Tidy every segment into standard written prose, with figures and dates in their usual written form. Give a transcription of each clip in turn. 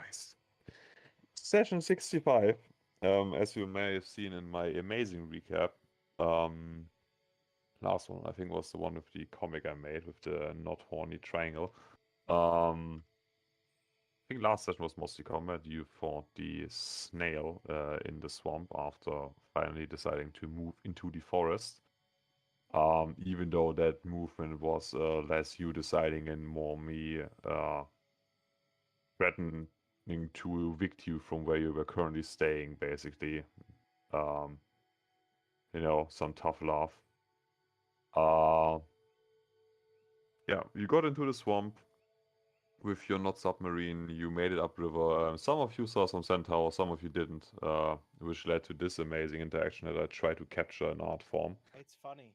Christ. Session 65, as you may have seen in my amazing recap, last one I think was the one with the comic I made with the not horny triangle. I think last session was mostly combat. You fought the snail in the swamp after finally deciding to move into the forest. Even though that movement was less you deciding and more me threatening to evict you from where you were currently staying, basically. Some tough love. Yeah, you got into the swamp with your not submarine. You made it upriver. Some of you saw some centaur, some of you didn't, which led to this amazing interaction that I tried to capture in art form. It's funny.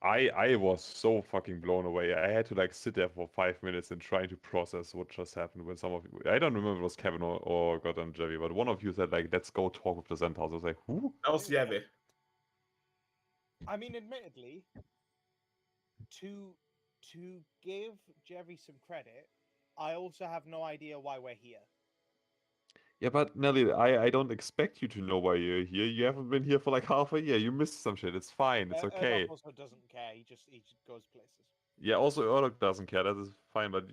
I was so fucking blown away. I had to sit there for 5 minutes and try to process what just happened when some of you, I don't remember if it was Kevin or Gordon Jerry, but one of you said let's go talk with the centaurs. I was like, who? That was Jevi. I mean, admittedly, to give Jerry some credit, I also have no idea why we're here. Yeah, but Nelly, I don't expect you to know why you're here. You haven't been here for half a year. You missed some shit. It's fine. It's okay. Erdok also doesn't care. He just goes places. Yeah, also Erdok doesn't care. That is fine, but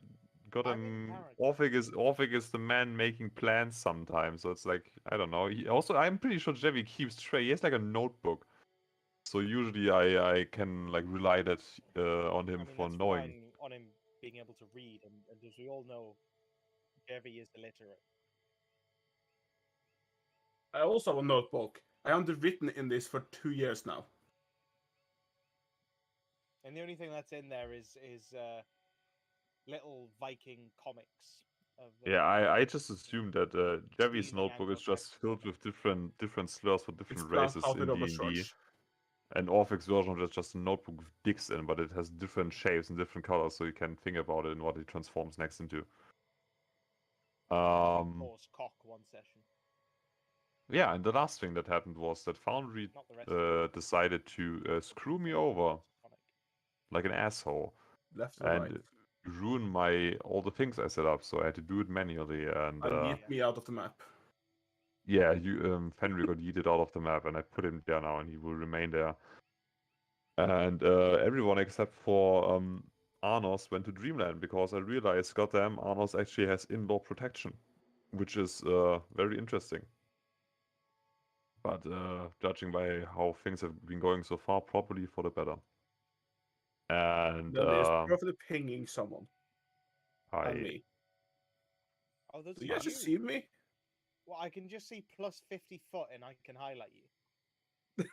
Orphic is the man making plans sometimes. So it's I don't know. I'm pretty sure Jevi keeps track. He has a notebook. So usually I can rely that on him for that's knowing. Fine on him being able to read, and as we all know, Jerry is illiterate. I also have a notebook. I haven't written in this for 2 years now. And the only thing that's in there is little Viking comics. Yeah, I just assumed that Jevi's notebook is just filled with different slurs for different races in D&D. And Orphic's version is just a notebook with dicks in, but it has different shapes and different colors, so you can think about it and what it transforms next into. Horse cock one session. Yeah, and the last thing that happened was that Foundry decided to screw me over like an asshole and ruin all the things I set up. So I had to do it manually and yeet me out of the map. Yeah, Fenrir got yeeted out of the map, and I put him there now, and he will remain there. And everyone except for Arnos went to Dreamland because I realized, goddamn, Arnos actually has in-law protection, which is very interesting. But judging by how things have been going so far, probably for the better. And That is probably pinging someone. Hi. Me. Oh, do you actually see me? Well, I can just see plus 50 foot, and I can highlight you.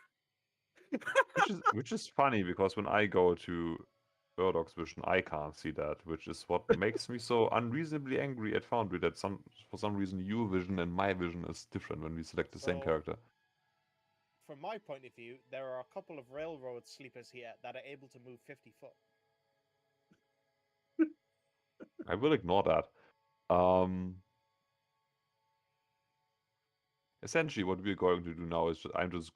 which is funny because when I go to Erdok's vision, I can't see that, which is what makes me so unreasonably angry at Foundry that for some reason your vision and my vision is different when we select the same character. From my point of view, there are a couple of railroad sleepers here that are able to move 50 foot. I will ignore that. Essentially, what we're going to do now is I'm just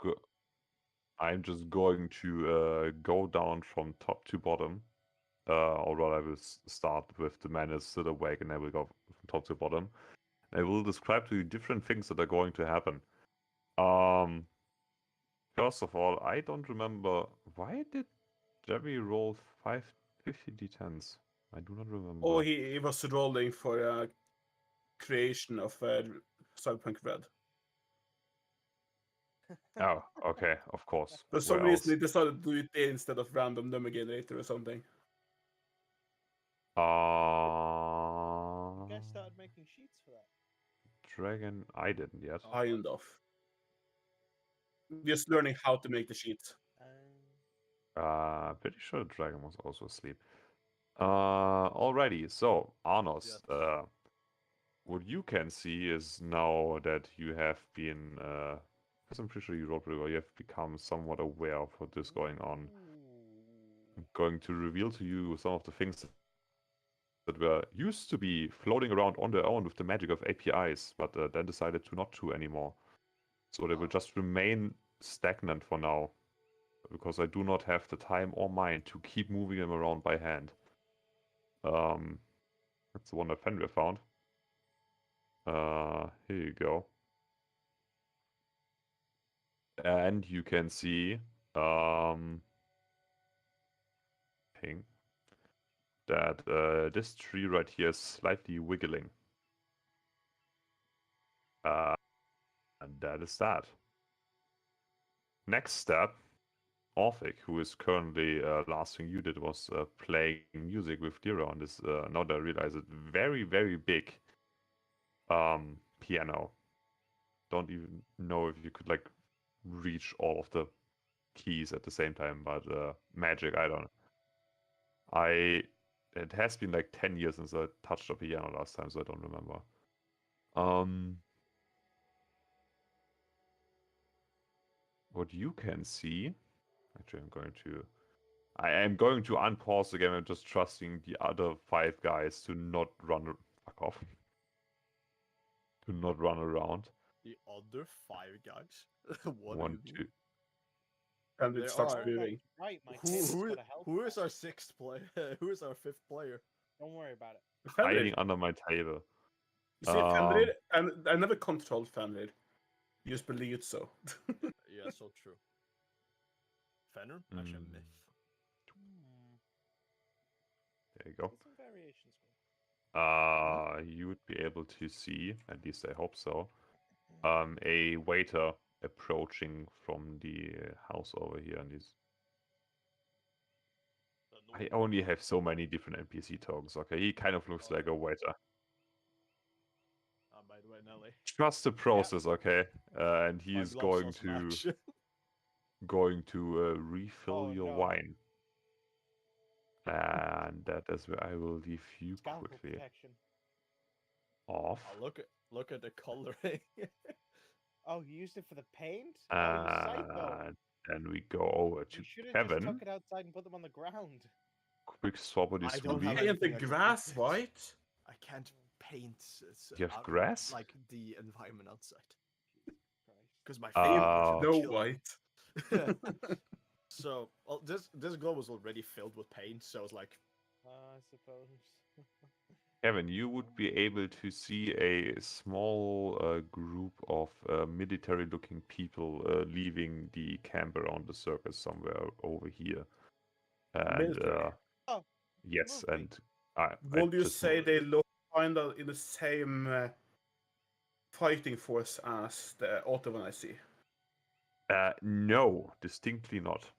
going to go down from top to bottom. Or rather, I will start with the man is still awake, and I will go from top to bottom. I will describe to you different things that are going to happen. First of all, I don't remember why did Jerry roll 50 d10s. I do not remember. Oh, he was rolling for creation of Cyberpunk Red. Oh, okay, of course. For some reason, he decided to do it there instead of random number generator or something. You guys started making sheets for that? Dragon, I didn't yet. Kind of. Just learning how to make the sheets. Pretty sure the dragon was also asleep. Alrighty, so Arnos, what you can see is now that you have been, because I'm pretty sure you rolled pretty well, you have become somewhat aware of what is going on. I'm going to reveal to you some of the things that were used to be floating around on their own with the magic of APIs, but then decided to not to anymore. So they will just remain stagnant for now, because I do not have the time or mind to keep moving them around by hand. That's the one that Fenrir found. Here you go. And you can see ping, that this tree right here is slightly wiggling. And that is that. Next step, Orphic, who is currently, last thing you did was playing music with Dira on this, now that I realize it, very, very big piano. Don't even know if you could like reach all of the keys at the same time, but magic, I don't know. It has been like 10 years since I touched a piano last time, so I don't remember. What you can see, actually I am going to unpause again. I'm just trusting the other 5 guys to not run, fuck off, to not run around. The other 5 guys? What One, do you mean? two. And it There starts are- moving. Right, my Who, table's who, got a health who is bar. our 6th player? Who is our 5th player? Don't worry about it. Fenrir. Hiding under my table. You see, Fenrir, and I never controlled Fenrir. You just believed so. Yeah, so true. Fenrir? Actually, a Mm. myth. There you go. There's some variations going. You would be able to see, at least I hope so, a waiter approaching from the house over here. And I only have so many different NPC tokens. Okay, he kind of looks like a waiter. By the way, Nelly. Trust the process, okay? And he My is gloves going also to match. refill Oh, your no. wine. And that is where I will leave you Scalpel quickly protection. off. Oh, look at the coloring. Oh, you used it for the paint? Oh, you psycho. And then we go over to You should have just Kevin. took it outside and put them on the ground. Quick swappity I don't have smoothie. any- Paint the anything I can grass paint. white. I can't paint You have grass? like the environment outside. Christ. Because my Uh, favorite No kill. white. So well, this globe was already filled with paint, so I was like, I suppose. Kevin, you would be able to see a small group of military-looking people leaving the camp around the circus somewhere over here. And Military. Oh, yes, moved me. and I Would you just say they look kind of in the same fighting force as the Ottoman I see? no, distinctly not.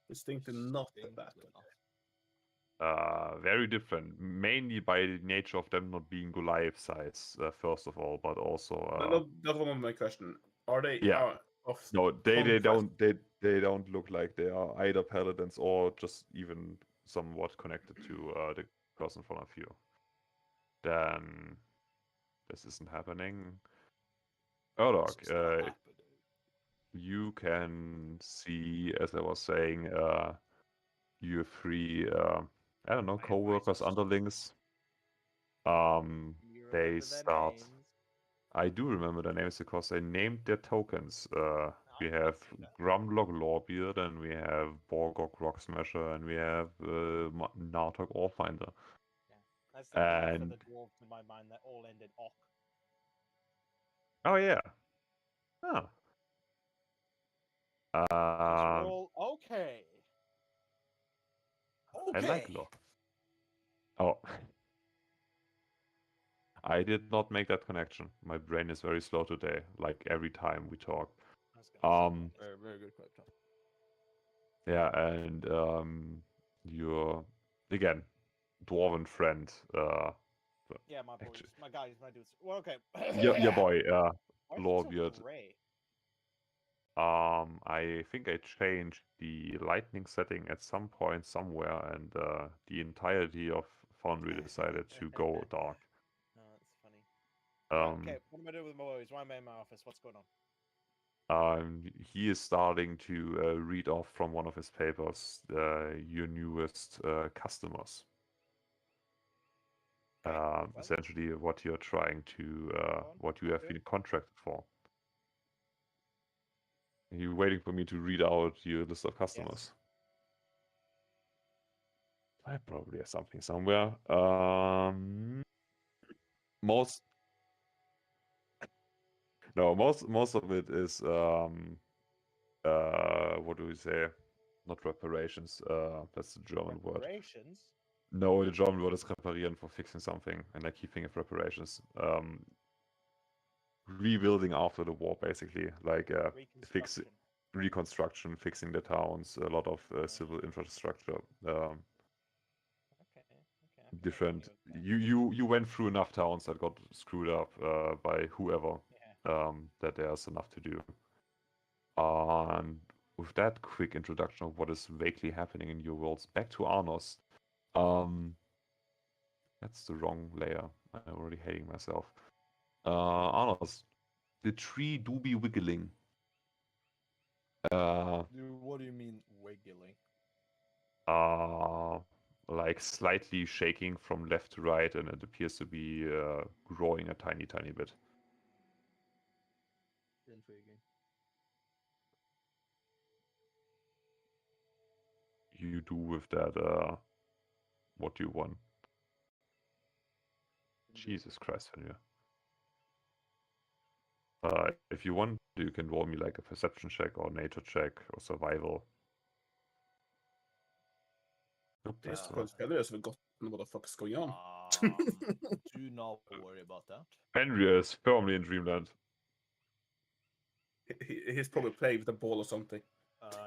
Distinctly not that. distinctly not. Very different, mainly by the nature of them not being Goliath size, first of all, but also That was my question. Are they yeah. of No, they conquest? don't look like they are either paladins or just even somewhat connected to the person in front of you. Then this isn't happening. Erdog, It's not happening. you can see, as I was saying, you 3 I don't know, My co-workers, advisors. underlings. You They remember their start. names? I do remember their names because they named their tokens. We I have see that. Grumlock Lawbeard, and we have Borgok Rocksmasher, and we have Nartok Orefinder. That's the key for And the dwarves in my mind that all end in ok. oh yeah, oh. Because we're Um, all okay. I like law. Oh, I did not make that connection. My brain is very slow today, like every time we talk. I was gonna say Very, very good question. Yeah, and your again dwarven friend, yeah, my boys, actually, my guys, my dudes. Well, okay. your boy, Why is it so Lawbeard. gray? I think I changed the lightning setting at some point somewhere, and the entirety of Foundry decided to go dark. Oh, that's funny. Right, Um, okay, what am I doing with my boys? Why am I in my office? What's going on? He is starting to read off from one of his papers your newest customers. Okay, well, Essentially, what you're trying to, what you have been contracted for. Are you waiting for me to read out your list of customers? I probably have something somewhere. Most No, most of it is what do we say? Not reparations. That's the German word. Reparations. No, the German word is reparieren for fixing something, and I keep thinking of reparations. Rebuilding after the war, basically, like Reconstruction. reconstruction, fixing the towns, a lot of civil infrastructure. Okay. I can Different. agree with that. You went through enough towns that got screwed up by whoever. Yeah. That there's enough to do. And with that quick introduction of what is vaguely happening in your worlds, back to Arnos. That's the wrong layer. I'm already hating myself. Arnos, the tree do be wiggling. What do you mean wiggling? Like slightly shaking from left to right, and it appears to be growing a tiny bit. Intriguing. You do with that what do you want? Jesus Christ, Henry. If you want, you can roll me like a perception check or nature check or survival. Nope, This that's because Henry has forgotten what the fuck is going on. Do not worry about that. Henry is firmly in dreamland. He's probably playing with a ball or something.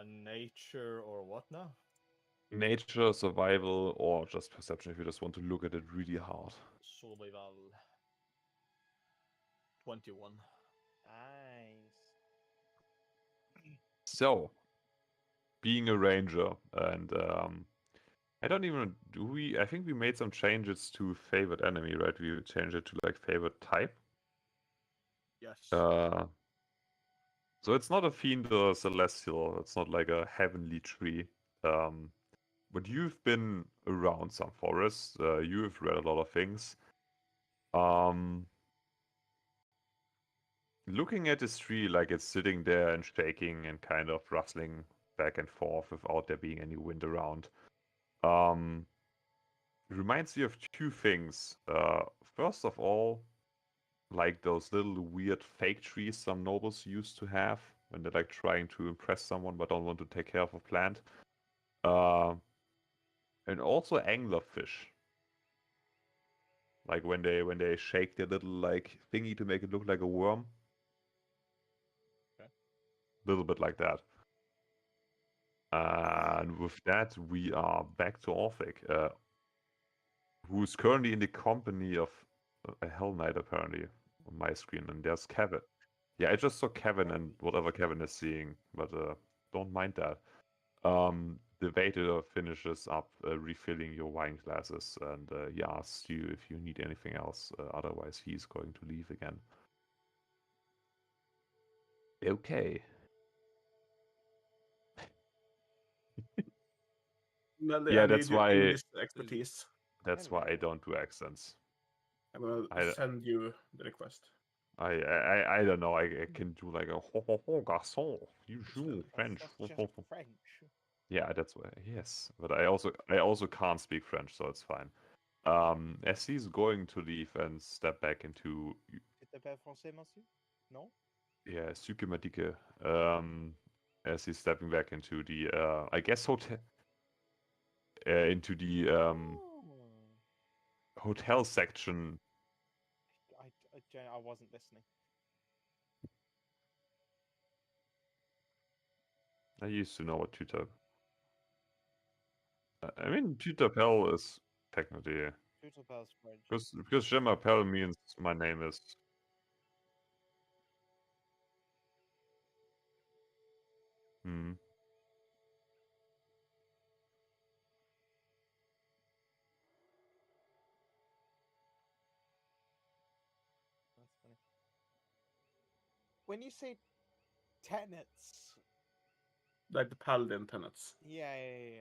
Nature or what now? Nature, survival, or just perception if you just want to look at it really hard. Survival. 21. Nice. So, being a ranger, and I don't even I think we made some changes to favorite enemy, right? We changed it to like favorite type. Yes. So it's not a fiend or celestial. It's not like a heavenly tree. But you've been around some forests. You've read a lot of things. Looking at this tree like it's sitting there and shaking and kind of rustling back and forth without there being any wind around. It reminds you of two things. First of all, like those little weird fake trees some nobles used to have when they're like trying to impress someone but don't want to take care of a plant. And also anglerfish. Like when they shake their little like thingy to make it look like a worm. Okay. Little bit like that. And with that, we are back to Orphic, who's currently in the company of a Hell Knight, apparently, on my screen. And there's Kevin. Yeah, I just saw Kevin and whatever Kevin is seeing, but don't mind that. The waiter finishes up refilling your wine glasses, and he asks you if you need anything else. Otherwise, he's going to leave again. Okay. Melly, Yeah, I that's need your why. English expertise. That's why I Hello. don't do accents. I'm gonna send you the request. I don't know. I can do like a ho garçon. You do French. That's just French. Yeah, that's why. Yes, but I also can't speak French, so it's fine. As he's going to leave and step back into Tu t'appelles français, monsieur? No? yeah, Sukemadike. As he's stepping back into the I guess hotel into the Oh. hotel section. I wasn't listening. I used to know what tutor. I mean, Tutapel is technically Tout appelles French. because Je m'appelle means my name is. Hmm. That's funny. When you say tenets, Like the paladin tenets. yeah.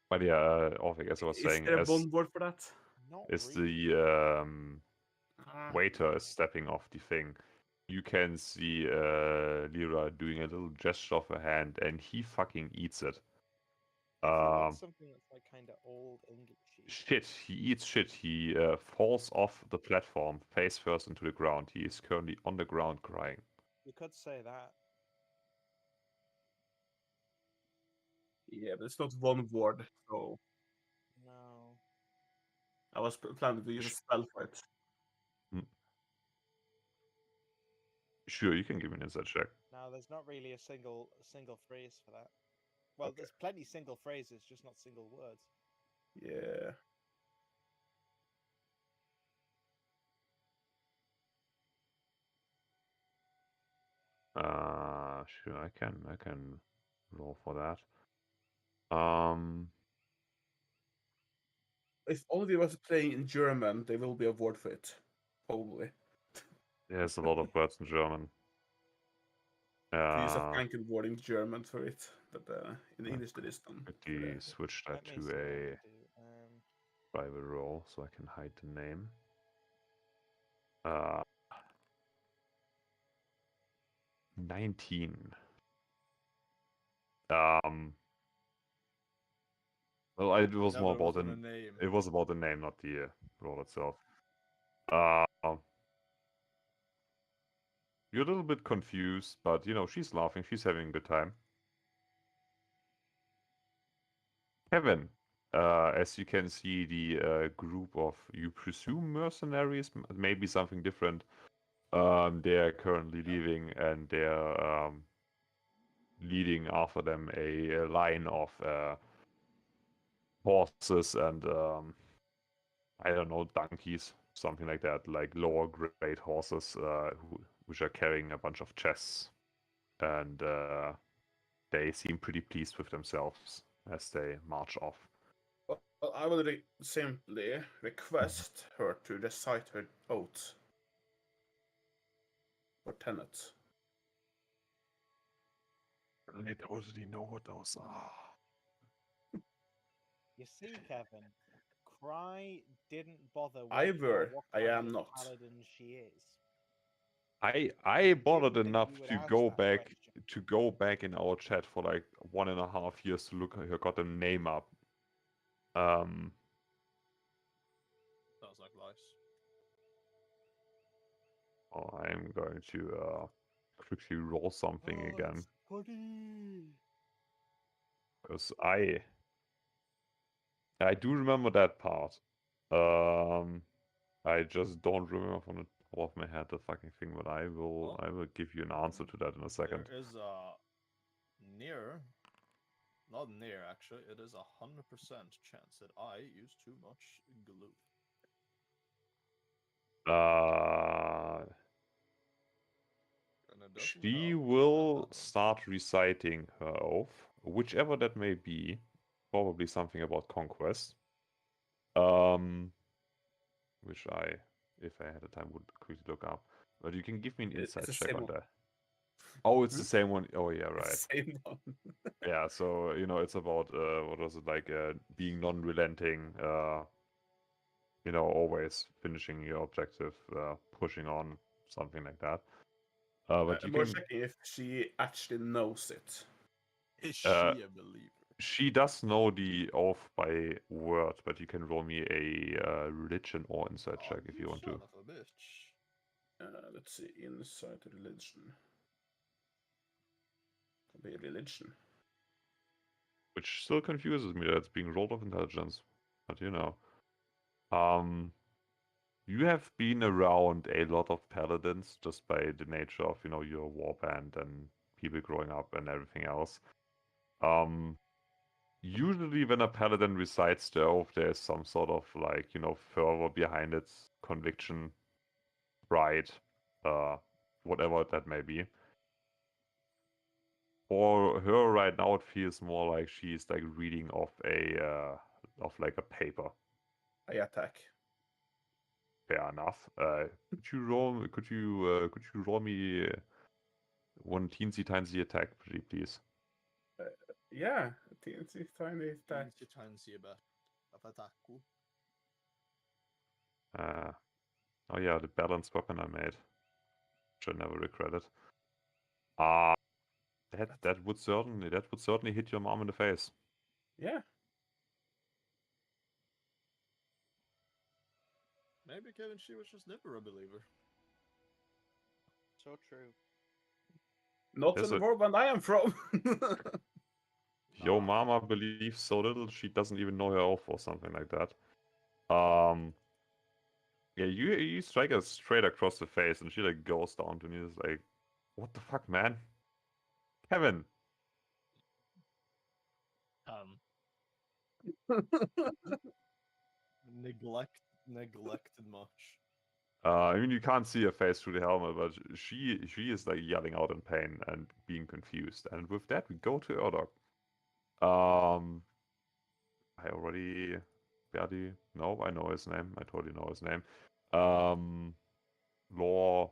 But yeah, Orphic, as I was Is saying, there as one word for that? Not the waiter is stepping off the thing, you can see Lyra doing a little gesture of her hand, and he fucking eats it. If he Um, wants something that's like kind of old Englishy, Shit, he eats shit. He falls off the platform, face first into the ground. He is currently on the ground crying. you could say that. Yeah, but it's not one word, so No. I was planning to use a spell for it. Sure, you can give me an insight check. No, there's not really a single phrase for that. Well, Okay. there's plenty single phrases, just not single words. Yeah. Sure, I can roll for that. If only was playing in German, there will be a word for it. Probably. There's a lot of words in German. To use a Uh, Franken word in German for it, but in Yeah, English there is none. quickly switch that Let me to see what I a can do. private roll so I can hide the name. 19. Well, it was more Never about was in a name. it was about the name, not the role itself. You're a little bit confused, but you know she's laughing. She's having a good time. Kevin, as you can see, the group of, you presume, mercenaries, maybe something different. They're currently leaving, and they're leading after them a line of horses and I don't know, donkeys, something like that, like lower grade horses, which are carrying a bunch of chests, and they seem pretty pleased with themselves as they march off. Well, I will simply request her to recite her oath for Tenet. I totally know what those are. You see, Kevin, Cry didn't bother I working out were, what I kind am of not. paladin she is. I bothered Assumed that enough you would to ask go that back question. in our chat for like 1.5 years to look her goddamn name up. Sounds like lies. Oh, I'm going to quickly roll something Oh, again. it's funny. Because I do remember that part. I just don't remember from the top of my head the fucking thing, but I will give you an answer to that in a second. There is a not near actually. It is 100% chance that I use too much glue. And it doesn't She help will that start reciting her oath, whichever that may be. Probably something about conquest. Which I, if I had the time, would quickly look up. But you can give me an It's insight the check same on one. that. Oh, it's Hmm? the same one. Oh yeah, right. It's the same one. Yeah, so you know, it's about what was it like? Being non-relenting. You know, always finishing your objective, pushing on, something like that. But you More can. checking if she actually knows it. Is she Uh, a believer? She does know the oath by word, but you can roll me a religion or insight check if you want son to. of a bitch. Let's see, insight religion. Be religion. Which still confuses me that it's being rolled off intelligence. But you know. You have been around a lot of paladins just by the nature of, you know, your warband and people growing up and everything else. Usually when a paladin recites the oath, there's some sort of like, you know, fervor behind it, conviction, pride, whatever that may be. For her right now, it feels more like she's like reading off of like a paper. I attack. Fair enough. Could you roll me one teensy tiny attack, please? Yeah, teensy tiny attack. Teensy tiny bit of attack. Oh yeah, the balanced weapon I made. Which I never regretted. That would certainly hit your mom in the face. Yeah. Maybe Kevin, she was just never a believer. So true. Not There's in a- the world I am from. Your Nah. mama believes so little she doesn't even know her oath or something like that. Yeah, you strike her straight across the face and she like goes down to knees like, what the fuck, man? Kevin. Neglected much. I mean, you can't see her face through the helmet, but she is like yelling out in pain and being confused. And with that, we go to Erdog. I already barely no, I know his name. I totally know his name. Lawbeard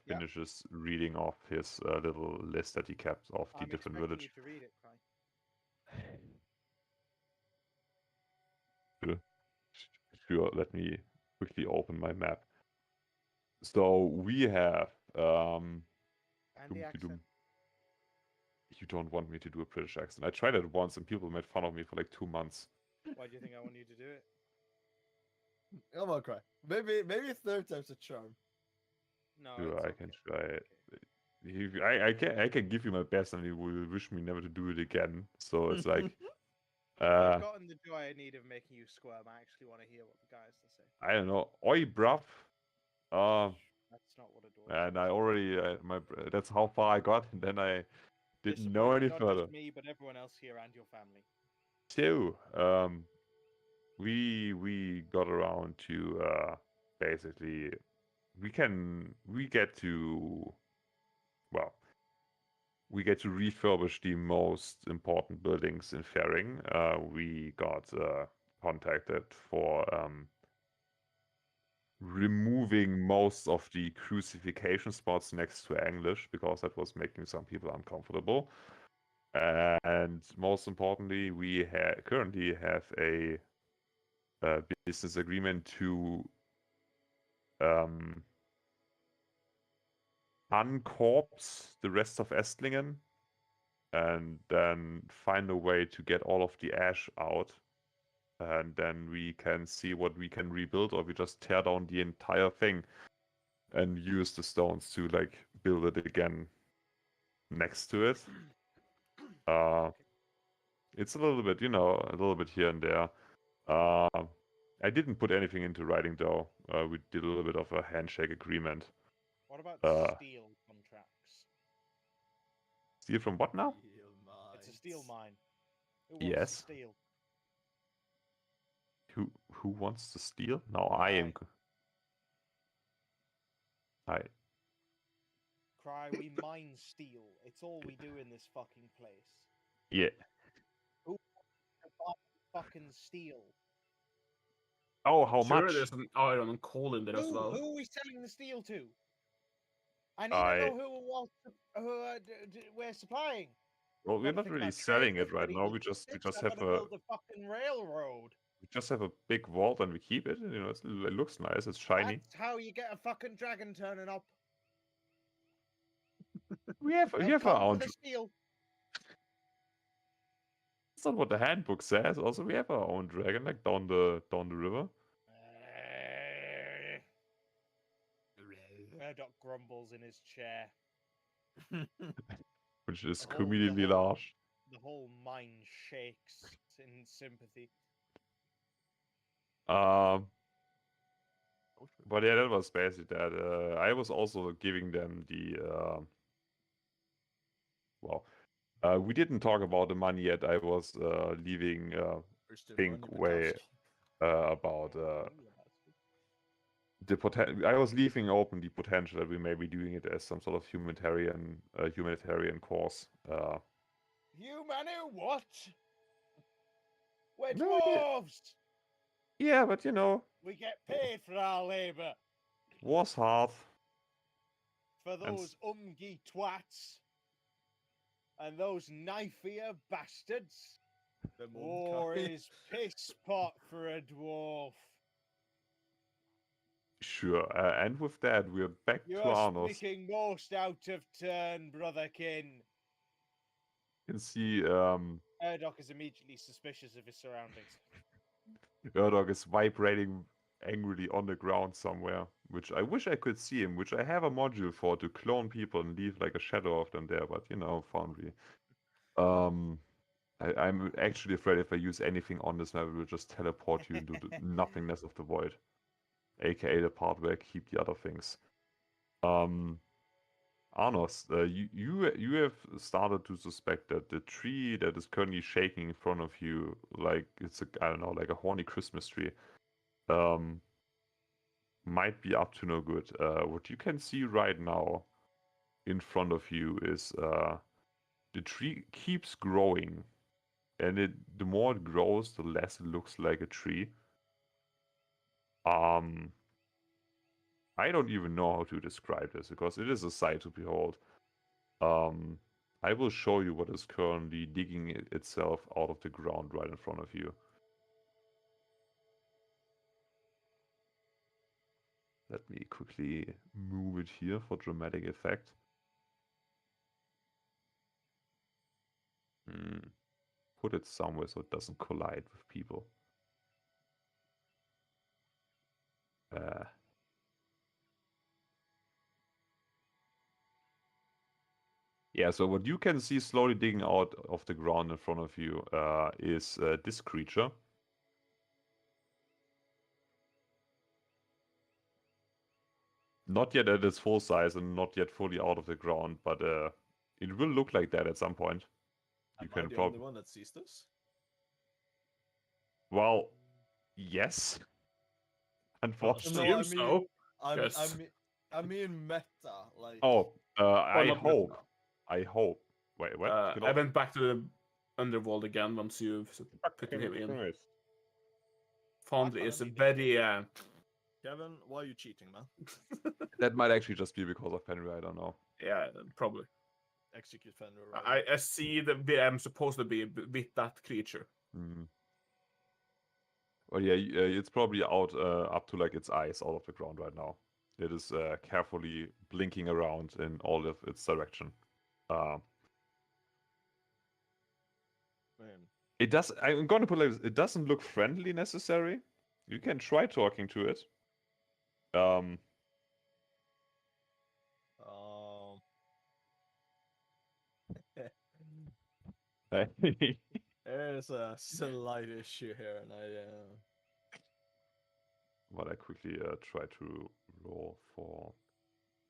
finishes reading off his little list that he kept of the I'm different expecting village. you to read it, Cry. Sure, let me quickly open my map. So we have And the dum-de-dum. accent. You don't want me to do a British accent. I tried it once and people made fun of me for like 2 months. Why do you think I want you to do it? Come on, Cry. Maybe third time's a charm. No, Sure, it's I okay. can try it. I can give you my best and you will wish me never to do it again. So it's like I've gotten the joy I need of making you squirm. I actually want to hear what the guy has to say. I don't know, oi bruv. That's not what a dwarf And I says. already that's how far I got, and then I didn't know any Not further. just me, but everyone else here and your family. So, we got around to basically we get to refurbish the most important buildings in Ferring. We got contacted for removing most of the crucifixion spots next to English because that was making some people uncomfortable. And most importantly, we currently have a business agreement to uncorpse the rest of Estlingen and then find a way to get all of the ash out. And then we can see what we can rebuild, or we just tear down the entire thing and use the stones to like build it again next to it. It's a little bit, a little bit here and there. I didn't put anything into writing though. We did a little bit of a handshake agreement. What about steel contracts? Steal from what now? It's a steel mine. Who wants Yes. to steal? Who wants to steal? No, I am. Cry, we mine steel. It's all we do in this fucking place. Yeah. Who wants to buy fucking steel? Oh, how Sure, much? there's an iron and coal in there as well. Who are we selling the steel to? I need to know we're supplying. Well, we're Gotta not think really about selling trade it right before now. we We just I have gotta build a fucking railroad. we just have a big vault and we keep it. It looks nice. It's shiny. That's how you get a fucking dragon turning up. We have our Come own. for the steel. That's not what the handbook says. Also, we have our own dragon, like down the river. Murdoch grumbles in his chair. Which is The whole- conveniently large. The whole mine shakes in sympathy. But yeah, that was basically that. I was also giving them the we didn't talk about the money yet. I was leaving think way about the potential. I was leaving open the potential that we may be doing it as some sort of humanitarian course. What? We're No, dwarves. Yeah, but We get paid for our labor. war's hard. For those umgy twats and those knife-ear bastards. War is piss pot for a dwarf. Sure, and with that, we're back to You're Arnos. speaking most out of turn, brotherkin. You can see Erdok is immediately suspicious of his surroundings. Erdog is vibrating angrily on the ground somewhere, which I wish I could see him, which I have a module for to clone people and leave like a shadow of them there, but you know, Foundry. I'm actually afraid if I use anything on this map, it will just teleport you into the nothingness of the void, aka the part where I keep the other things. Arnos, you have started to suspect that the tree that is currently shaking in front of you, like it's a, I don't know, like a horny Christmas tree, might be up to no good. What you can see right now in front of you is the tree keeps growing, and the more it grows, the less it looks like a tree. I don't even know how to describe this because it is a sight to behold. I will show you what is currently digging itself out of the ground right in front of you. Let me quickly move it here for dramatic effect. Put it somewhere so it doesn't collide with people. Yeah, so what you can see slowly digging out of the ground in front of you is this creature. Not yet at its full size and not yet fully out of the ground, but it will look like that at some point. Am I the only one that sees this? Well, yes. Unfortunately. No, so. I mean meta, like. Oh, I not hope. meta. I hope. Wait, what? I went back to the underworld again once you've put him in. Foundry is a very. Kevin, why are you cheating, man? That might actually just be because of Henry, I don't know. Yeah, probably. Execute Fenrir, right? I see the VM supposed to be with that creature. Well, yeah, it's probably out up to like its eyes out of the ground right now. It is carefully blinking around in all of its direction. It does. I'm gonna put like this, it doesn't look friendly necessary. You can try talking to it. There's a slight issue here, and But I quickly try to roll for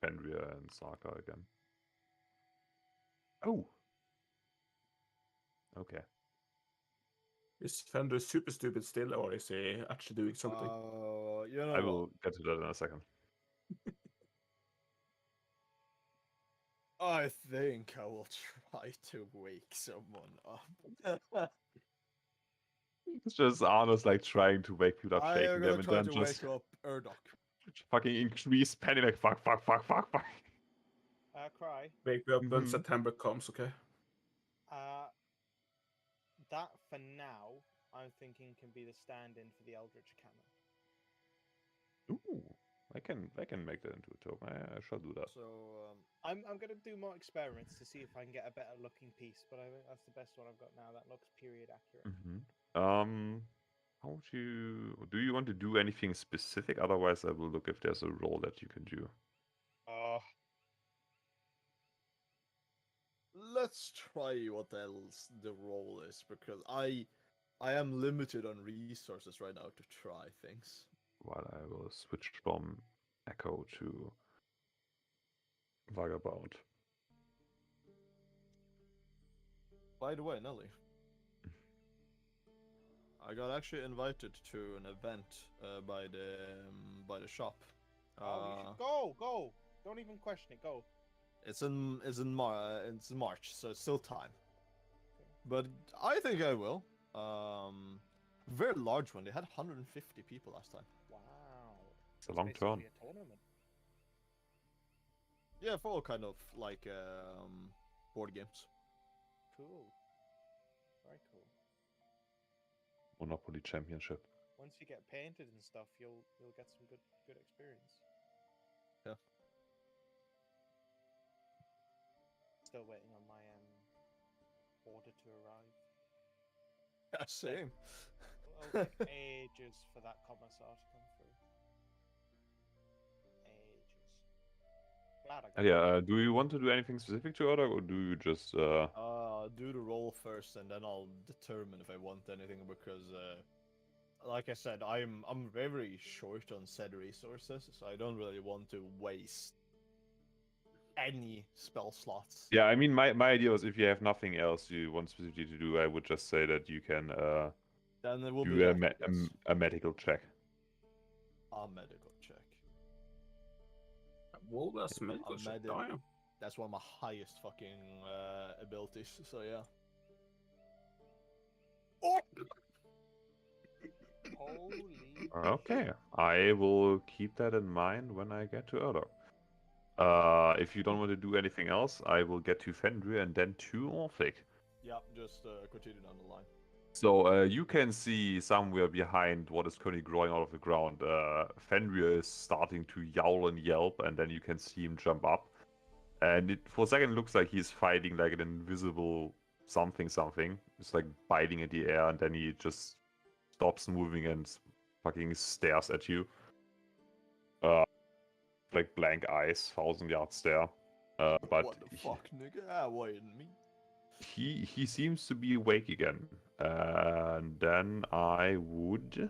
Fenrir and Saka again. Oh. Okay. Is Fender super stupid still, or is he actually doing something? you know I will get to that in a second. I think I will try to wake someone up. It's just Arno's like trying to wake people up, shaking them, and then just wake up Erdok. fucking increase panic, like fuck. Cry. Wake me up when September comes, okay? That for now, I'm thinking can be the stand-in for the Eldritch Cannon. Ooh, I can make that into a token. I shall do that. So I'm gonna do more experiments to see if I can get a better looking piece, but I think that's the best one I've got now. That looks period accurate. How do you want to do anything specific? Otherwise, I will look if there's a role that you can do. let's try what else the role is, because I am limited on resources right now to try things. While I will switch from Echo to Vagabond. By the way, Nelly, I got actually invited to an event by the shop. You should go. Don't even question it. Go. It's in March, so it's still time. But I think I will. Very large one. They had 150 people last time. Wow. It's a long turn. A tournament. Yeah, for all kind of like board games. Cool. Very cool. Monopoly Championship. Once you get painted and stuff, you'll get some good experience. Yeah. Still waiting on my order to arrive. Yeah, same. It'll take ages for that commissar to come through. Ages. Glad I got Yeah, do you want to do anything specific to Erdog, or do you just Do the roll first, and then I'll determine if I want anything. Because, like I said, I'm very short on said resources, so I don't really want to waste any spell slots. Yeah, I mean, my idea was if you have nothing else you want specifically to do, I would just say that you can Then it will be do that, I guess. a medical check. A medical check. Wolver's medical A check. medic. Damn. That's one of my highest fucking abilities. So yeah. Oh! Holy Okay, I will keep that in mind when I get to Erdog. If you don't want to do anything else, I will get to Fenrir and then to Orphic. Yeah, just continue down the line. So you can see somewhere behind what is currently growing out of the ground, Fenrir is starting to yowl and yelp, and then you can see him jump up. And it, for a second, looks like he's fighting like an invisible something. It's like biting in the air, and then he just stops moving and fucking stares at you. Like blank eyes, 1,000 yard stare. But What the fuck, nigga? Ah, why didn't me? he seems to be awake again. And then I would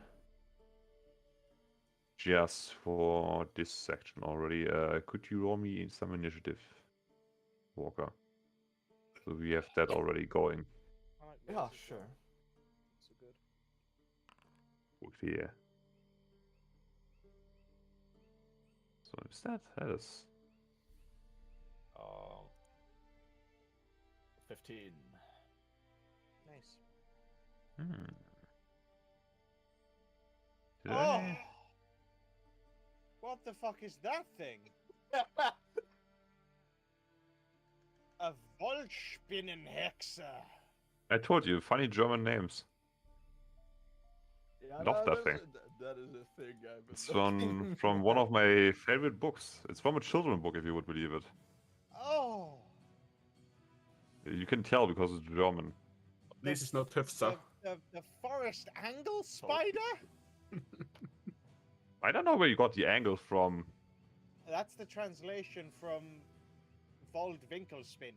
just for this section already. Could you roll me some initiative, Walker? So we have that already going. I like Yeah, rolls as sure. well. So good. Okay. So is that is 15. Nice. Did Oh! I? What the fuck is that thing? A Vollspinnenhexe. I told you, funny German names. Yeah, Love that thing. That is a thing I've been It's looking from one of my favorite books. It's from a children's book, if you would believe it. Oh! You can tell because it's German. This is not Tufsa. The forest angle spider? I don't know where you got the angle from. That's the translation from Voldwinkelspin.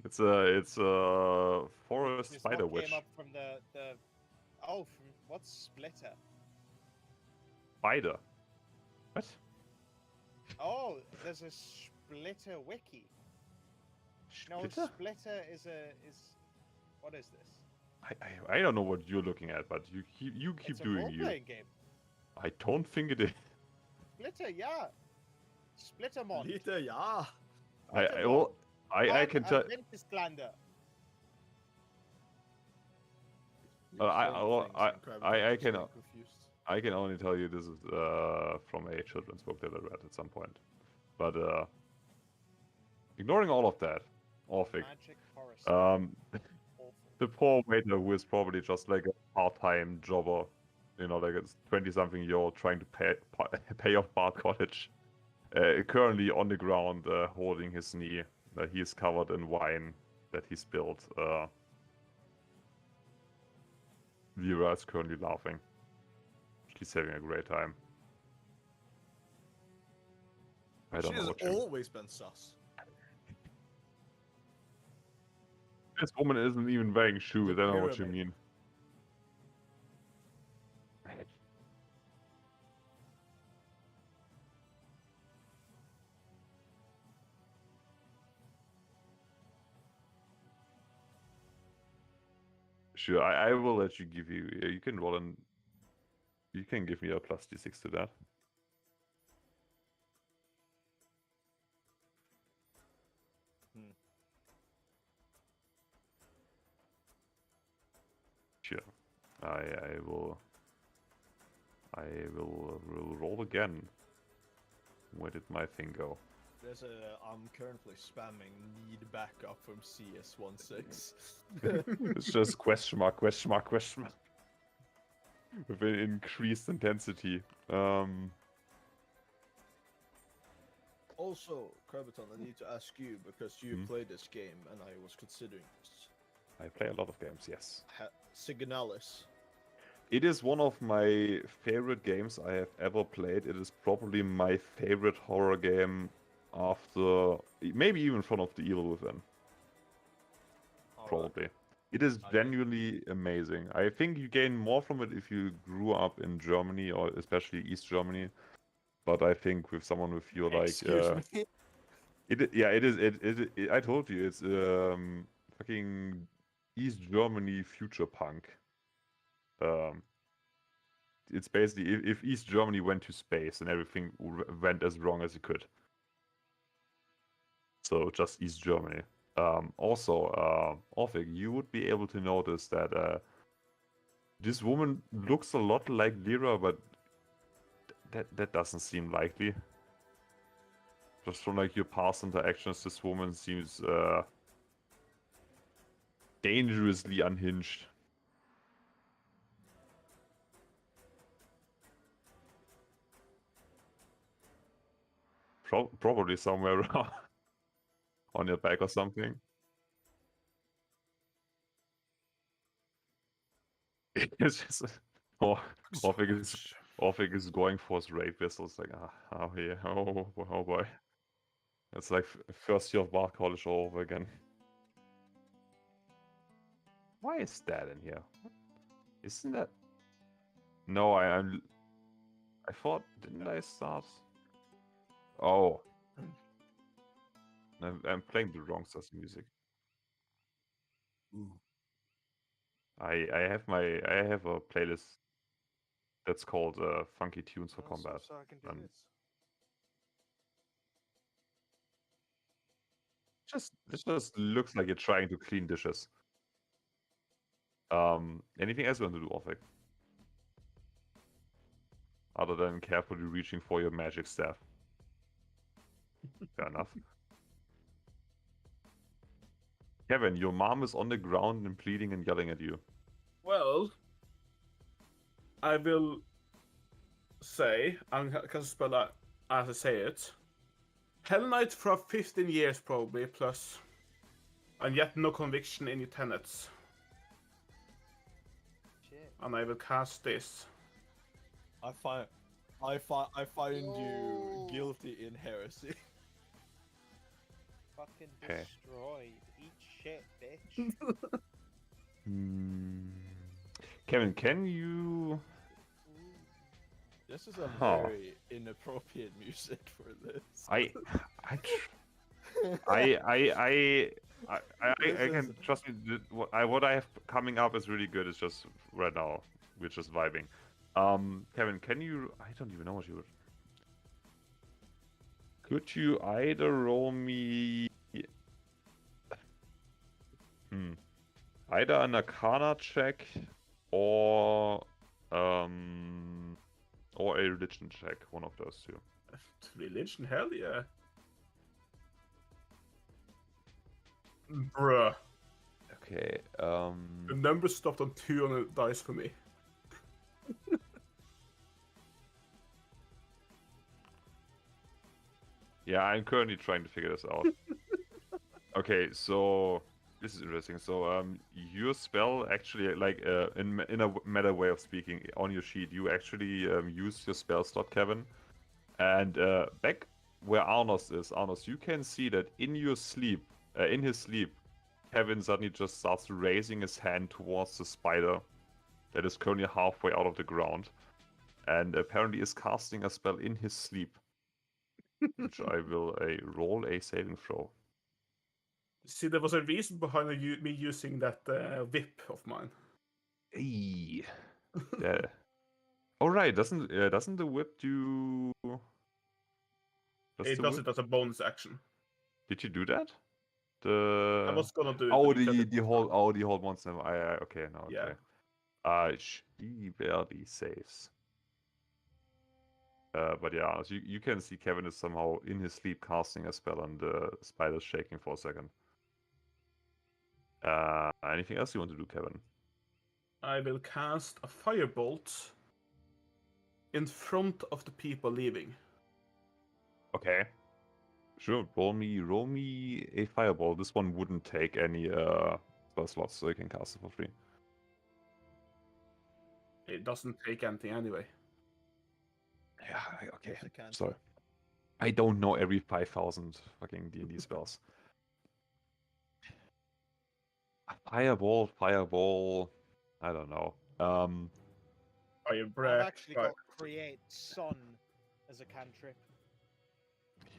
It's a forest This spider one witch. came up from the from what's Splitter? Spider. What? Oh, there's a Splitter wiki. No, Splitter? Splitter is what is this? I don't know what you're looking at, but you keep It's a doing you. role-playing game. I don't think it is. Splitter, yeah. Splittermon. Lite, yeah. I can tell. Ventisklander. I can only tell you this is from a children's book that I read at some point. But ignoring all of that, Orphic, Magic forest. Awful. the poor waiter who is probably just like a part-time jobber, you know, like a 20-something-year-old trying to pay off Bard Cottage, currently on the ground holding his knee. He is covered in wine that he spilled. Vera is currently laughing. She's having a great time. I don't know what She's always been sus. This woman isn't even wearing shoes. I don't know what you Pyramid. mean. Sure, I will let you give you. You can roll and you can give me a plus d6 to that. Sure, I will roll again. Where did my thing go? I'm currently spamming need backup from CS16. It's just question mark with an increased intensity. Also, Krabaton, I need to ask you because you played this game and I was considering this. I play a lot of games, yes. Signalis. It is one of my favorite games I have ever played. It is probably my favorite horror game after, maybe even in front of The Evil Within. Probably. It is I- genuinely amazing. I think you gain more from it if you grew up in Germany or especially East Germany. But I think with someone with your like, Excuse me. it is. I told you it's fucking East Germany future punk. It's basically if East Germany went to space and everything went as wrong as it could. So just East Germany. Also, Orphic, you would be able to notice that this woman looks a lot like Lyra, but that doesn't seem likely. Just from like your past interactions, this woman seems dangerously unhinged. Probably somewhere around on your back or something. It's just Orphic is going for his rape whistles like oh yeah, oh boy. It's like first year of bar college all over again. Why is that in here? Isn't that? No, I thought, didn't I start? Oh, I'm playing the wrong stuff music. I have a playlist that's called Funky Tunes for Combat. So I can do And this. it just looks like you're trying to clean dishes. Anything else you want to do, Orphic? Other than carefully reaching for your magic staff. Fair enough. Kevin, your mom is on the ground and pleading and yelling at you. Well, I will say, I can spell that as I say it. Hell Knight for 15 years probably, plus. And yet no conviction in your tenets. Shit. And I will cast this. I find you Yo. guilty in heresy. Fucking Okay. destroyed. Eat shit, bitch. Kevin, can you? This is a Huh. very inappropriate music for this. I can trust me. What I have coming up is really good. It's just right now we're just vibing. Kevin, can you? I don't even know what you would. Could you either roll me? Either an Arcana check or a religion check. One of those two. Religion, hell yeah. Bruh. Okay. The number stopped on 2 on the dice for me. Yeah, I'm currently trying to figure this out. Okay, so this is interesting. So, your spell actually, like, in a meta way of speaking, on your sheet, you actually use your spell slot, Kevin. And back where Arnos is, Arnos, you can see that in your sleep, in his sleep, Kevin suddenly just starts raising his hand towards the spider that is currently halfway out of the ground, and apparently is casting a spell in his sleep. Which I will roll a saving throw. See, there was a reason behind me using that whip of mine. Hey. Yeah. Oh right, doesn't the whip do? It does it as a bonus action. Did you do that? I was gonna do it. Oh, but you said the hold monster. Okay, no, okay. Yeah. She barely saves. But yeah, so you can see Kevin is somehow in his sleep casting a spell, and the spider's shaking for a second. Anything else you want to do, Kevin? I will cast a firebolt in front of the people leaving. Okay. Sure, roll me a fireball. This one wouldn't take any spell spell slots, so you can cast it for free. It doesn't take anything anyway. Yeah, okay. It's a cantrip. Sorry. I don't know every 5,000 fucking D&D spells. Fireball. I don't know. Fire I've breath. actually got create sun as a cantrip.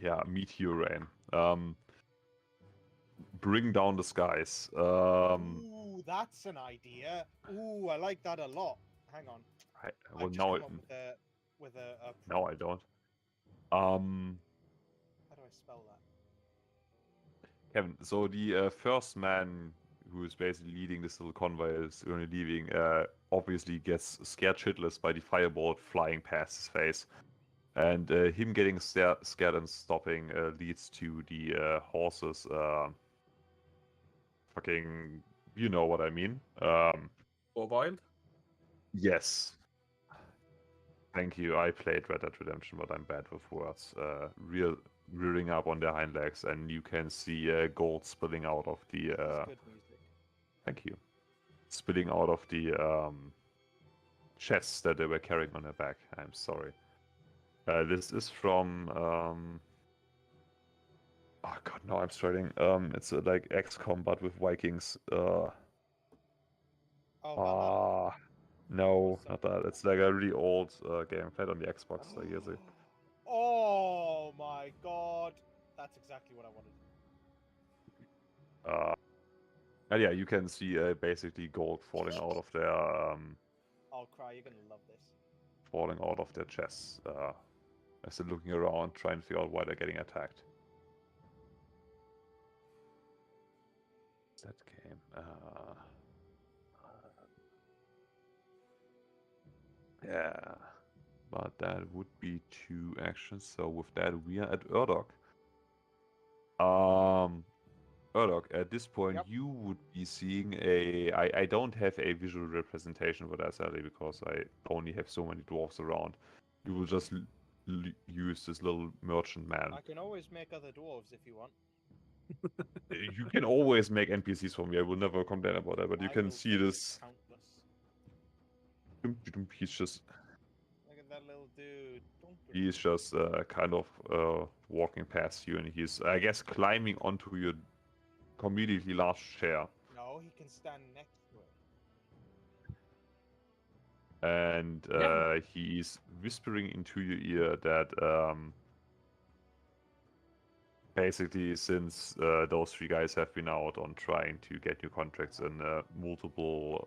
Yeah, meteor rain. Bring down the skies. Ooh, that's an idea. Ooh, I like that a lot. Hang on. Well, I've just now come up with a no, I don't. how do I spell that? Kevin, so the first man who is basically leading this little convoy is only leaving, obviously gets scared shitless by the firebolt flying past his face. And him getting scared and stopping leads to the horses fucking, you know what I mean. Or wild. Yes. Thank you. I played Red Dead Redemption, but I'm bad with words. Rearing up on their hind legs, and you can see gold spilling out of the. That's good music. Thank you. Spilling out of the chests that they were carrying on their back. I'm sorry. This is from. Oh god, no, I'm struggling. It's like XCOM but with Vikings. Oh, Valhalla. No, What's not that? that. It's like a really old game played on the Xbox like years ago. Oh my god. That's exactly what I wanted. And yeah, you can see basically gold falling out of their I'll cry, you're gonna love this. falling out of their chests as they're looking around, trying to figure out why they're getting attacked. That game. Yeah, but that would be 2 actions. So with that, we are at Urdok. Urdok, at this point, Yep. you would be seeing a. I don't have a visual representation for that, sadly, because I only have so many dwarves around. You will just use this little merchant man. I can always make other dwarves if you want. You can always make NPCs for me. I will never complain about that. But you I can will see take this. Countless. He's just. Look at that little dude. He's just kind of walking past you, and he's, I guess, climbing onto your conveniently large chair. No, he can stand next to it. And he's whispering into your ear that basically, since those 3 guys have been out on trying to get new contracts, and multiple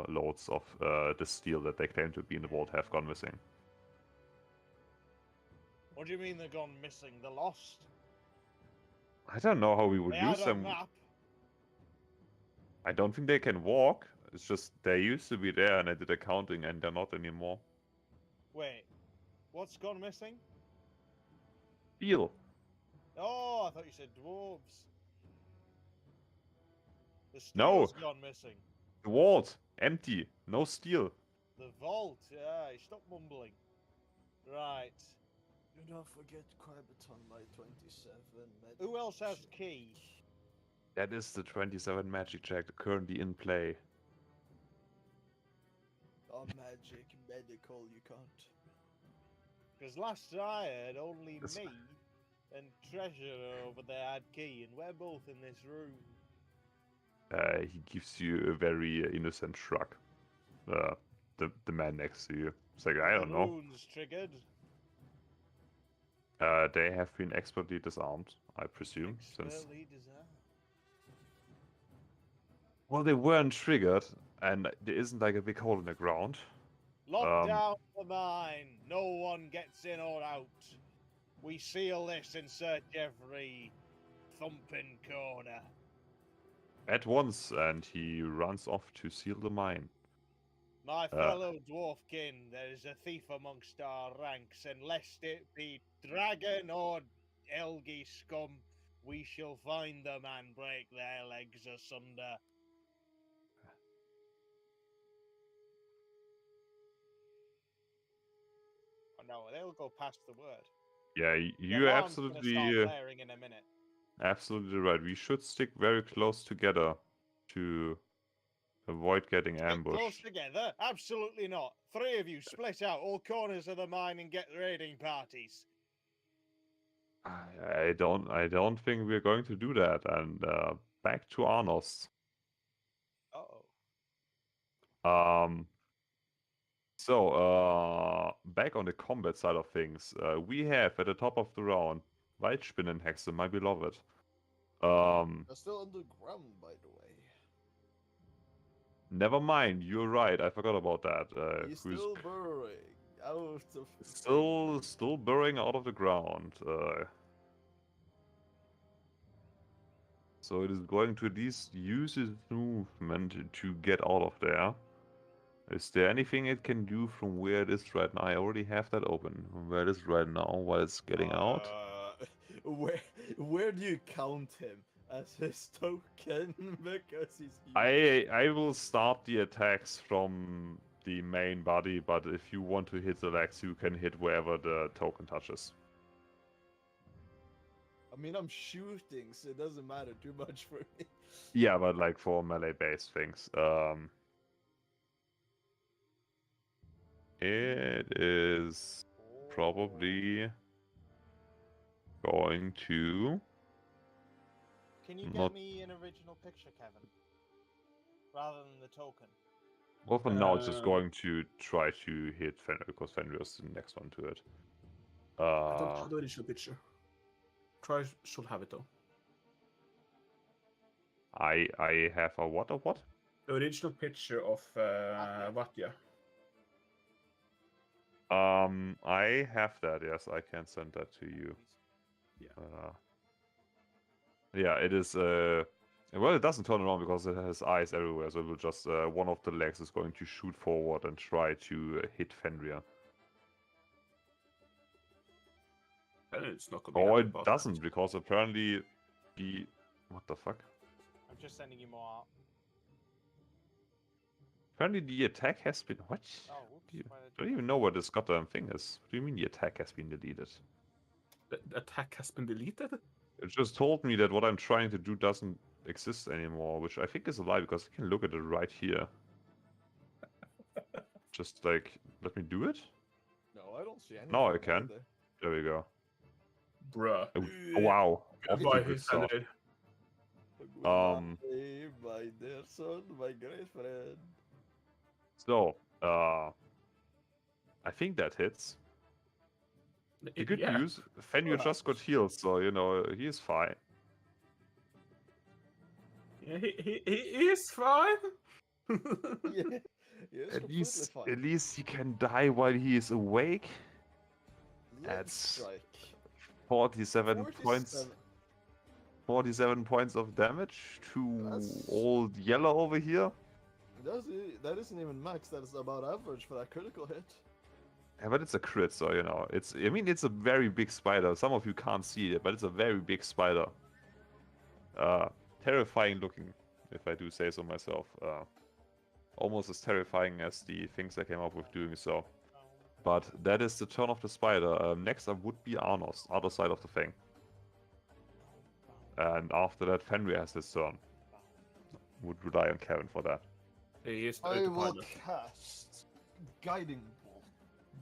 loads of the steel that they claim to be in the vault have gone missing. What do you mean they're gone missing? They're lost? I don't know how we would They use had a them. map. I don't think they can walk. It's just they used to be there, and I did accounting, and they're not anymore. Wait, what's gone missing? Steel. Oh, I thought you said dwarves. The No. steel's gone missing. The vault empty. No steel. The vault, yeah, stop mumbling. Right. Do not forget Cribaton by 27. Who else has key? That is the 27 magic check currently in play. Oh, magic, medical, you can't. Because last I heard, only Yes. me and Treasure over there had key, and we're both in this room. He gives you a very innocent shrug. The man next to you. It's like, I don't know. Runes triggered. They have been expertly disarmed, I presume. Since Expertly designed. well, they weren't triggered, and there isn't like a big hole in the ground. Lock down the mine. No one gets in or out. We seal this and search every thumping corner. At once, and he runs off to seal the mine. My fellow dwarfkin, there is a thief amongst our ranks, and lest it be dragon or elgy scum, we shall find them and break their legs asunder. Oh no, they'll go past the word. Yeah, The you're alarm's gonna start absolutely blaring in a minute. absolutely right. We should stick very close together to avoid getting Stick close ambushed. together? Absolutely not. 3 of you split out all corners of the mine and get raiding parties. I don't think we're going to do that. And back to Arnos. Uh-oh. So, back on the combat side of things, we have at the top of the round Waldspinnenhexe, my beloved. They're still underground, by the way. Never mind, you're right. I forgot about that. He's Who's still burrowing out of the still burrowing out of the ground. So it is going to at least use his movement to get out of there. Is there anything it can do from where it is right now? I already have that open. From where it is right now while it's getting out. Where do you count him as his token? Because he's I will start the attacks from the main body, but if you want to hit the legs, you can hit wherever the token touches. I mean, I'm shooting, so it doesn't matter too much for me. Yeah, but like for melee-based things. It is probably going to... Can you Not- get me an original picture, Kevin? Rather than the token. Well, for now, it's just going to try to hit Fenrir, because Fenrir is the next one to it. I don't have the original picture. Try should have it though. I have a what? The original picture of Vatya. I have that. Yes, I can send that to you. Yeah. Yeah, it is. Well, it doesn't turn around because it has eyes everywhere. So it will just one of the legs is going to shoot forward and try to hit Fenrir. And it's not gonna be Oh, happy it about doesn't that. because apparently the what the fuck? I'm just sending you more art. Apparently the attack has been what? Oh, whoops. You why did don't even know what this goddamn thing is. What do you mean the attack has been deleted? The attack has been deleted? It just told me that what I'm trying to do doesn't exist anymore, which I think is a lie because I can look at it right here. Just like, let me do it? No, I don't see anything. No, I can. either. There we go. Bruh. Oh, wow. Off to Goodbye, a good start. Henry. Goodbye, my dear son, my great friend. So, I think that hits. The good Yeah. news, Fenrir just got healed, so, you know, he is fine. Yeah, he is fine. Yeah, yes, At least he can die while he is awake. Let's That's strike. 47 points. 47 points of damage to That's- old yellow over here. That isn't even max. That is about average for that critical hit. Yeah, but it's a crit, so you know, I mean, it's a very big spider. Some of you can't see it, but it's a very big spider. Terrifying looking, if I do say so myself. Almost as terrifying as the things I came up with doing so. But that is the turn of the spider. Next up would be Arnos, other side of the thing. And after that, Fenrir has his turn. Would rely on Kevin for that. He is I the will pilot. cast Guiding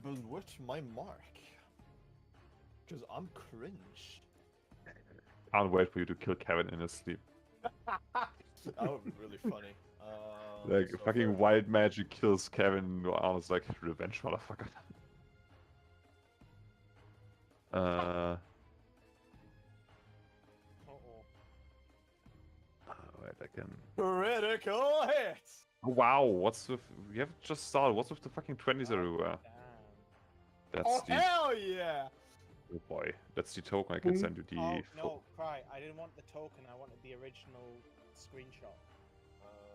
Bolt, bewitch my mark. Because I'm cringe. Can't wait for you to kill Kevin in his sleep. That would be really funny. Like, So fucking fair. wild magic kills Kevin. Arno's like, revenge, motherfucker. Uh-oh. Wait, I can... Critical hit! Wow, what's with... We have just started. What's with the fucking 20s everywhere? Damn. That's Oh, the... hell yeah! Oh boy. That's the token I can send you the... Oh, no, Cry. I didn't want the token. I wanted the original screenshot.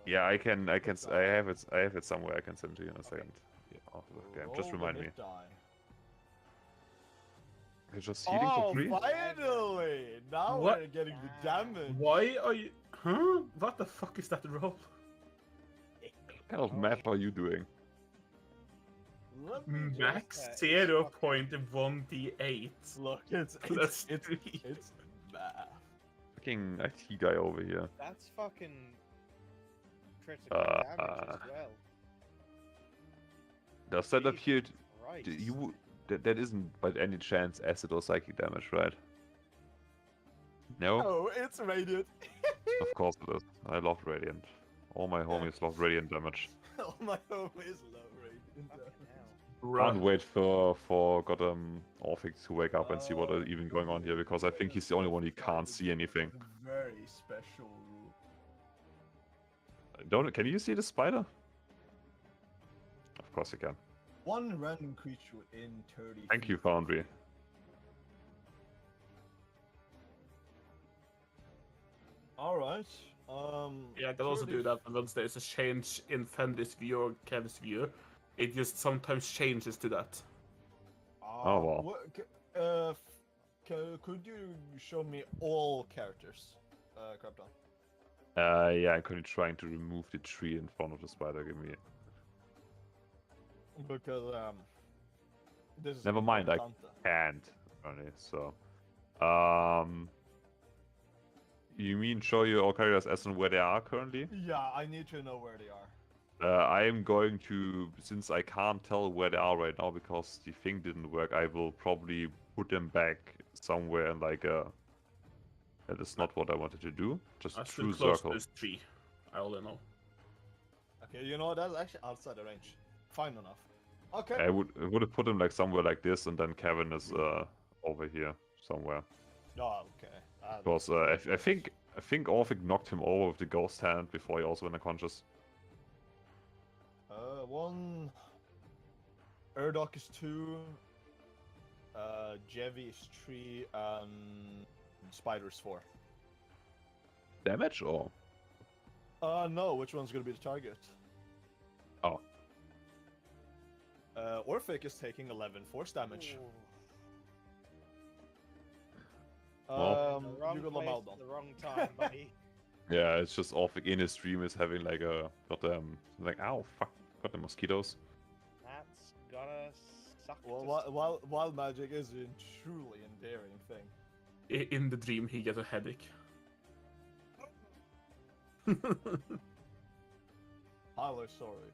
Yeah, I have it somewhere. I can send it to you in a second. Yeah, after the game. Just Roll the remind me. hit die. You're just healing for free? Finally! Now What? we're getting the damage. Why are you? Huh? What the fuck is that roll? What kind of map are you doing? Let me just- Max it's 0.1d8. Look, Plus it's 3. math. Fucking IT guy over here. That's fucking critical damage as well. Does that Jesus appear? Christ. That isn't by any chance acid or psychic damage, right? No? Oh, it's radiant. Of course it is. I love radiant. All my homies love radiant damage. Oh, my homies love radiant. Fucking hell. Can't wait for goddamn Orphic to wake up and see what is even going on here, because I think he's the only one who can't see anything. Very special rule. Can you see the spider? Of course you can. One random creature within 30 Thank you, feet. Foundry. Alright. Yeah, I can also do that, and once there's a change in Fenris view or Kev's view, it just sometimes changes to that. Oh, wow. Could you show me all characters, Captain? Yeah, I'm currently trying to remove the tree in front of the spider. Give me. Because this is Never mind, I important. can't. Only so. You mean show you all characters as and where they are currently? Yeah, I need to know where they are. I am going to, since I can't tell where they are right now because the thing didn't work, I will probably put them back somewhere in like a. That is not what I wanted to do. Just I a should true close circle. this tree. I only know. Okay, you know that's actually outside the range. Fine enough. Okay. I would have put him like somewhere like this, and then Kevin is over here somewhere. Oh, okay. Because I think Orphic knocked him over with the ghost hand before he also went unconscious. One. Urdok is 2. Jevi is 3, and Spider is 4. Damage or? No, which one's gonna be the target? Oh. Orphic is taking 11 force damage. Well. The wrong you got place Lamaldon. at the wrong time, buddy. Yeah, it's just Orphic in his stream is having like a like ow fuck got the mosquitoes. That's gonna suck. Well, wild magic is a truly endearing thing. In the dream, he gets a headache. Highly sorry.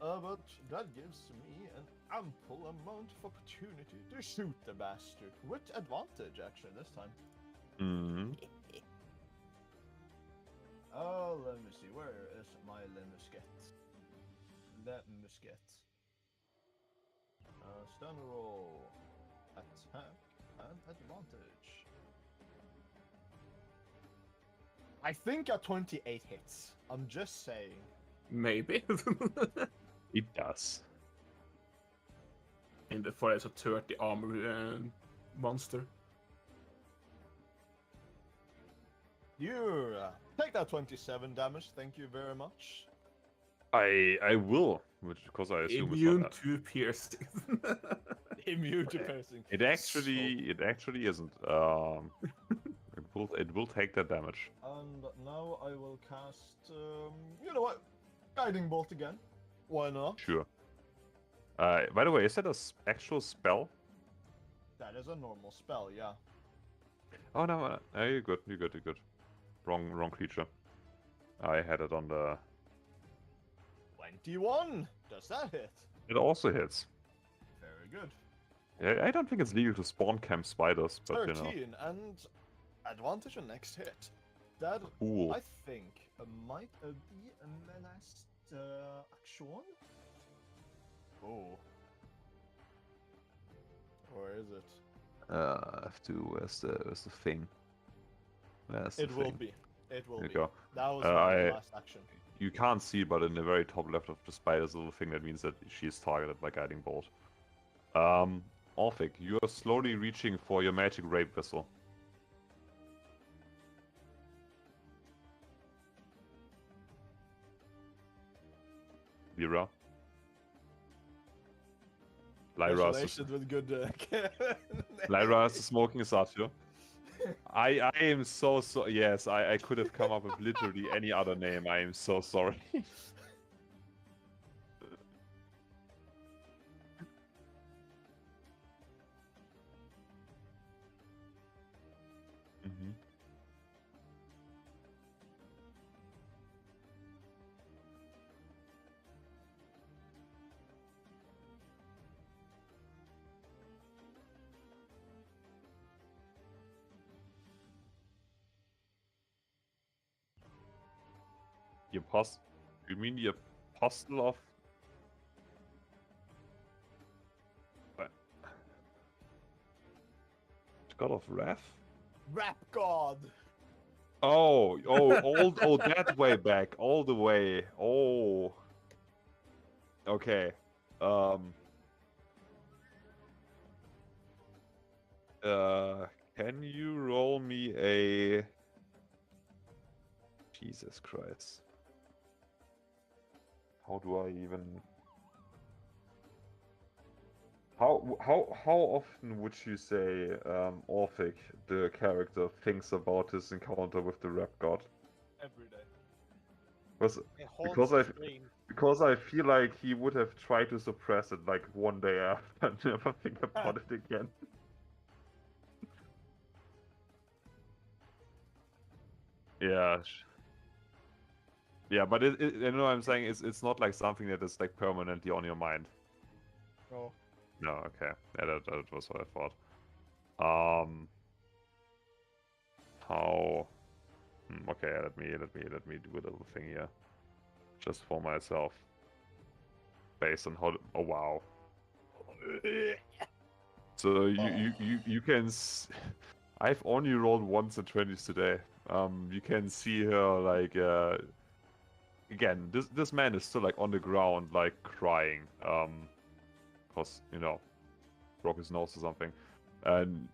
But that gives me an ample amount of opportunity to shoot the bastard with advantage, actually, this time. Mm-hmm. Oh, let me see. Where is my Lemusket? Lemusket. Stun roll. Attack and advantage. I think a 28 hits. I'm just saying. Maybe. It does. In the forest, a 30 armor monster. You take that 27 damage. Thank you very much. I will, because I assume Immune it's not to piercing. Immune to piercing. that. It actually isn't. It will take that damage. And now I will cast. You know what? Guiding bolt again. Why not? Sure. By the way, is that a actual spell? That is a normal spell, yeah. Oh no, you're good. You're good. You're good. Wrong creature. I had it on the. 21. Does that hit? It also hits. Very good. Yeah, I don't think it's legal to spawn camp spiders, but 13 you know. and advantage on next hit. That Cool. I think might be a last action. Oh. Or is it? I have to. Where's the thing? That's It the will thing. be. It will There be. you go. That was I- the last action. You can't see, but in the very top left of the spider is a little thing that means that she is targeted by guiding bolt. Orphic, you are slowly reaching for your magic rape vessel. Lyra. Lyra is Congratulations with good. Lyra is smoking a Satya. I am so yes, I could have come up with literally any other name. I am so sorry. Mhm. The apostle? You mean the apostle of? What? God of Wrath? Rap God. Oh, that way back, all the way. Oh. Okay. Can you roll me a? Jesus Christ. How do I even? How often would you say Orphic, the character, thinks about his encounter with the rap god? Every day. Because It haunts because I his dream. because I feel like he would have tried to suppress it like one day after and never think about it again. Yeah. Yeah, but you know what I'm saying? It's not like something that is like permanently on your mind. Oh. No, okay. Yeah, that was what I thought. How? Okay, let me do a little thing here, just for myself, based on how. Oh wow. So you can. I've only rolled once in 20s today. You can see her like. Again, this man is still like on the ground, like crying. Cause broke his nose or something, and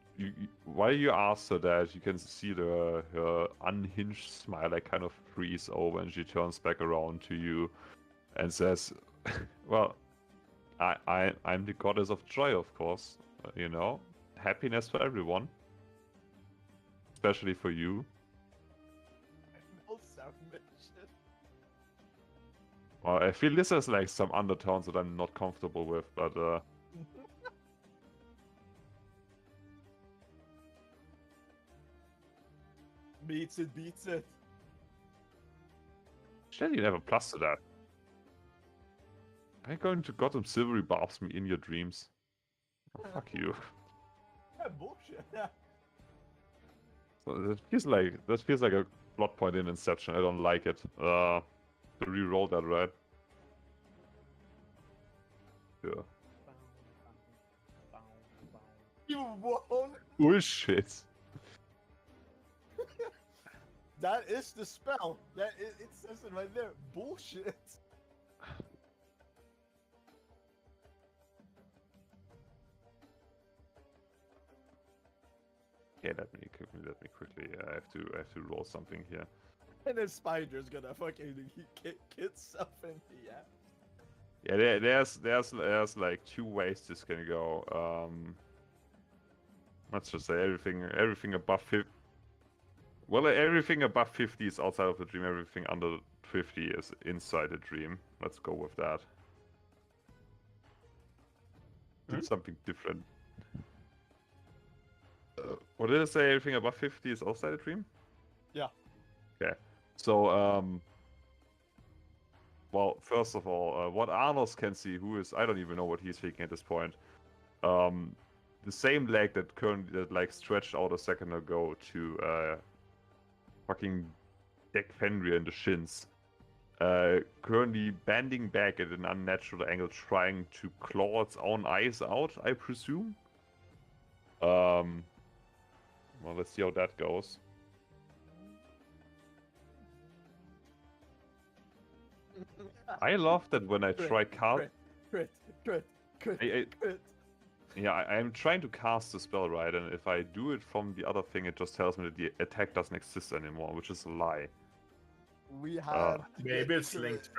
while you ask her that, you can see her unhinged smile like kind of freeze over, and she turns back around to you and says, "Well, I'm the goddess of joy, of course. Happiness for everyone, especially for you." Well, I feel this has like some undertones that I'm not comfortable with, but Beats it. Shall you have a plus to that? I'm going to Gotham Silvery barbs me in your dreams. Oh, fuck you. Yeah, bullshit. So that feels like a plot point in Inception. I don't like it. To re-roll that, right? Yeah. You won't. Bullshit. That is the spell. It says it right there. Bullshit. Yeah, let me quickly. I have to roll something here. And then Spider's gonna fucking get stuff in the app. Yeah, there's like two ways this can go. Let's just say everything above 50. Well, everything above 50 is outside of the dream. Everything under 50 is inside the dream. Let's go with that. Did something different. What did I say? Everything above 50 is outside the dream? Yeah. Okay. So, well, first of all, what Arnos can see, I don't even know what he's thinking at this point. The same leg that like stretched out a second ago to fucking deck Fenrir in the shins. Currently bending back at an unnatural angle, trying to claw its own eyes out, I presume. Well, let's see how that goes. I love that when I try cast. Crit. Yeah, I'm trying to cast the spell, right? And if I do it from the other thing, it just tells me that the attack doesn't exist anymore, which is a lie. We have. Maybe it's linked.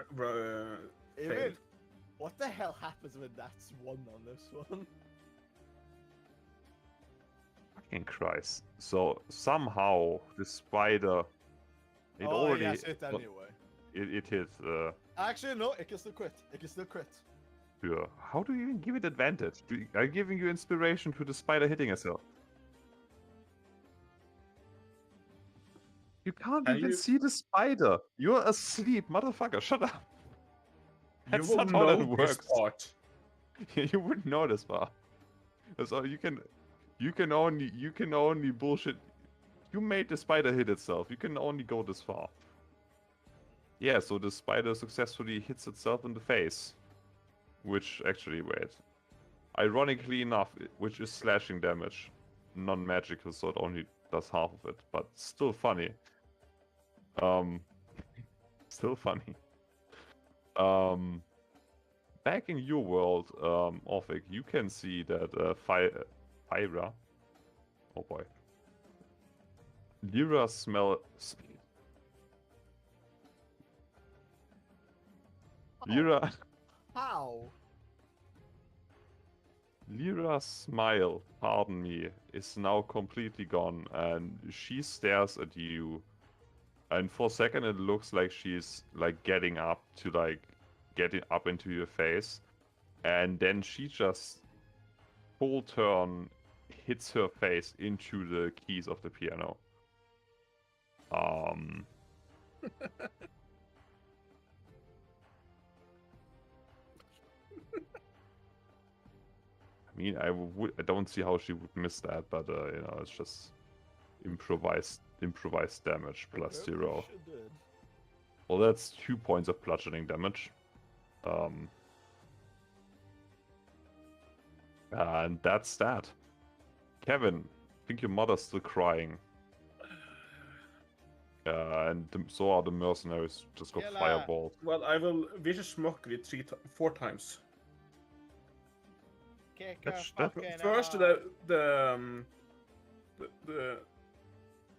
Even, what the hell happens when that's one on this one? Fucking Christ. So somehow the spider. It already. Yes, it anyway. It hit. Actually, no, it can still crit. Sure. How do you even give it advantage? I'm giving you inspiration to the spider hitting itself. You can't even see the spider. You're asleep, motherfucker. Shut up. That's you will not how that know works. this part. You wouldn't know this part. So you can only bullshit. You made the spider hit itself. You can only go this far. Yeah, so the spider successfully hits itself in the face. Which, actually, wait. Ironically enough, which is slashing damage. Non-magical, so it only does half of it. But still funny. Still funny. Back in your world, Orphic, you can see that Fyra... Oh boy. Lyra Lyra... How? Lyra's smile, pardon me, is now completely gone, and she stares at you. And for a second, it looks like she's like getting up into your face, and then she just full turn hits her face into the keys of the piano. I mean, I don't see how she would miss that, but you know, it's just improvised damage plus Maybe 0. she did. Well, that's 2 points of bludgeoning damage. And that's that. Kevin, I think your mother's still crying. And so are the mercenaries. Just got Kill her. fireballed. Well, I will vicious mockery 4 times. Kick her That's- fucking First, ass.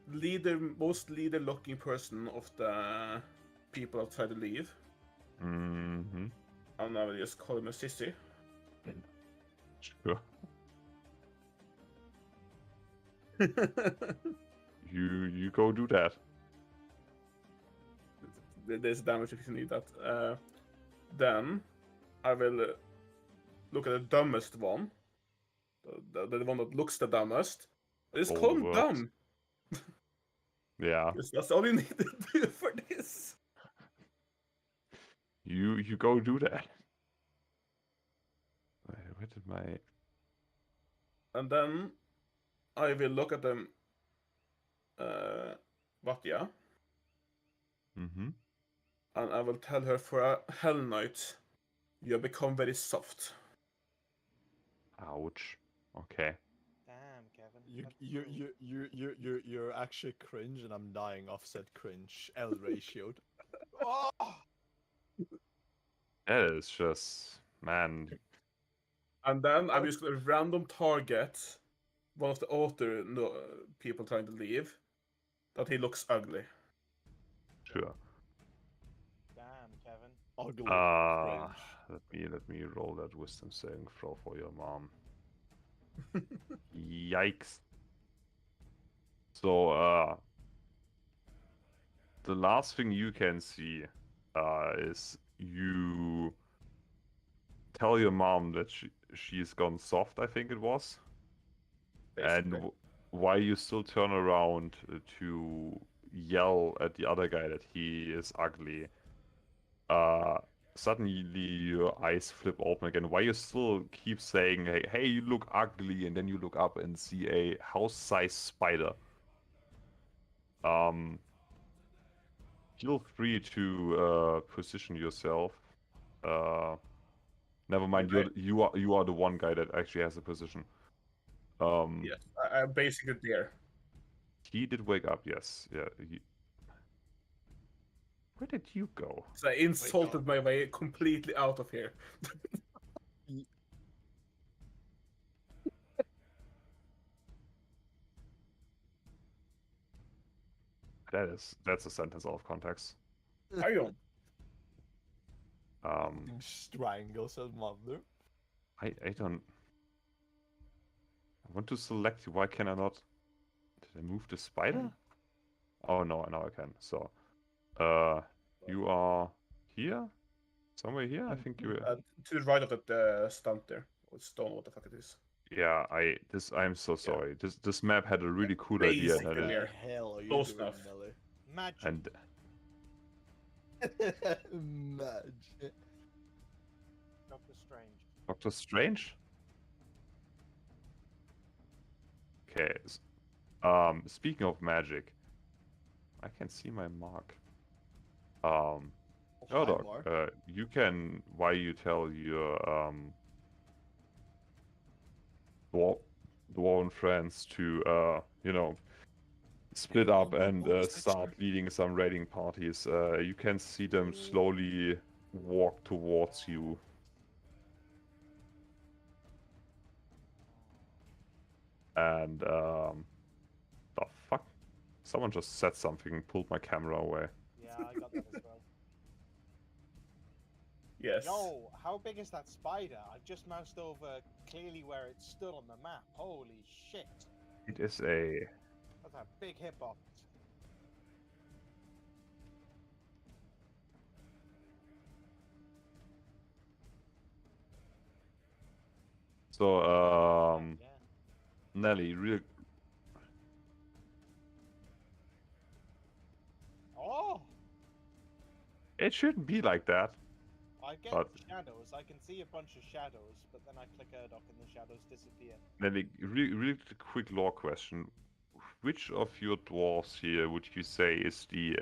the most leader-looking person of the people outside to leave. Mm-hmm. And I will just call him a sissy. Sure. You go do that. There's damage if you need that. Then I will look at the dumbest one. The one that looks the dumbest. Just All call the him worst. dumb. Yeah. That's all you need to do for this. You go do that. Where did my... And then I will look at them. Vatya. Mm-hmm. And I will tell her for a Hell Knight, you have become very soft. Ouch. Okay. Damn, Kevin. that's brutal. You're actually cringe, and I'm dying offset cringe. L ratioed. Oh! That is just... Man. And then I'm just going to random target one of the author people trying to leave, that he looks ugly. Sure. Damn, Kevin. Ugly. Cringe. Let me roll that wisdom saving throw for your mom. Yikes. So, the last thing you can see is you tell your mom that she's gone soft, I think it was. Basically. And while you still turn around to yell at the other guy that he is ugly, suddenly your eyes flip open again. While you still keep saying, hey, you look ugly, and then you look up and see a house-sized spider. Feel free to position yourself. Never mind, you are the one guy that actually has a position. Yes, I'm basically there. He did wake up, yes. Yeah. Where did you go? So I insulted my way completely out of here. That's a sentence out of context. Carry on. Strangles his mother. I don't... I want to select you. Why can I not? Did I move the spider? Oh no, now I can. So, you are here? Somewhere here? I think you... To the right of that stump there. Or stone, what the fuck it is. Yeah, I'm so sorry. This map had a really cool idea. Basically. And, What Here. the hell are you Close doing, enough. Nelly? Magic. and Magic. Doctor Strange. Doctor Strange? Okay. Speaking of magic, I can see my mark. Um, Hi, Erdog, Mark. you can, why you tell your dwarven friends to, split up and start leading some raiding parties. You can see them slowly walk towards you. And, the fuck? Someone just said something and pulled my camera away. Yeah, I got that as well. Yes. Yo, how big is that spider? I've just moused over clearly where it stood on the map. Holy shit. It is a... That's a big hitbox. So, Yeah. Nelly, real... Oh! It shouldn't be like that. I get But- shadows. I can see a bunch of shadows, but then I click Erdok and the shadows disappear. Nelly, real quick lore question. Which of your dwarves here would you say is the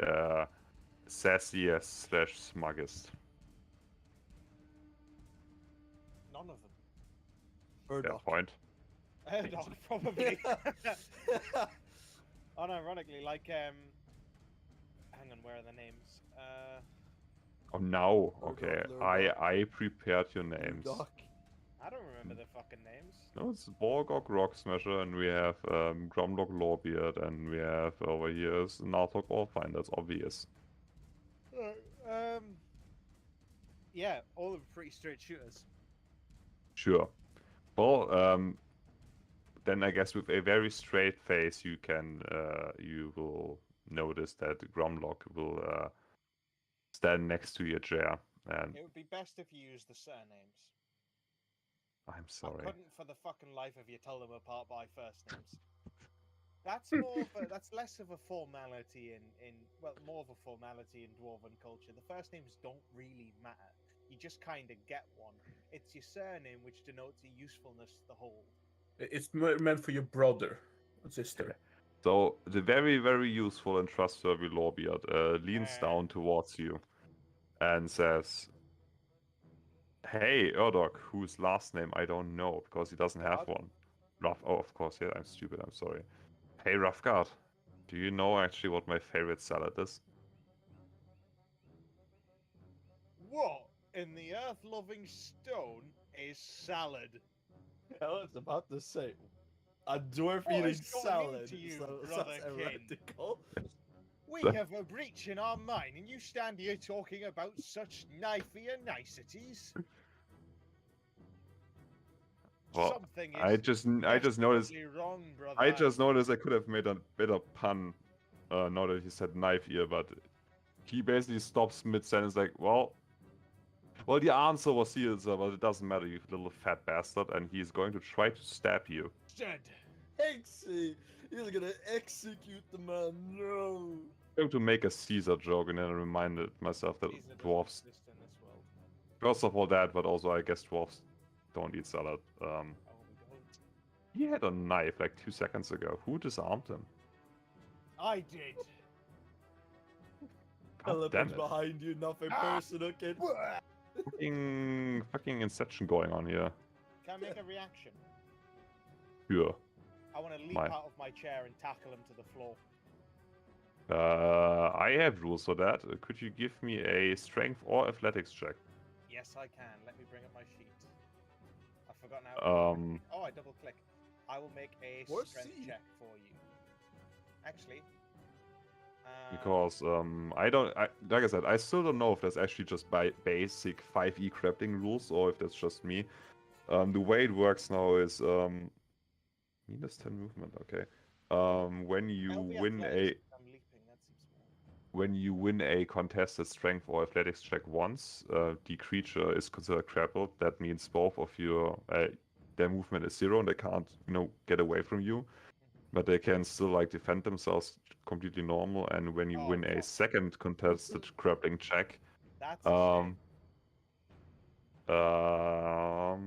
sassiest / smuggest? None of them. Fair Erdok. point. Erdok, probably. Unironically, like, hang on, where are the names? Oh, now, Lord okay. Doc, Lord Doc. I prepared your names. Erdok. I don't remember the fucking names. No, it's Borgok Rock Smasher, and we have Gromlock Lawbeard, and we have over here is Nartok Allfind. That's obvious. Yeah, all of them pretty straight shooters. Sure. Well, then I guess with a very straight face, you can you will notice that Gromlock will stand next to your chair, and It would be best if you used the surnames. I'm I sorry. couldn't for the fucking life of you tell them apart by first names. That's more of a, that's less of a formality in well, more of a formality in dwarven culture. The first names don't really matter. You just kind of get one. It's your surname which denotes your usefulness to the whole. It's meant for your brother and sister. So the very, very useful and trustworthy Lawbeard leans Ah. down towards you and says, "Hey, Erdok, whose last name I don't know because he doesn't have God. one." Oh, of course, yeah, I'm stupid. I'm sorry. Hey, Roughguard, do you know actually what my favorite salad is? What in the earth-loving stone is salad? I was about to say, a dwarf What eating is going salad. into you, Sounds brother King? heretical. We have a breach in our mine, and you stand here talking about such knifey niceties. Well, Something is I just noticed. desperately wrong, brother. I just noticed I could have made a better pun. Now that he said knife here, but he basically stops mid sentence like, well, the answer was here, sir, but it doesn't matter, you little fat bastard, and he's going to try to stab you. Dead. Exy! He's gonna execute the man. No. I'm going to make a Caesar joke, and then I reminded myself that Caesar doesn't dwarves. exist in this world. First of all, that, but also I guess dwarves don't eat salad. Oh, we don't. He had a knife like 2 seconds ago. Who disarmed him? I did. God damn Elephant's it. behind you, nothing personal, kid. Fucking Inception going on here. Can I make a reaction? Sure. I want to leap My- out of my chair and tackle him to the floor. I have rules for that. Could you give me a strength or athletics check? Yes, I can. Let me bring up my sheet. I've forgotten how. Oh, I double click. I will make a Or strength C. check for you. Actually. Because like I said, I still don't know if that's actually just by basic 5e grappling rules or if that's just me. The way it works now is minus 10 movement. Okay. When you I'll be win athletics, I'm leaping. That seems small. when you win a contested strength or athletics check once, the creature is considered grappled. That means both of your their movement is 0 and they can't get away from you. But they can still like defend themselves completely normal, and when you Oh, win a fuck. second contested grappling check, That's a shame.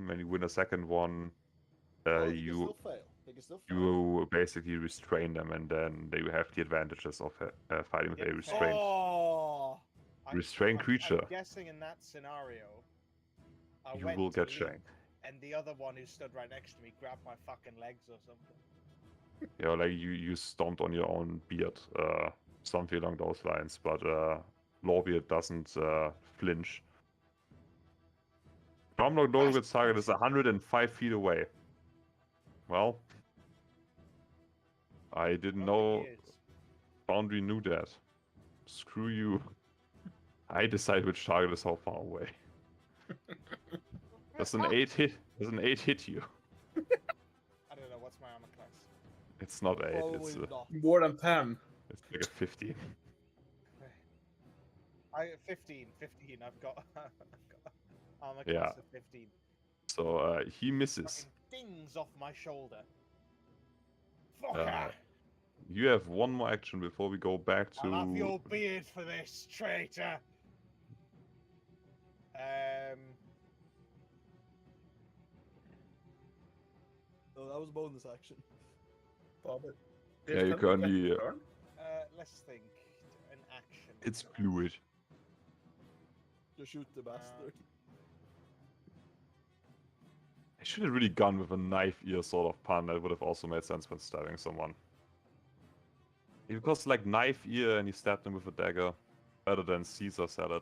when you win a second one, Oh, he can you still fail. He can still fail. you basically restrain them, and then they have the advantages of fighting with a Didn't restraint. Oh! I Restrained creature. I'm guessing in that scenario, I You went will to get leap, shanked. and the other one who stood right next to me grabbed my fucking legs or something. Yeah, like you stomped on your own beard, something along those lines. But Lawbeard doesn't flinch. Drumlock Lawbeard's target is 105 feet away. Well, I didn't know Foundry knew that. Screw you. I decide which target is how far away. Does an 8 hit? Does an 8 hit you? I don't know, what's my armor class? It's not 8. Probably It's not. More than 10. it's like a 15. 15. I've got, armor Yeah. class of 15. So he misses. Fucking dings off my shoulder. Fucker! You have one more action before we go back to. I'll have your beard for this, traitor. No, that was bonus action. Yeah, you can only. Let's think. An action. It's fluid. Just shoot the bastard. I should have really gone with a knife ear sort of pun. That would have also made sense when stabbing someone. Because like knife ear and he stabbed him with a dagger, better than Caesar salad.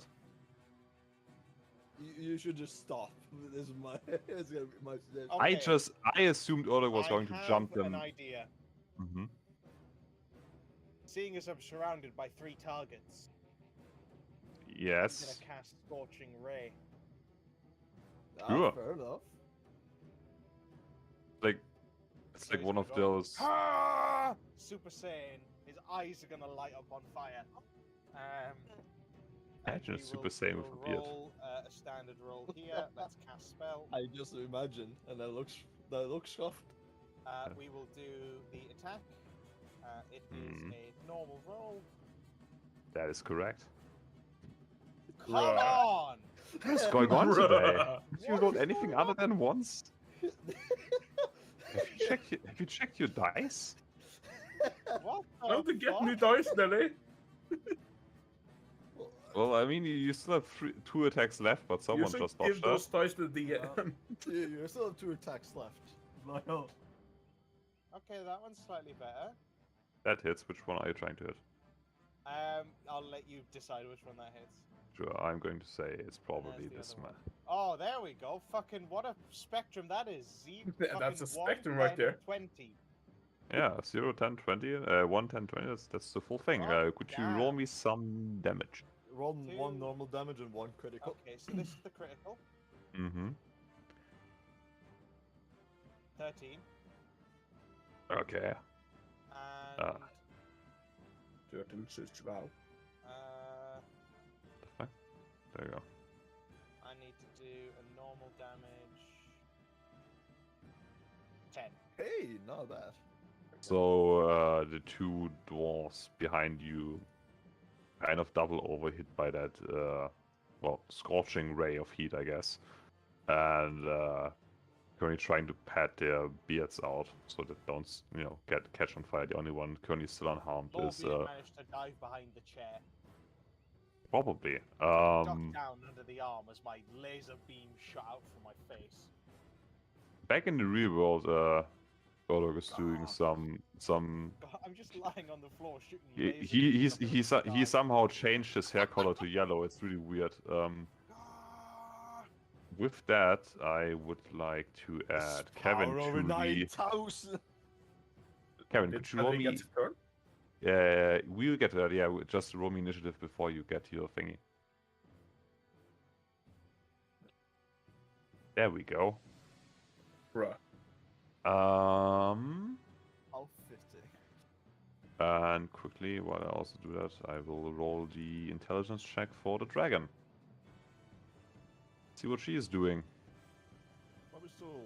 You should just stop. This is my. It's gonna be my suggestion. Okay. I assumed Orden was going to jump an them. idea. Mm-hmm. Seeing as I'm surrounded by 3 targets, I'm Yes. gonna cast Scorching Ray. Sure. Fair enough. Like, it's So like he's one gonna of go, those. "Ah!" Super Saiyan. His eyes are gonna light up on fire. Imagine a we Super will- Saiyan we with a will beard. roll a standard roll here. Let's cast spell. I just imagine, and that looks soft. We will do the attack. It is Mhm. a normal roll. That is correct. Come on! What's going on today? Bruh. Have you rolled anything other than once? Have you checked your dice? What Time the to get fuck? new dice, Nelly. Well, I mean, you still have 2 attacks left, but You someone should just give dodged those that. dice to the DM. You still have 2 attacks left. Lyle. Okay, that one's slightly better. That hits. Which one are you trying to hit? I'll let you decide which one that hits. Sure, I'm going to say it's probably the this other man. Oh, there we go. Fucking what a spectrum that is. Yeah, that's a fucking 1, spectrum right 10, there. 20. Yeah, 0, 10, 20, 1, 10, 20, that's the full thing. Oh, Could you roll damn. me some damage? Roll 1 2. normal damage and 1 critical. Okay, so this is the critical. Mm-hmm. 13. Okay. And 13 suits wow. There you go. I need to do a normal damage. 10. Hey, not bad. So the 2 dwarfs behind you kind of double overhit by that, well, scorching ray of heat, I guess. And currently trying to pat their beards out so that don't, catch on fire. The only one currently still unharmed is Lorbeard managed to dive behind the chair. probably. Duck down under the arm as my laser beam shot out from my face. Back in the real world, Godog is doing some. God, I'm just lying on the floor shooting lasers. He somehow changed his hair color to yellow. It's really weird. With that, I would like to add Kevin Power to over the. 9,000. Kevin, could you roll me? Gets a turn? We'll get to that. Yeah, just roll me initiative before you get your thingy. There we go. Bruh. How 50. And quickly, while I also do that, I will roll the intelligence check for the dragon. See what she is doing. Probably still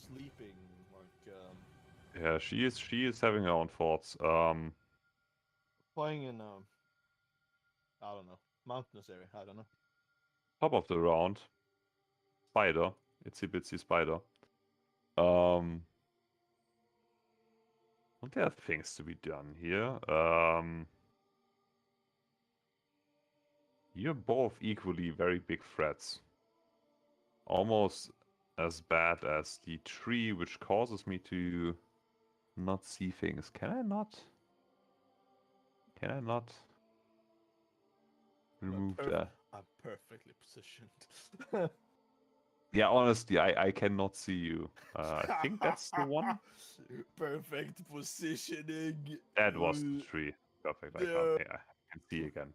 sleeping, like, Yeah, she is having her own thoughts. playing in, I don't know, mountainous area, I don't know. Top of the round, spider, itsy bitsy spider. Well, there are things to be done here. You're both equally very big threats. Almost as bad as the tree, which causes me to not see things. Can I not? Can I not remove that? I'm perfectly positioned. Yeah, honestly, I cannot see you. I think that's the one. Perfect positioning. That was the tree. Perfect. No. I can see again.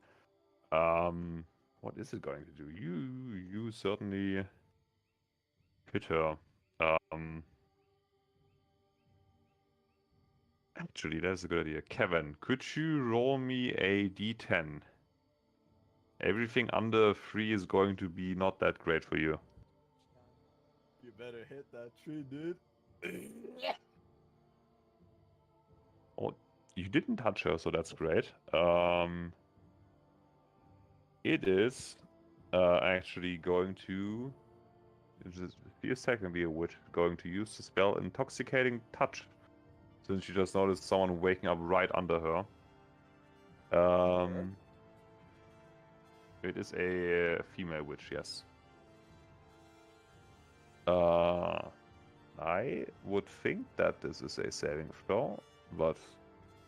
What is it going to do? You certainly hit her. Um, Actually, that's a good idea. Kevin, could you roll me a d10? Everything under 3 is going to be not that great for you. You better hit that tree, dude. Oh, you didn't touch her, so that's great. It is actually going to... Be a second, be a witch. Going to use the spell Intoxicating Touch. Since she just noticed someone waking up right under her. It is a female witch, yes. I would think that this is a saving throw, but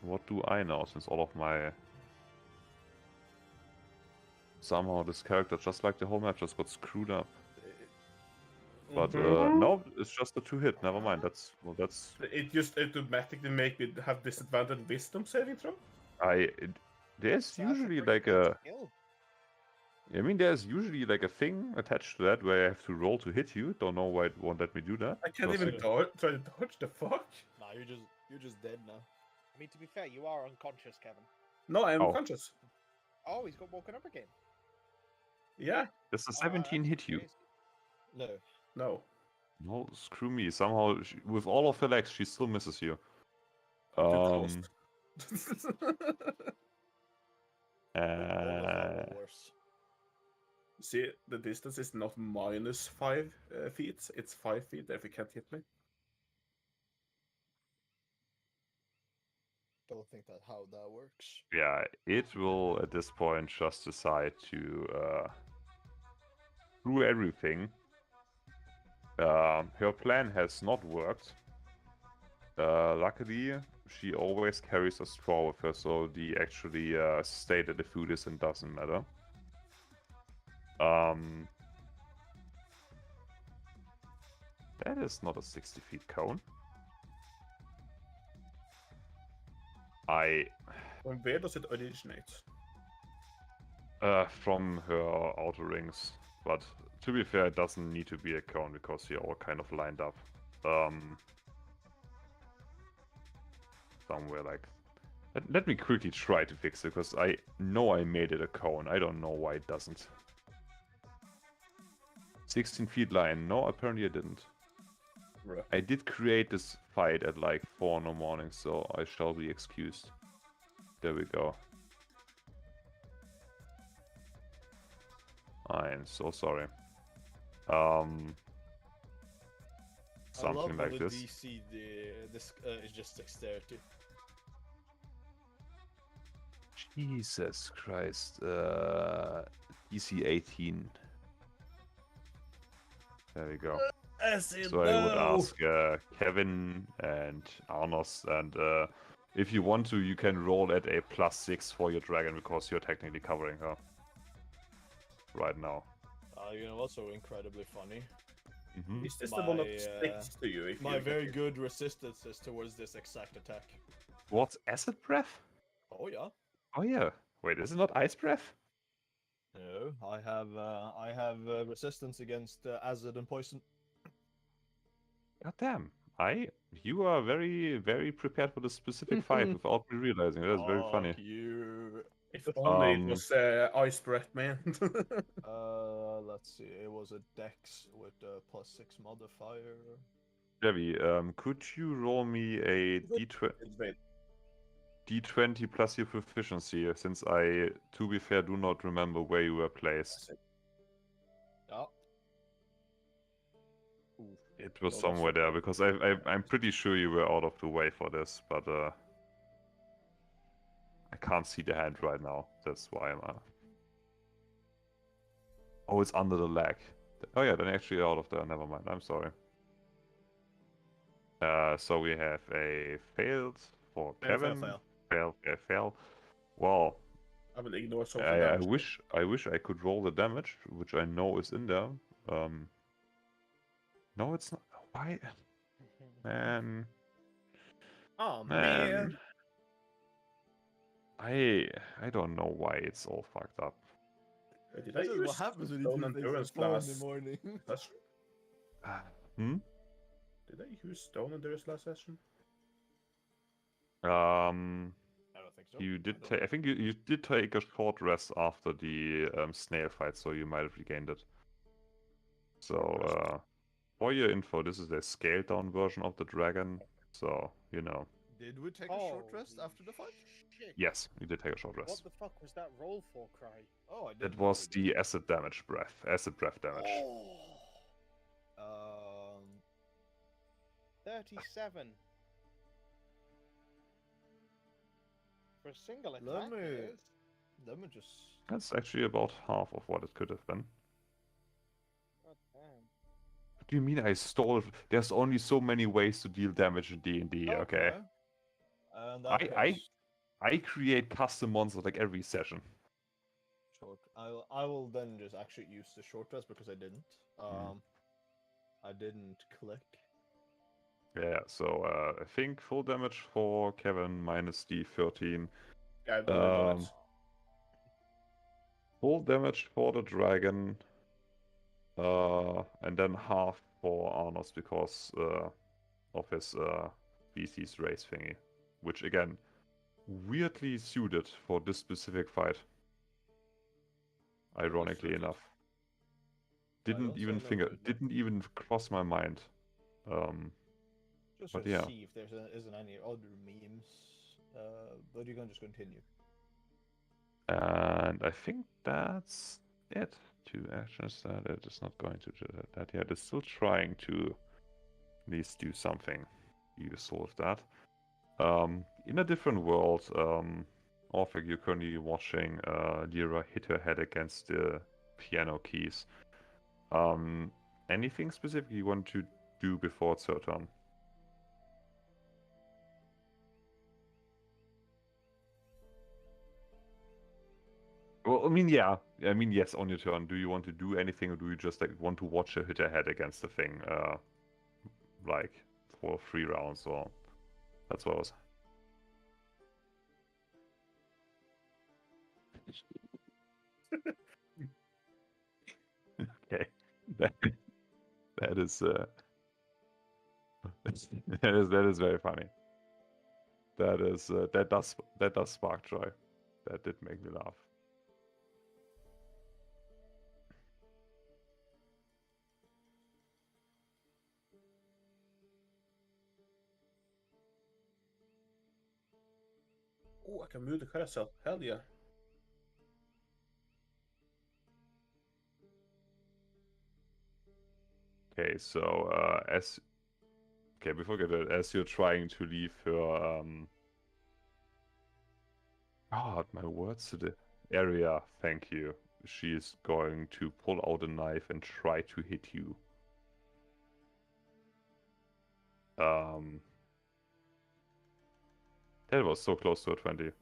what do I know since all of my... Somehow this character, just like the whole map, just got screwed up. But no, it's just a 2-hit. Never mind. That's It just automatically make it have disadvantage wisdom saving throw. There's That's a usually pretty like good a... skill. I mean, there's usually like a thing attached to that where I have to roll to hit you. Don't know why it won't let me do that. I can't because even try to dodge. The fuck? Nah, you're just dead now. I mean, to be fair, you are unconscious, Kevin. No, I am Oh. conscious. Oh, he's got woken up again. Yeah. Does the Oh, 17 that's hit you? crazy. No. No. No, screw me. Somehow, with all of her legs, she still misses you. That Um, was- All of them uh, are worse. See, the distance is not -5 feet. It's 5 feet. If you can't hit me. Don't think that how that works. yeah, it will at this point just decide to do everything. Her plan has not worked. Luckily, she always carries a straw with her, so the actually state of the food is and doesn't matter. That is not a 60 feet cone. And where does it originate? From her outer rings, but to be fair, it doesn't need to be a cone because you're all kind of lined up. Somewhere like... Let me quickly try to fix it, because I know I made it a cone. I don't know why it doesn't. 16 feet line. No, apparently I didn't. Bruh. I did create this fight at like 4 in the morning, so I shall be excused. There we go. I am so sorry. Something like I love this. The DC, this is just dexterity. Jesus Christ. DC 18. There we go. So I would ask Kevin and Arnos, and if you want to, you can roll at a +6 for your dragon, because you're technically covering her right now. You know what's so incredibly funny? Mm-hmm. Is this the one My, that sticks to you? If My you very get good resistances towards this exact attack. What's acid breath? Oh yeah. Oh yeah. Wait, is it not ice breath? No, I have resistance against acid and poison. God damn. You are very, very prepared for this specific fight without me realizing. That is very funny. You. If only it was ice breath, man. Let's see. It was a dex with a +6 modifier. Devi, could you roll me a D20 plus your proficiency, since I, to be fair, do not remember where you were placed. Yeah. It was No, somewhere there, because I'm pretty sure you were out of the way for this, but I can't see the hand right now. That's why I'm... Oh, it's under the leg. Oh yeah, then actually out of there. Never mind. I'm sorry. So we have a failed for Fail, Kevin. fail. Fail. Well, I will ignore some I damage. wish I could roll the damage, which I know is in there. No, it's not. Why, man? Oh Man. I don't know why it's all fucked up. Did I This is use what happens when you stone do things endurance at 4 in the last morning. session? Hmm. Did I use stone endurance last session? I don't think so. You did take. I think you did take a short rest after the snail fight, so you might have regained it. So, for your info, this is a scaled down version of the dragon. So you know. Did we take a short rest after the fight? Shit. Yes, you did take a short What rest. the fuck was that roll for, Cry? Oh, I did. That was the acid damage breath. Acid breath damage. Oh. 37. For a single attack, it is. Let me just. That's actually about half of what it could have been. God damn. What do you mean I stole? There's only so many ways to deal damage in D&D, okay? And that I create custom monsters like every session. short. I will then just actually use the short rest because I didn't. I didn't click. Yeah, so I think full damage for Kevin minus D13. Yeah, I don't know. Full damage for the dragon. And then half for Arnos because of his species race thingy. Which again, weirdly suited for this specific fight. Ironically enough. Didn't even cross my mind. Just but to yeah. see if there isn't any other memes. But you can just continue. And I think that's it. 2 actions that it is not going to do that yet. It's still trying to at least do something useful with that. In a different world, Orphic, you're currently watching Lyra hit her head against the piano keys. Anything specific you want to do before it's her turn? Well, I mean, yeah. I mean, yes, on your turn. Do you want to do anything, or do you just like want to watch her hit her head against the thing, like for 3 rounds? Or that's what I was. Okay, that is that is very funny. That does spark joy. That did make me laugh. Oh, I can move the carousel. Hell yeah. Okay, so before we get to it, as you're trying to leave her God, my words to the area, thank you. She is going to pull out a knife and try to hit you. That was so close to a 20.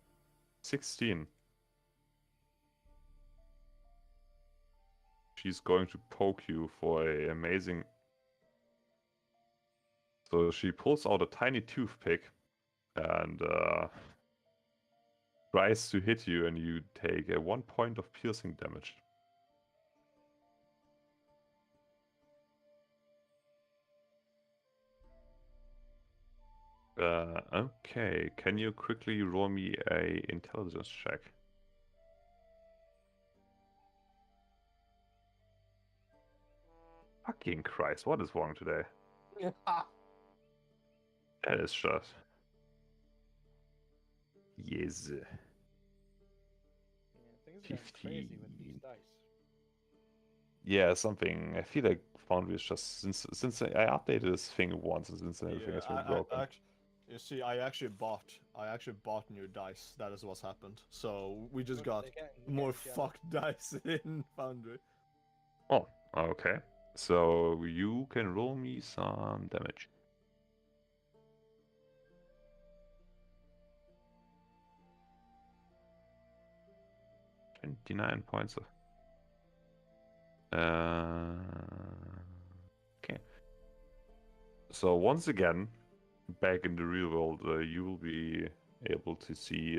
16. She's going to poke you for a amazing... So she pulls out a tiny toothpick and tries to hit you, and you take a 1 point of piercing damage. Okay, can you quickly roll me a intelligence check? Fucking Christ, what is wrong today? That is just... Yes. Yeah, things are going crazy with these dice. Yeah, something. I feel like Foundry is just since I updated this thing once, and since everything has been broken. You see, I actually bought new dice. That is what's happened. So we just got more fucked dice in Foundry. Oh, okay. So you can roll me some damage. 29 points of... Okay. So once again, back in the real world, you will be able to see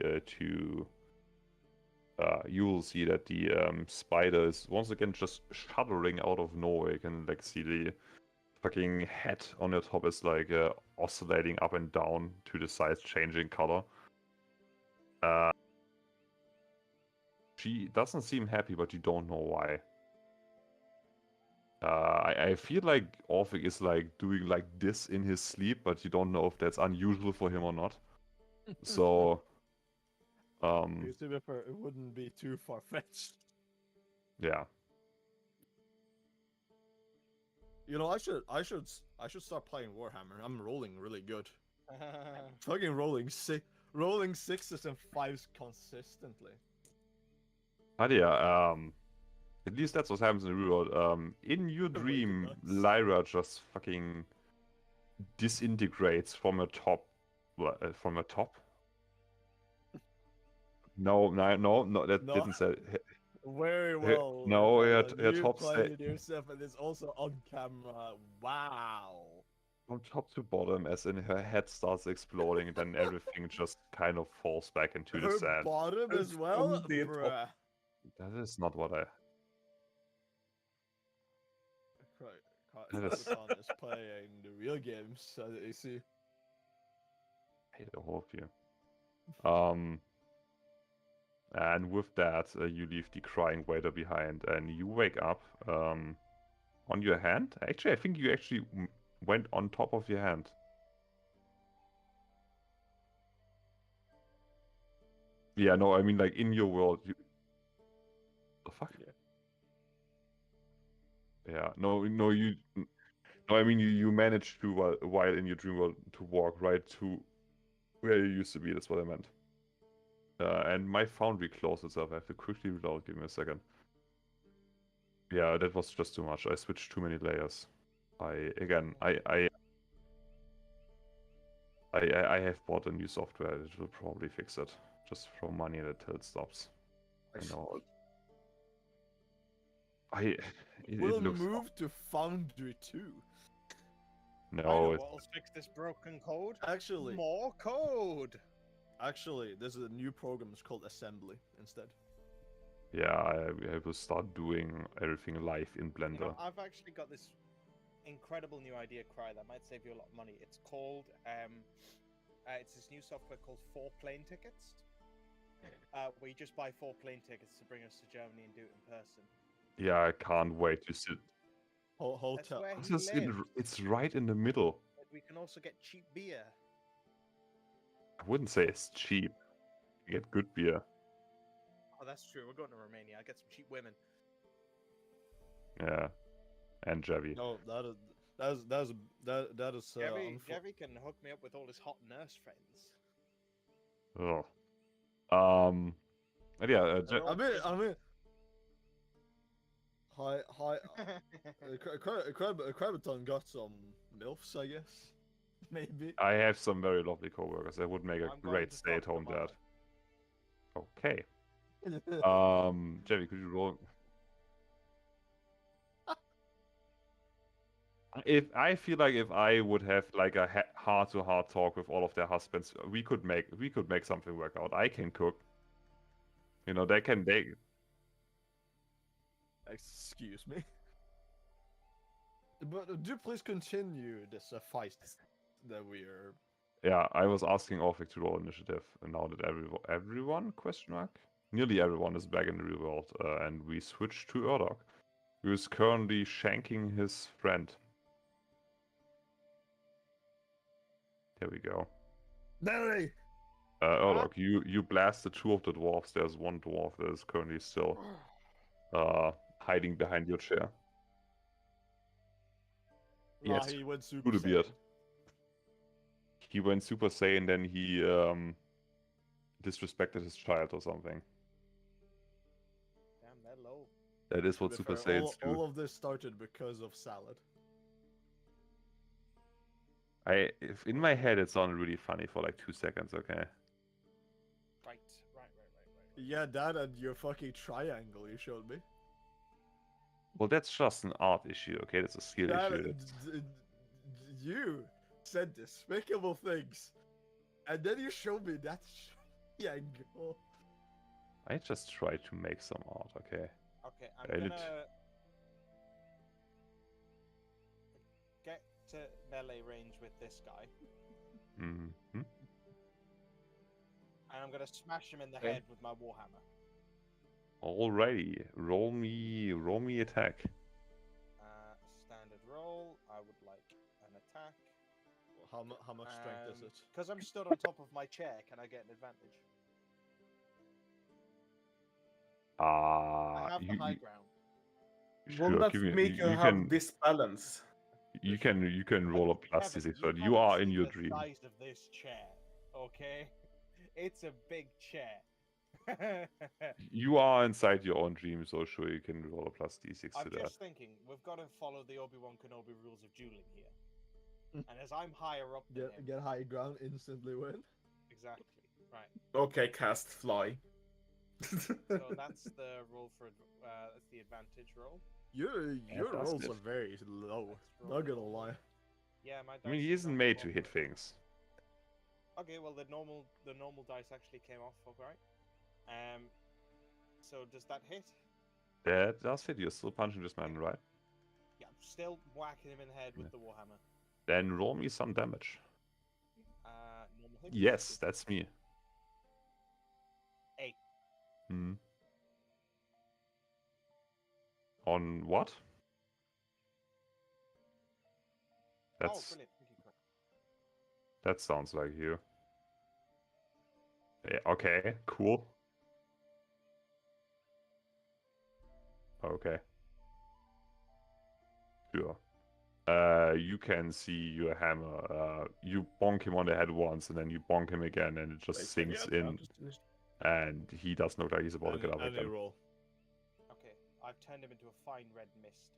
you will see that the spider is once again just shuddering out of nowhere. You can like see the fucking head on your top is like oscillating up and down to the sides, changing color. She doesn't seem happy, but you don't know why. I feel like Orphic is like doing like this in his sleep, but you don't know if that's unusual for him or not. So, To be fair, it wouldn't be too far fetched. yeah. You know, I should start playing Warhammer. I'm rolling really good. Fucking rolling sixes and fives consistently. But yeah, at least that's what happens in the real world. In your Way dream, nuts. Lyra just fucking disintegrates from a top. From a top? No, that No. didn't say. Very well. No, Colin. her You top played say it yourself, and it's also on camera. Wow. from top to bottom, as in her head starts exploding, and then everything just kind of falls back into the Her sand. bottom as It's well, from the top. bruh. That is not what I. That is- Kyle is playing the real games, as you see. I hate all of you. And with that, you leave the crying waiter behind, and you wake up on your hand. Actually, I think you actually went on top of your hand. Yeah, no, I mean like in your world. The fuck? Yeah, no, you. No, I mean you managed to while in your dream world to walk right to where you used to be. That's what I meant. And my foundry closed itself. I have to quickly reload. Give me a second. Yeah, that was just too much. I switched too many layers. I have bought a new software. It will probably fix it. Just throw money at it till it stops. I know. It We'll looks move to Foundry 2. I know no. what'll fix this broken code. Actually, More code. there's a new program. It's called Assembly instead. Yeah, I will start doing everything live in You Blender. know, I've actually got this incredible new idea, Cry, that might save you a lot of money. It's called, it's this new software called 4 plane tickets, where you just buy 4 plane tickets to bring us to Germany and do it in person. Yeah, I can't wait to sit. That's Hotel. where This he is lives. it's right in the middle. But we can also get cheap beer. I wouldn't say it's cheap. You get good beer. Oh, that's true. We're going to Romania. I'll get some cheap women. Yeah, and Javi. No, that is. Jerry can hook me up with all his hot nurse friends. Ugh. But yeah, I mean. Hi. Krabaton got some milfs, I guess. Maybe. I have some very lovely coworkers that would make a I'm going great to talk stay-at-home to dad. Mama. Okay. Javi, could you roll? I feel like if I would have like a heart-to-heart talk with all of their husbands, we could make something work out. I can cook. You know, they. Excuse me. But do please continue this fight that we are. Yeah, I was asking Orphic to roll initiative, and now that everyone question mark, nearly everyone is back in the real world, and we switch to Urdok, who is currently shanking his friend. There we go. Nelly! Urdok, you blasted 2 of the dwarves. There's 1 dwarf that is currently still hiding behind your chair. Yes, He went super the beard. Saiyan. He went Super Saiyan, then he disrespected his child or something. Damn, they're low. That is To what be Super fair, Saiyans do. all of this started because of salad. If in my head it sounded really funny for like 2 seconds, okay? Right. Yeah, that and your fucking triangle you showed me. Well, that's just an art issue, okay? That's a skill That issue. you said despicable things, and then you showed me that triangle. I just tried to make some art, okay? Okay, I I'm did. gonna get to melee range with this guy, Hmm. and I'm gonna smash him in the Okay. head with my warhammer. Alrighty, roll me attack. Standard roll. I would like an attack. How much strength is it? Because I'm stood on top of my chair, can I get an advantage? I have the high ground. Sure, Will that give me, make you you have can this balance? you can roll a plus Kevin, d6, you but you haven't are in seen your the dream. size of this chair, okay? It's a big chair. You are inside your own dream, so sure you can roll a plus d6 I'm to that. just thinking, we've got to follow the Obi-Wan Kenobi rules of dueling here. And as I'm higher up than him, Get high ground, instantly win. exactly, right. Okay, cast fly. So that's the roll for that's the advantage roll. Your that's rolls good. are very low. Let's roll Not gonna roll. lie. Yeah, my I mean, dice he did isn't not made go to off hit right. things. Okay, well the normal dice actually came off, alright. So does that hit? That does hit. You're still punching this man, right? Yeah, I'm still whacking him in the head with the warhammer. Then roll me some damage. Normal hit. Yes, that's me. 8. Hmm. On what? Oh, That's brilliant. Thank you. that sounds like you. Yeah, okay, cool. Okay. Sure. You can see your hammer. You bonk him on the head once, and then you bonk him again, and it just Wait, sinks yeah, in, and he doesn't look like he's about to get up Any again. roll. Okay, I've turned him into a fine red mist.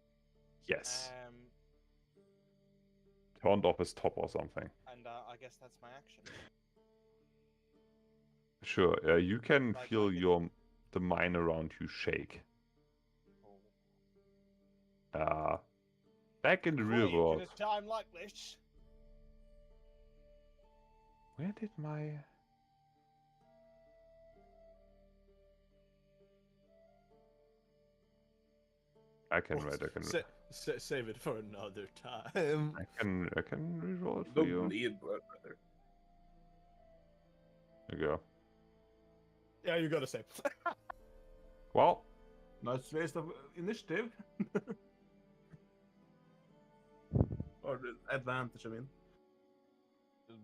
Yes. Um, Turned off his top or something. and I guess that's my action. Sure. You can Like feel I did- the mine around you shake. Oh. Back in the real Quick, world. at a time like this. Where did my... I can write. Save it for another time. I can reroll it for Don't you. bleed, brother. There you go. Yeah, you gotta save. Well, Nice waste of initiative. Or the advantage, I mean.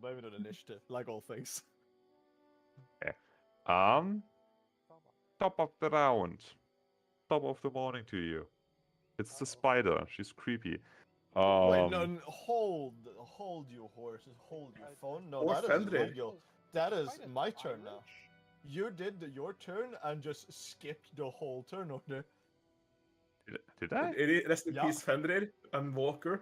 Maybe not initiative, like all things. top of the round. Top of the morning to you. It's the spider. She's creepy. Wait, no, hold your horses, hold your phone. No, Or that is Fenrir. illegal. That is Spider's my turn now. Irish. You did your turn and just skipped the whole turn order. Did I? Rest in Yeah. peace, Fenrir and Walker.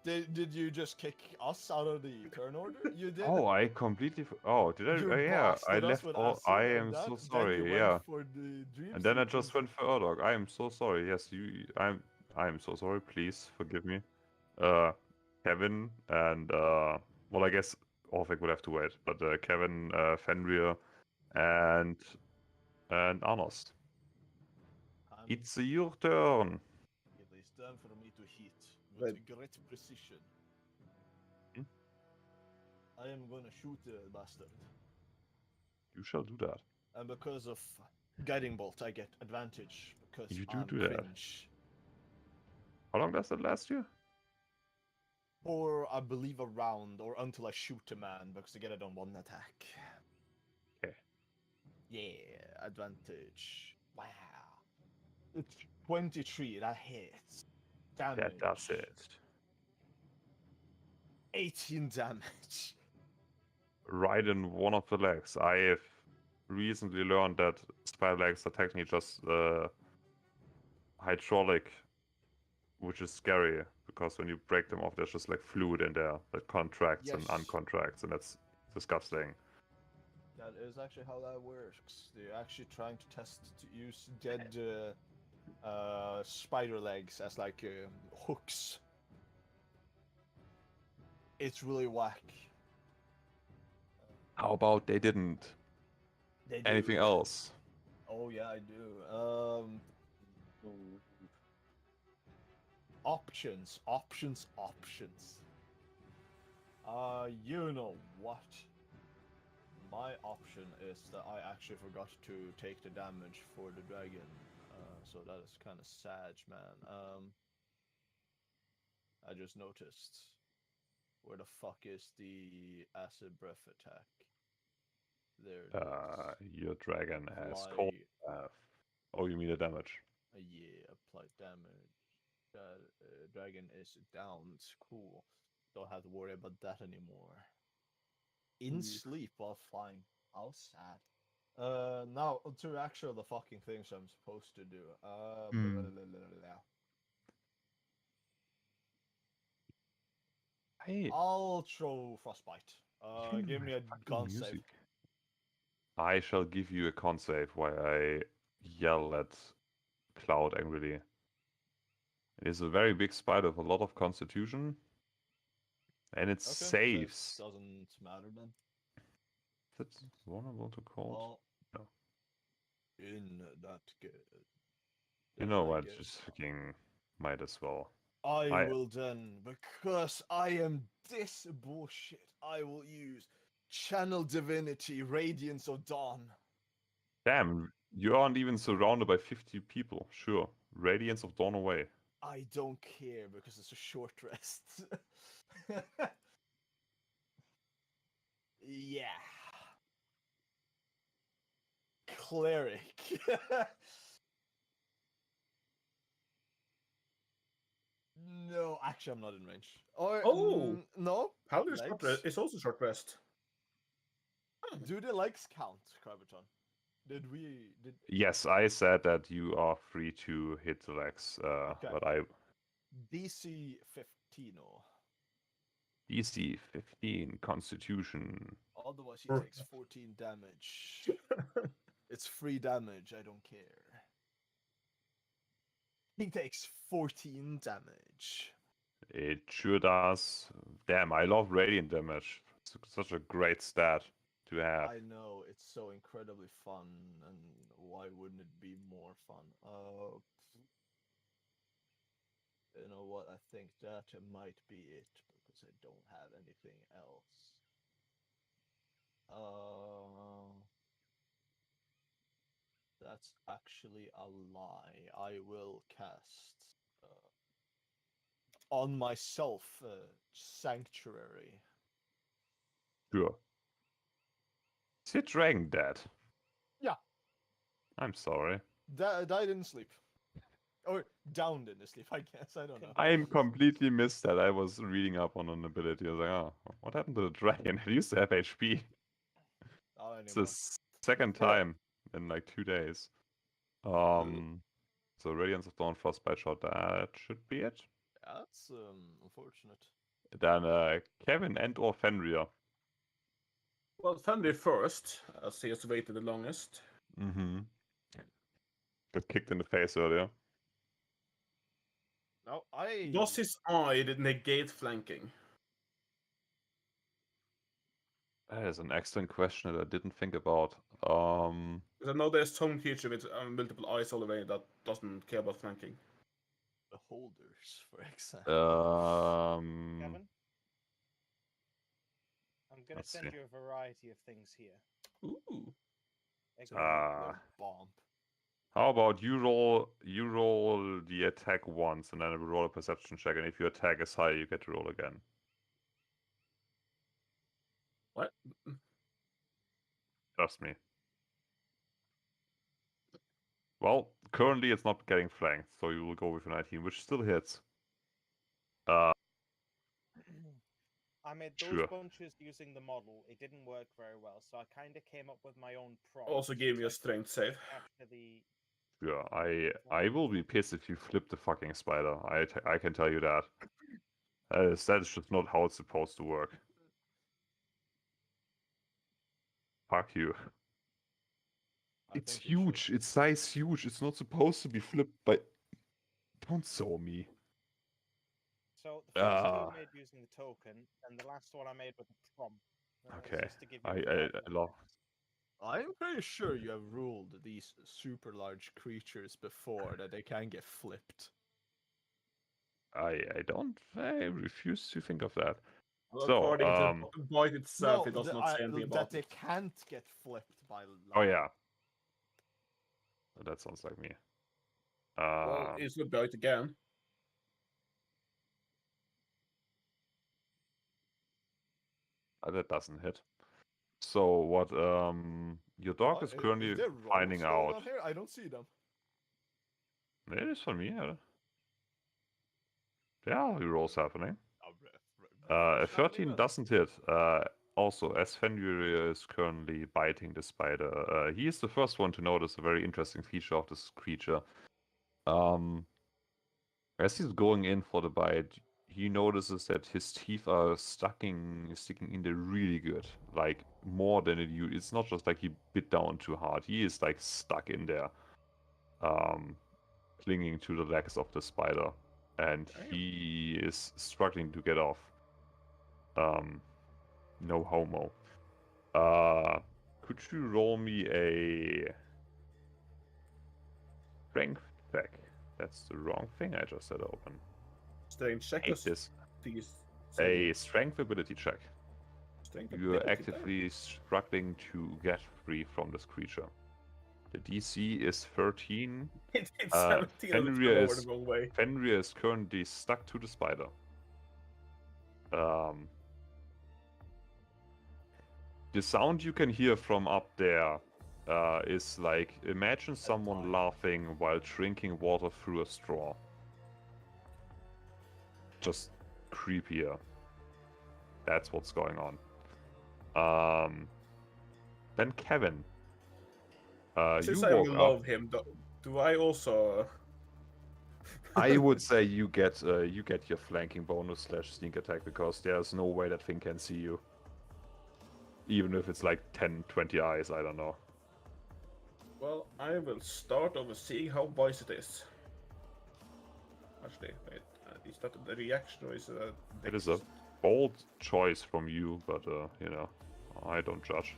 Did you just kick us out of the turn order? You did. Oh, I completely. Oh, did I? You Yeah, I blasted us left with all. acid I and am that, so then sorry. you Yeah. went for the dream And then I sequence. just went for Erdog. I am so sorry. Yes, I am so sorry. Please forgive me. Kevin and well, I guess Orphic would have to wait, but Kevin, Fenrir, and Arnost. And It's your turn. it is time for me to hit Wait. with great precision. Hmm? I am gonna shoot the bastard. You shall do that. And because of guiding bolt, I get advantage because You do I'm do that. cringe. How long does that last you? For I believe a round or until I shoot a man because I get it on one attack. Okay. Yeah, advantage. Wow. It's 23. That hits. Damage. That does it. 18 damage. Right in one of the legs. I have recently learned that spider legs are technically just hydraulic, which is scary because when you break them off, there's just like fluid in there that contracts and Yes. uncontracts, and that's disgusting. That is actually how that works. They're actually trying to test to use dead spider legs as like hooks. It's really whack. How about they didn't? They do. Anything else? Oh yeah, I do. Options. You know what? My option is that I actually forgot to take the damage for the dragon. So that is kind of sad, man. I just noticed. Where the fuck is the acid breath attack? There it is. Your dragon has Apply. cold breath. Oh, you mean the damage? Yeah, apply damage. That dragon is down. It's cool. Don't have to worry about that anymore. In sleep while flying. How sad. Now to actually the fucking things I'm supposed to do. Blah, blah, blah, blah, blah. Hey, I'll throw frostbite. Give me a gun save. I shall give you a con save while I yell at Cloud angrily. It is a very big spider with a lot of constitution, and it Okay, saves. that doesn't matter then. Is it vulnerable to cold? Well, No. in that case, You then know I what? guess Just fucking might as well. I will then, because I am this bullshit, I will use Channel Divinity, Radiance of Dawn. Damn, you aren't even surrounded by 50 people. Sure, Radiance of Dawn away. I don't care because it's a short rest. Yeah. Cleric. No, actually, I'm not in range. Or Oh! no. Paladin's short Legs? rest. It's also short rest. Do the legs count, Carberton? Did we? Did Yes, I said that you are free to hit the legs, Okay. but I DC 15 or DC 15 Constitution. otherwise he Or- takes 14 damage. It's free damage. I don't care. He takes 14 damage. It sure does. Damn, I love radiant damage. It's such a great stat to have. I know it's so incredibly fun, and why wouldn't it be more fun? You know what? I think that might be it because I don't have anything else. That's actually a lie. I will cast on myself Sanctuary. Sure. Is your dragon dead? Yeah. I'm sorry. Died in sleep. Or downed in the sleep, I guess. I don't know. I completely missed that. I was reading up on an ability. I was like, oh, what happened to the dragon? It used to have HP. Not It's the anymore. second time in like 2 days. So Radiance of Dawn, Frostbite Shot, that should be it. That's unfortunate. Then Kevin and or Fenrir. Well, Fenrir first, as he has waited the longest. Mm-hmm. Got kicked in the face earlier. No, I. Does his eye negate flanking? That is an excellent question that I didn't think about. Because I know there's some creature with multiple eyes all the way that doesn't care about flanking. The holders, for example. Kevin, I'm gonna Let's send see. you a variety of things here. Ooh. The bomb. How about you roll the attack once and then I will roll a perception check, and if your attack is high you get to roll again. What? Trust me. Well, currently it's not getting flanked, so you will go with a 19, which still hits. I made those Sure. bunches using the model. It didn't work very well, so I kind of came up with my own prompt. Also gave me a so I strength save. capture the Yeah, I will be pissed if you flip the fucking spider. I can tell you that. That is just not how it's supposed to work. Fuck you. I It's think you should. huge. It's size huge. It's not supposed to be flipped by. Don't saw me. So the first two Ah. I made using the token, and the last one I made with the prompt. Okay. Just to give you I context. love. I'm pretty sure you have ruled these super large creatures before that they can get flipped. I don't. I refuse to think of that. Well, So, according to the fucking void itself, No, it does not say anything that about they it. can't get flipped by oh light. yeah, that sounds like me. Well, it's not void again. That doesn't hit. So what? Your dog is currently Is there rolls finding going out. on here? I don't see them. It is for me. Yeah, there are rolls happening. Oh, A 13 doesn't hit. Also, as Fenrir is currently biting the spider, he is the first one to notice a very interesting feature of this creature. As he's going in for the bite, he notices that his teeth are sticking in there really good, like more than it used. It's not just like he bit down too hard. He is like stuck in there, clinging to the legs of the spider, and he is struggling to get off. No homo. Could you roll me a strength check? That's the wrong thing I just said open. Strength check Hate us. this. Please. A strength ability check. Strength You are ability, actively struggling to get free from this creature. The DC is 13. It's 17 and it's Fenrir over the wrong way. Fenrir is currently stuck to the spider. The sound you can hear from up there is like, imagine someone laughing while drinking water through a straw. Just creepier. That's what's going on. Then Kevin. Since You I woke up. love him, do I also... I would say you get your flanking bonus / sneak attack, because there's no way that thing can see you. Even if it's like 10, 20 eyes, I don't know. Well, I will start over seeing how wise it is. Actually, wait, is that the reaction or is it a... It is a bold choice from you, but you know, I don't judge.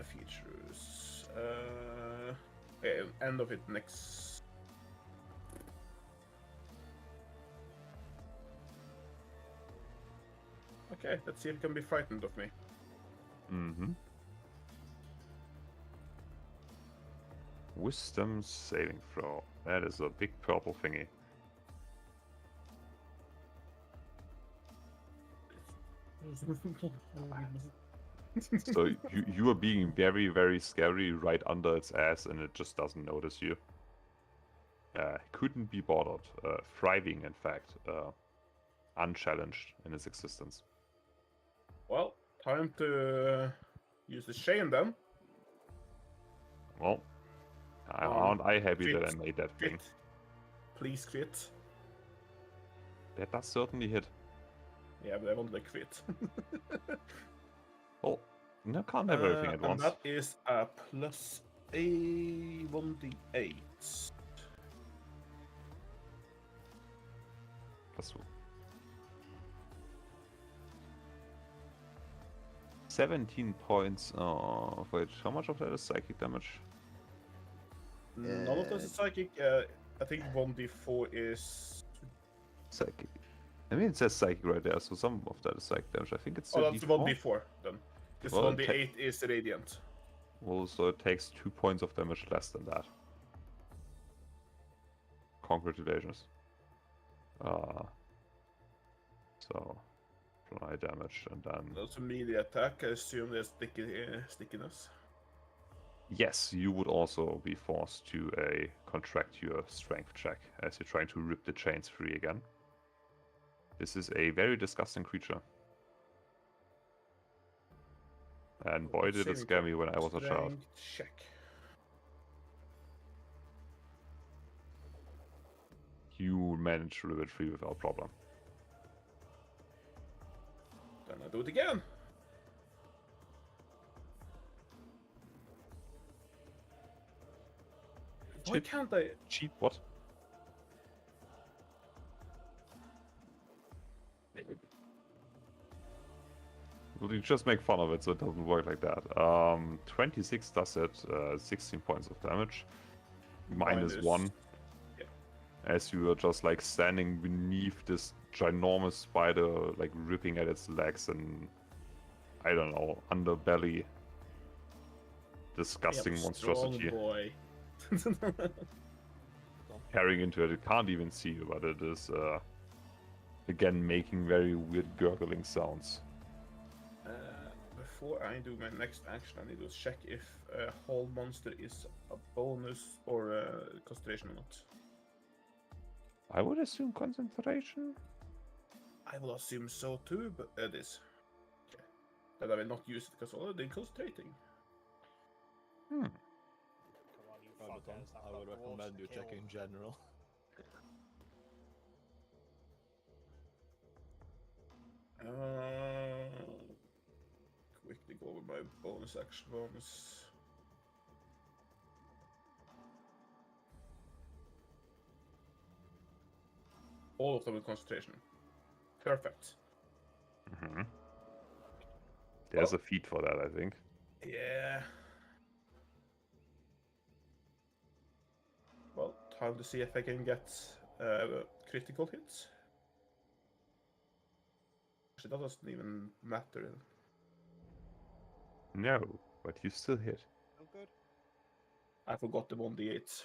Features... okay, end of it next... Okay, let's see if it can be frightened of me. Mm-hmm. Wisdom saving throw. That is a big purple thingy. So you are being very, very scary right under its ass, and it just doesn't notice you. Couldn't be bothered. Thriving, in fact. Unchallenged in its existence. Well, time to use the chain then. Well, aren't I happy that I Crit. made that thing? Crit. Please crit. That does certainly hit. Yeah, but I want the crit. Oh, no, can't have everything at and once. that is a plus a 1d8. Plus 17 points of... Wait, how much of that is psychic damage? None of those is psychic. I think 1d4 is... Psychic. I mean, it says psychic right there, so some of that is psychic damage. I think it's Oh, that's D4. 1d4 then. This Well, 1d8 is radiant. Well, so it takes 2 points of damage less than that. Congratulations. So, dry damage, and then... That's a melee attack. I assume there's stickiness. Yes, you would also be forced to contract your strength check as you're trying to rip the chains free again. This is a very disgusting creature. And boy, did it scare me when I was a child. Strength check. you manage to live it free without problem. Then I do it again. Why Cheat. can't I? Cheat what? Well, you just make fun of it, so it doesn't work like that. 26 does it, 16 points of damage. Minus 1. Yeah. As you are just like standing beneath this ginormous spider, like ripping at its legs and, I don't know, underbelly. Disgusting monstrosity. Boy. Carrying into it, it can't even see you, but it is, again, making very weird gurgling sounds. Before I do my next action, I need to check if Hold Monster is a bonus or a concentration or not. I would assume concentration? I will assume so too, but it is. Okay. Then I will not use it because I'm already concentrating. Come on, you Right, but fuckers. I've I would got dwarves recommend to you kill. check in general. Quickly go over my bonus action bonus. All of them with concentration. Perfect. Mm-hmm. There's a feat for that, I think. Yeah. Well, time to see if I can get critical hits. Actually, that doesn't even matter. No, but you still hit. Oh, good. I forgot the 1d8.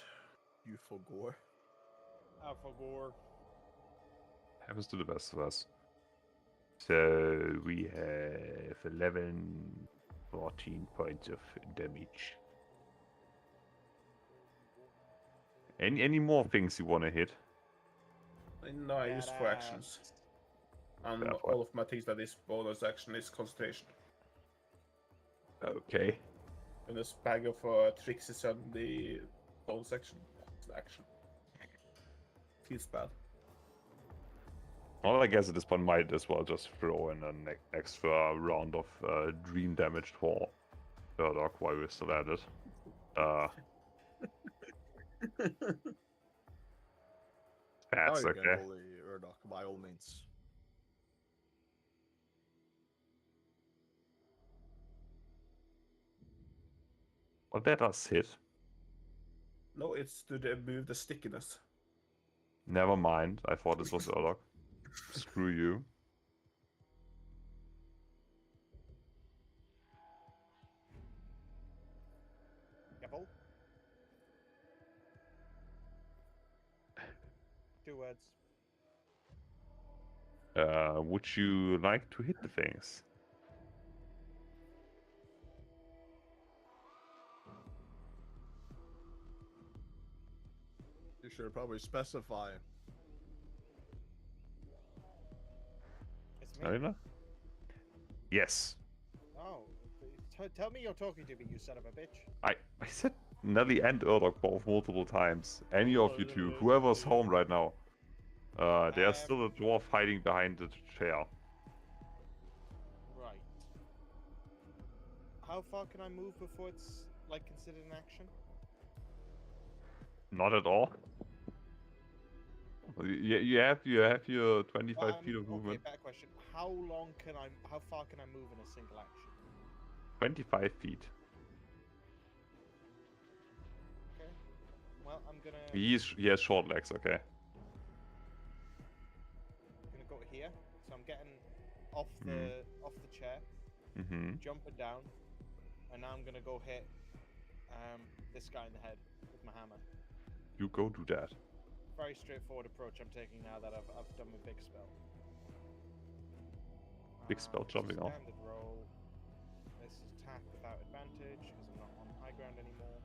You forgore. Alpha Gore. Happens to the best of us. So we have 11, 14 points of damage. Any more things you want to hit? No, I use 4 actions. And Fair all of my things that is bonus action is concentration. Okay. And this bag of tricks is on the bonus action. Action. Feels bad. Well, I guess at this point might as well just throw in an extra round of dream damage for Murdoch while we're still at it. That's Now you can okay. bully Urdok by all means. Well, that does hit. No, it's to remove the stickiness. Never mind. I thought this was Murdoch. Screw you. Gabble. 2 words. Would you like to hit the things? You should probably specify. It's me. Arena? Yes. Oh, tell me you're talking to me, you son of a bitch. I said Nelly and Murdoch both multiple times. Any of you two, whoever's home right now. There's still a dwarf hiding behind the chair. Right. How far can I move before it's like considered an action? Not at all. You have your 25 feet of Okay, movement. better question. How far can I move in a single action? 25 feet. Okay. Well, I'm gonna He has short legs, okay. go here. So I'm getting off the chair, Mm-hmm. jumping down, and now I'm gonna go hit this guy in the head with my hammer. You go do that. Very straightforward approach I'm taking now that I've done my big spell. Big spell It's a jumping off. standard roll. This is attack without advantage because I'm not on high ground anymore.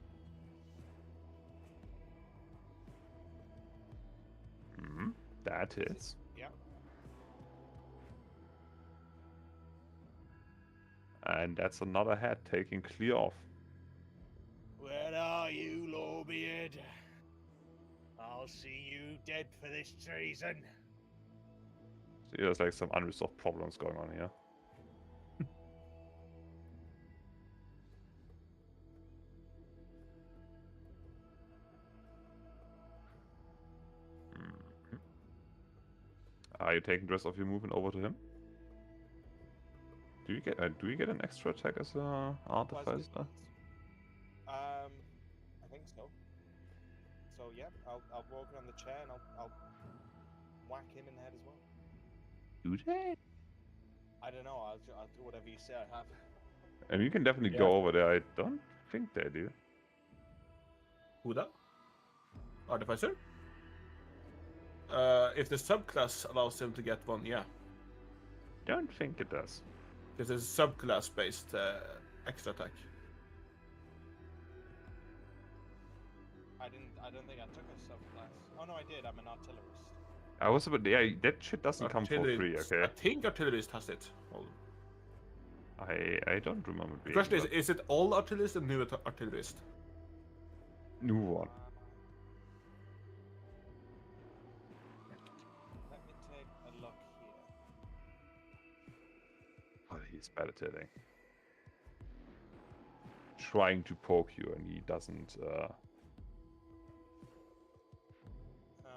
Mm-hmm. That hits. Yeah. And that's another head taking clear off. Where are you, Lowbeard? I'll I'll see you dead for this treason. So there's like some unresolved problems going on here. Mhm. Are you taking the rest of your movement over to him? Do you get an extra attack as a artificer? I think so. So yeah, I'll walk around the chair and I'll whack him in the head as well. Do they? I don't know. I'll do whatever you say. I have. And you can definitely Yeah. go over there. I don't think they do. Who that? Artificer? If the subclass allows him to get one, yeah. Don't think it does. This is subclass-based extra attack. I don't think I took a subclass. Oh no, I did. I'm an artillerist. I was about yeah. That shit doesn't come for free. Artillerist- Okay. I think artillerist has it. Hold on. I don't remember The being. question is it all artillerists and new artillerist? New one. Let me take a look here. Oh, he's bad at hitting. Trying to poke you, and he doesn't.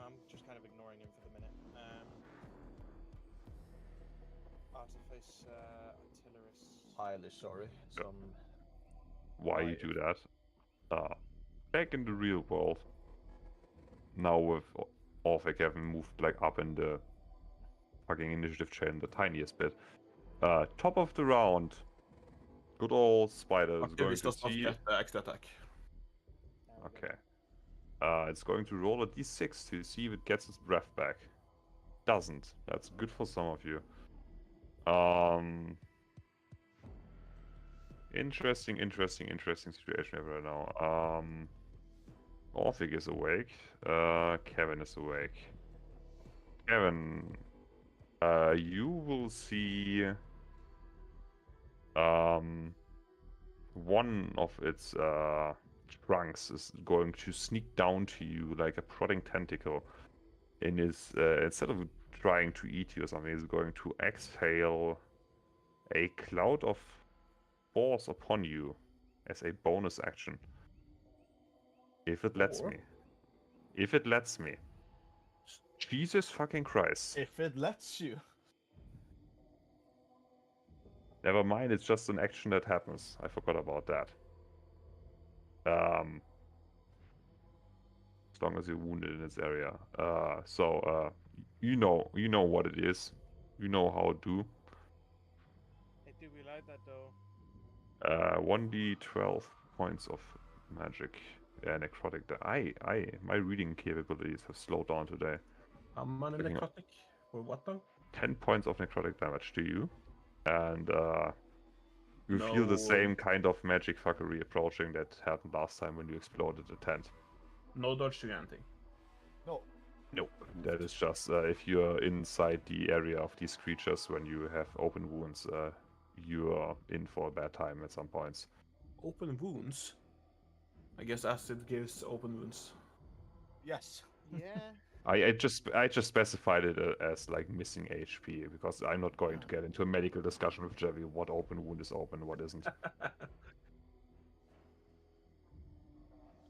I'm just kind of ignoring him for the minute. Artificer, artillerist. Highly sorry. Some Why you do that? Back in the real world. Now with Orphic having moved like up in the fucking initiative chain the tiniest bit. Top of the round. Good old Spider is going Artillerist to does not see. get extra attack. Okay. It's going to roll a d6 to see if it gets its breath back. Doesn't. That's good for some of you. Interesting situation right now. Orphic is awake. Kevin is awake. Kevin, you will see one of its trunks is going to sneak down to you like a prodding tentacle, and is instead of trying to eat you or something, is going to exhale a cloud of spores upon you as a bonus action. If it lets Or- me. If it lets me. Jesus fucking Christ. if it lets you. Never mind, it's just an action that happens. I forgot about that. As long as you're wounded in this area. You know what it is. You know how to do. Hey, do we like that though? 1d12 points of magic. Yeah, necrotic. My reading capabilities have slowed down today. How many Looking up. necrotic? For what though? 10 points of necrotic damage to you. And you feel No. the same kind of magic fuckery approaching that happened last time when you exploded the tent. No dodging anything. No. Nope. That is just if you're inside the area of these creatures when you have open wounds, you're in for a bad time at some points. Open wounds? I guess acid gives open wounds. Yes. Yeah. I just specified it as like missing HP because I'm not going to get into a medical discussion with Javi what open wound is open, what isn't.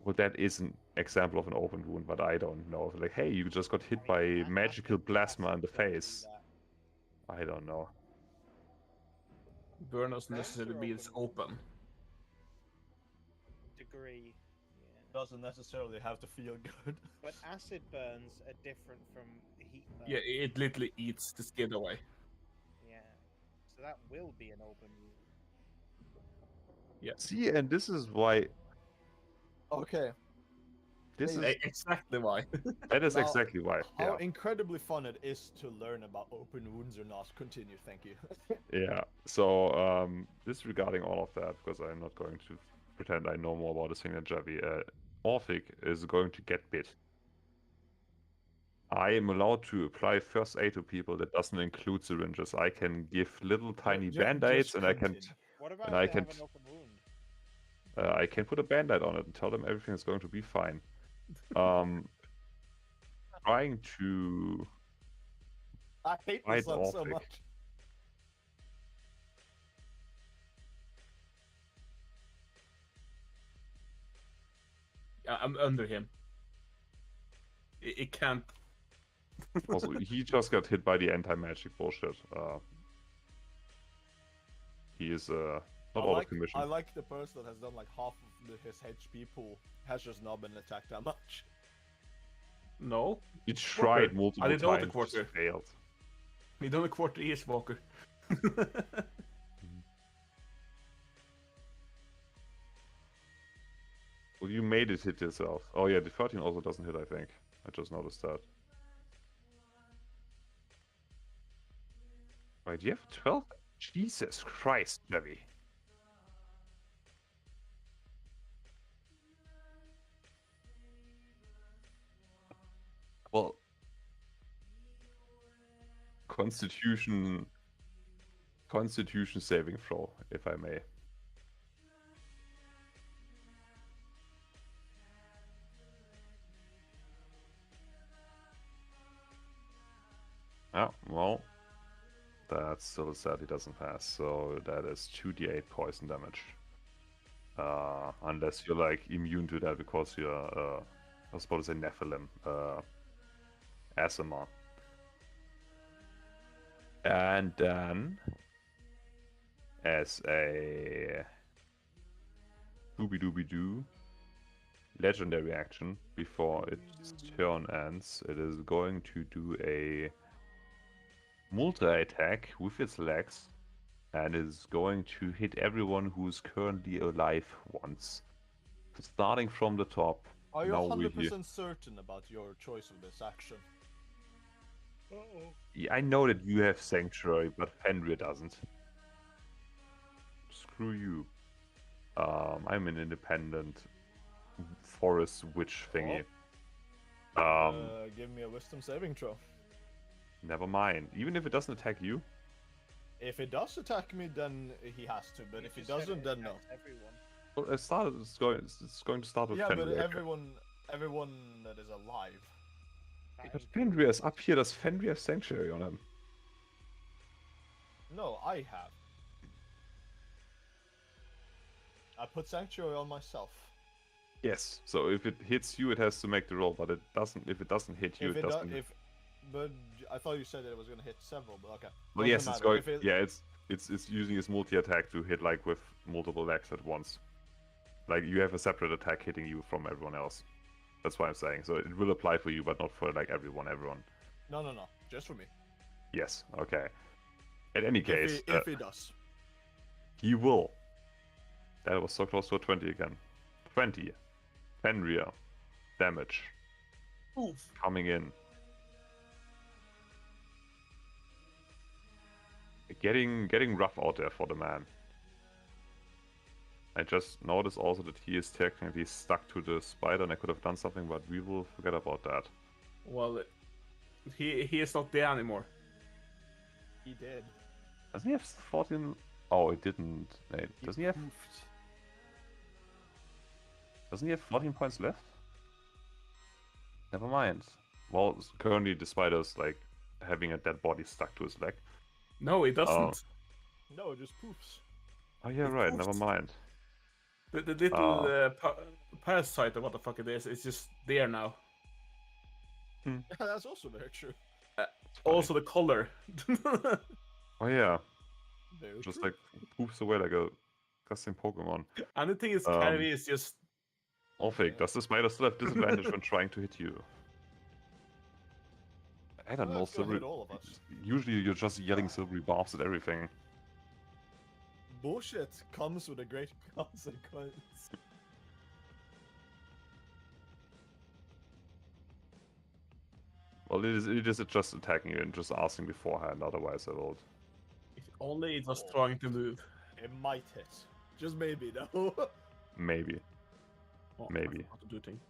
Well, that is an example of an open wound, but I don't know. Like, hey, you just got hit by magical plasma in the face. I don't know. Burn doesn't necessarily Burns are means open. Degree. Yeah. Doesn't necessarily have to feel good. But acid burns are different from heat burns. Yeah, it literally eats the skin away. Yeah. So that will be an open wound. See, and this is why. Okay. This is Exactly why. that is Now, exactly why. How Yeah. incredibly fun it is to learn about open wounds or not. Continue, thank you. Yeah. So disregarding all of that, because I'm not going to pretend I know more about this thing than Javi. Orphic is going to get bit. I am allowed to apply first aid to people that doesn't include syringes. I can give little tiny band-aids, and I can What about And if I they can have an open wound? I can put a band-aid on it and tell them everything is going to be fine. trying to I hate Quite this song so awful. much. I'm under him. It can't. Also, he just got hit by the anti-magic bullshit. He is not out of commission. I like the person that has done like half of his HP pool has just not been attacked that much. No. He tried I multiple didn't know the times, quarter. just failed. We done a quarter each, Walker. Well, you made it hit yourself. Oh yeah, the 13 also doesn't hit, I think. I just noticed that. Wait, you have 12? Jesus Christ, Chevy. Well, Constitution saving throw, if I may. Oh, well, that's still sad he doesn't pass, so that is 2d8 poison damage. Unless you're like immune to that because you're, I was about to say Nephilim, Asima. And then, as a doobie-doobie-doo legendary action, before its turn ends, it is going to do a multi-attack with its legs, and is going to hit everyone who is currently alive once. Starting from the top. Are you now 100% certain about your choice of this action? Yeah, I know that you have Sanctuary, but Fenrir doesn't. Screw you. I'm an independent forest witch thingy. Give me a wisdom saving throw. Never mind. Even if it doesn't attack you, If it does attack me, then he has to. But if he just said doesn't, it then no. attacks Everyone. well, it's going to start with Yeah, Fenrir. but everyone that is alive. That But is Fenrir is up here. Does Fenrir have Sanctuary on him? No, I have. I put sanctuary on myself. Yes. So if it hits you, it has to make the roll. But it doesn't. If it doesn't hit you, If it it does, doesn't. but I thought you said that it was gonna hit several. But okay. Well, Doesn't yes, it's matter. going. If it- Yeah, it's using its multi-attack to hit like with multiple legs at once. Like you have a separate attack hitting you from everyone else. That's what I'm saying. So it will apply for you, but not for like everyone. No, just for me. Yes. Okay. In any case, If he does. he will. That was so close to a 20 again. 20. Fenrir. Damage. Oof. Coming in. Getting rough out there for the man. I just noticed also that he is technically stuck to the spider, and I could have done something, but we will forget about that. Well, he is not there anymore. He did. Doesn't he have 14? Oh, it didn't. Wait, doesn't he have? Doesn't he have 14 points left? Never mind. Well, currently the spider's like having a dead body stuck to his leg. No, it doesn't. No, it just poofs. Oh yeah, It right. poofed. Never mind. The little parasite or what the fuck it is just there now. That's also very true. Also the color. Oh yeah, Very just true. like poofs away like a disgusting Pokemon. And the thing is, Carrie is just Orphic, does the spider still have disadvantage when trying to hit you? I don't Oh, know, it's gonna silvery. hit all of us. Usually you're just yelling silvery barbs at everything. Bullshit comes with a great consequence. Well, it is just attacking you and just asking beforehand, otherwise I will. if only it was trying to move. It might hit. Just maybe, though. Maybe. Oh, Maybe. I forgot to do thing.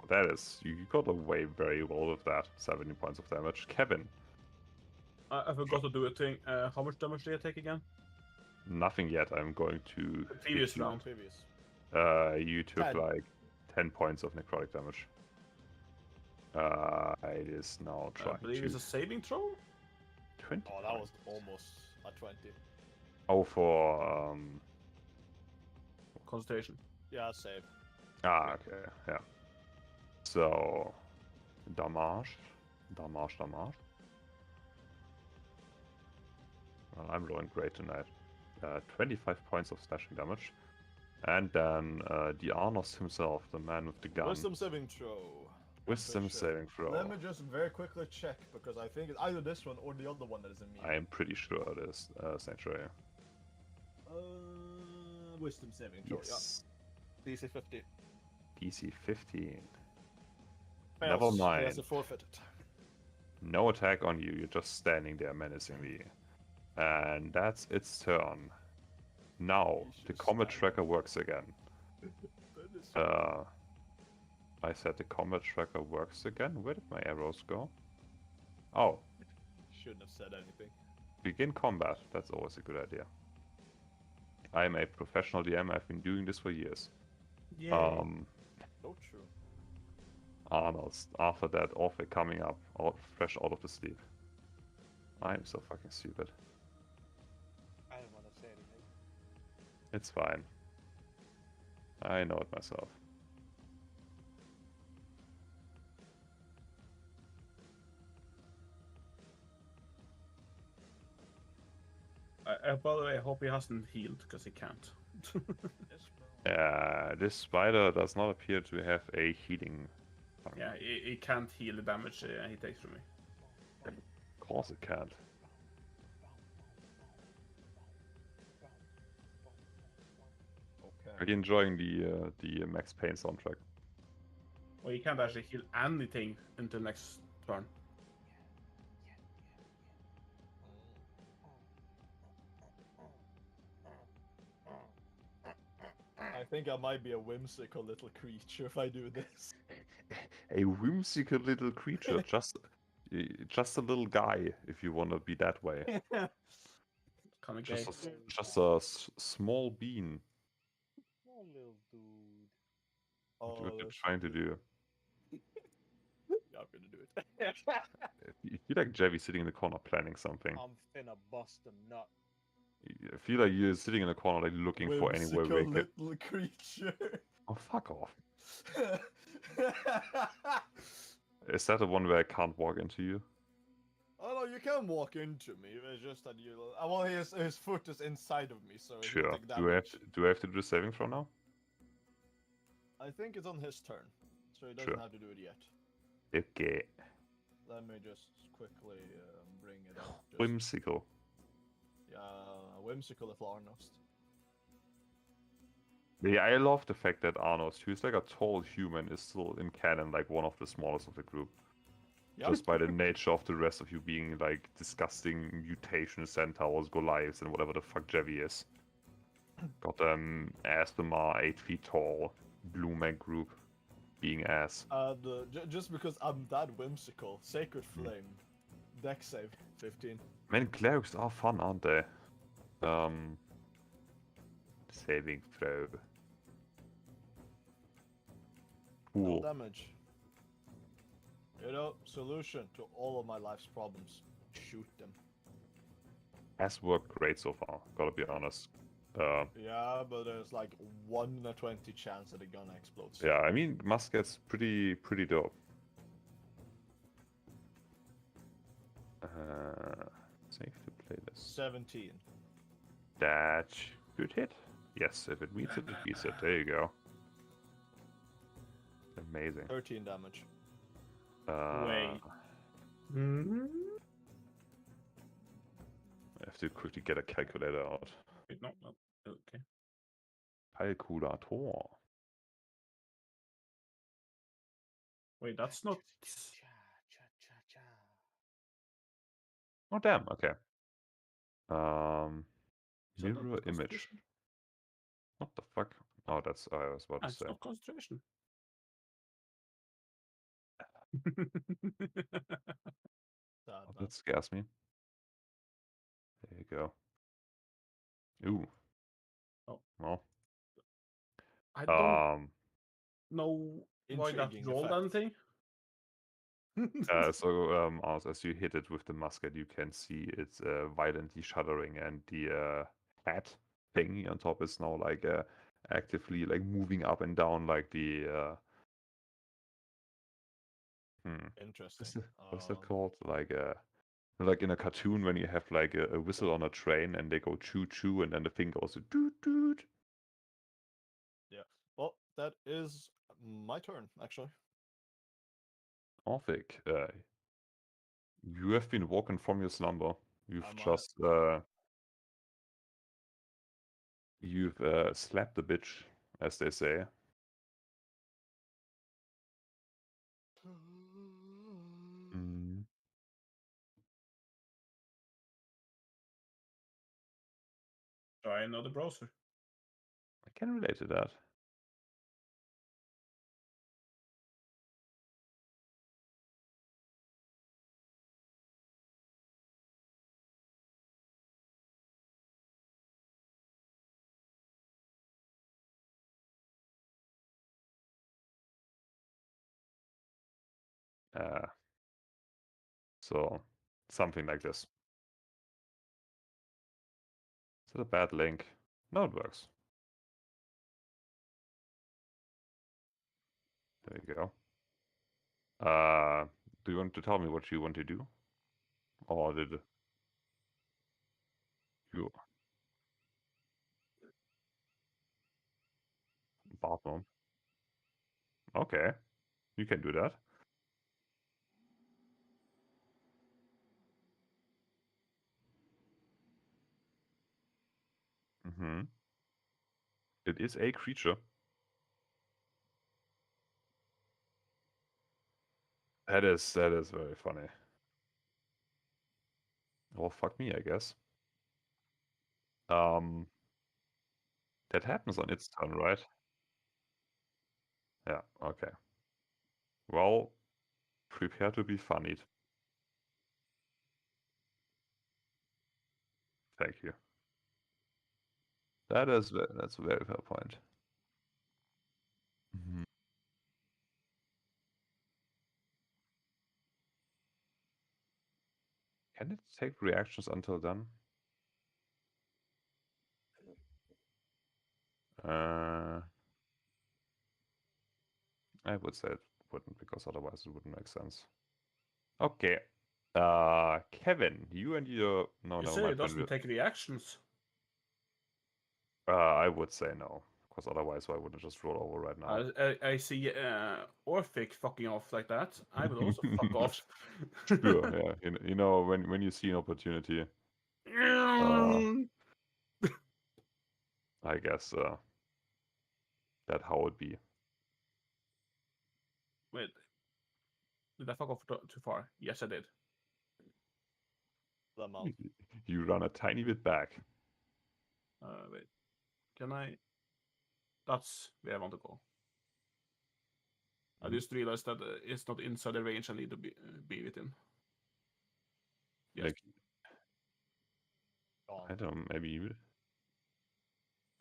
That is, you got away very well with that. 17 points of damage. Kevin, I forgot to do a thing. How much damage did I take again? nothing yet. I'm going to. The previous hit you. round. Previous. You took 10. like 10 points of necrotic damage. It is now I trying believe to it's a saving throw. 20 Oh, that was points. almost a 20. Oh, for Concentration. Yeah, save. okay, yeah. So damage. Well, I'm rolling great tonight. 25 points of slashing damage. And then the Arnos himself, the man with the gun. Wisdom saving throw. Wisdom Pretty sure. saving throw. Let me just very quickly check because I think it's either this one or the other one that is immune. I am pretty sure it is Sanctuary. Wisdom saving throw. Yes. Yeah. DC 50. DC 15. Fails. Never He mind. has to forfeit it. No attack on you, you're just standing there menacingly. And that's its turn. Now, He's the just combat standing. tracker works again. That is I said the combat tracker works again. Where did my arrows go? Oh, Shouldn't have said anything. begin combat. That's always a good idea. I am a professional DM. I've been doing this for years. Yeah. So true. Arnold's after that offer coming up, fresh out of the sleep. I'm so fucking stupid. I don't want to say anything. It's fine. I know it myself. By the way, I hope he hasn't healed because he can't. This spider does not appear to have a healing. Yeah, he can't heal the damage he takes from me. Of course it can't. Are Okay. you enjoying the Max Payne soundtrack? Well, he can't actually heal anything until next turn. I think I might be a whimsical little creature if I do this. A whimsical little creature, just a little guy, if you want to be that way. Kind of gay. Just a small bean. Oh, little dude. What Oh, you're that's trying to do. Yeah, I'm gonna do it. You feel like Javi sitting in the corner planning something. I'm finna bust a nut. I feel like you're sitting in the corner, like looking for any way Whimsical we can. little creature. Oh, fuck off! Is that the one where I can't walk into you? Oh no, you can walk into me. It's just that you. Well, his foot is inside of me, so he'll Sure. take Do I have damage. do I have to do the saving throw now? I think it's on his turn, so he doesn't Sure. have to do it yet. Okay. Let me just quickly bring it up. Just, Whimsical. yeah, whimsical if Arnost. Yeah, I love the fact that Arnos, who's like a tall human, is still in canon like one of the smallest of the group. Yep. Just by the nature of the rest of you being like disgusting mutation centaurs, Goliaths, and whatever the fuck Jevi is. Got Asthma, 8 feet tall, blue man group, being ass. Just because I'm that whimsical, Sacred Flame, Dex save 15. Man, clerics are fun, aren't they? Saving throw. No Cool. damage. You know, solution to all of my life's problems: shoot them. Has worked great so far, gotta be honest. Yeah, but there's like 1 in a 20 chance that the gun explodes. Yeah, I mean, musket's pretty dope. Save to playlist. 17. That should hit. Yes, if it meets it, it beats it. There you go. Amazing. 13 damage. Wait. Hmm? I have to quickly get a calculator out. Wait, no. Okay. Calculator. Wait, that's not. Cha, cha, cha, cha. Oh damn. Okay. Is that not Mirror image. concentration? What the fuck? Oh, that's. I was about to It's say. not concentration. Sad, Oh, man. that scares me. There you go. Ooh. Oh. Well. I don't Um, know why that Intriguing rolled effect. anything. as you hit it with the musket, you can see it's violently shuddering, and the head thingy on top is now like actively like moving up and down like the Interesting. what's that called? Like in a cartoon when you have like a whistle on a train and they go choo choo and then the thing goes doot doot. Yeah. Well, that is my turn, actually. Orphic, you have been woken from your slumber. You've I'm just you've slapped the bitch, as they say. Mm, Try another browser. I can relate to that. Uh, so something like this. Is that a bad link? No, it works. There you go. Do you want to tell me what you want to do? Or did you bathroom? Okay, you can do that. Mm-hmm. It is a creature. That is very funny. Well, fuck me, I guess. Um, that happens on its turn, right? Yeah, okay. Well, prepare to be funnied. Thank you. That's a very fair point. Mhm. Can it take reactions until then? I would say it wouldn't, because otherwise it wouldn't make sense. Okay. Kevin, you and your... No, You never say mind. it doesn't take reactions. I would say no, because otherwise I wouldn't just roll over right now. I see Orphic fucking off like that. I would also fuck off. Sure, yeah. You know, when you see an opportunity, I guess that how it be. Wait, did I fuck off too far? Yes, I did. The amount. You run a tiny bit back. Wait, can I? That's where I want to go. I Mhm. just realized that it's not inside the range I need to be within. Yes. Like, Gone. I don't know, maybe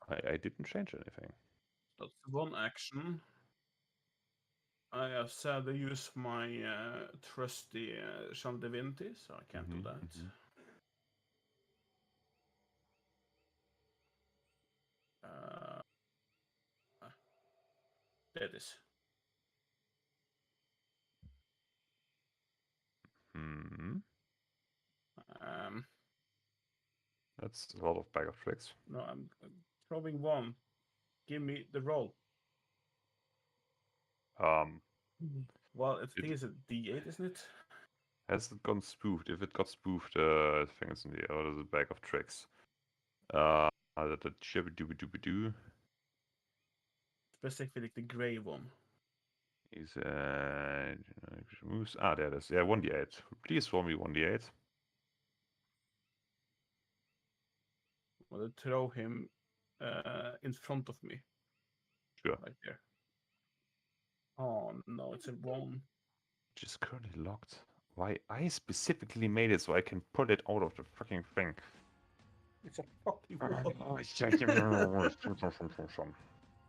I didn't change anything. That's one action. I have said to use my trusty Chant Divinity, so I can't do that. Uh, there it is. Hmm. Um, That's a lot of bag of tricks. no, I'm throwing one. Give me the roll. Um, Well, I think it it's a D8, isn't it? has it gone spoofed? If it got spoofed, I think it's in the air. There's a bag of tricks. The chibba-dooba-dooba-doo Specifically the gray one. is moves. There it is. Yeah, 1d8. Please roll me 1d8. I'm gonna throw him in front of me. Sure. Right there. Oh no, it's a 1. Which is currently locked. Why? I specifically made it so I can pull it out of the fucking thing. It's a fucking 1.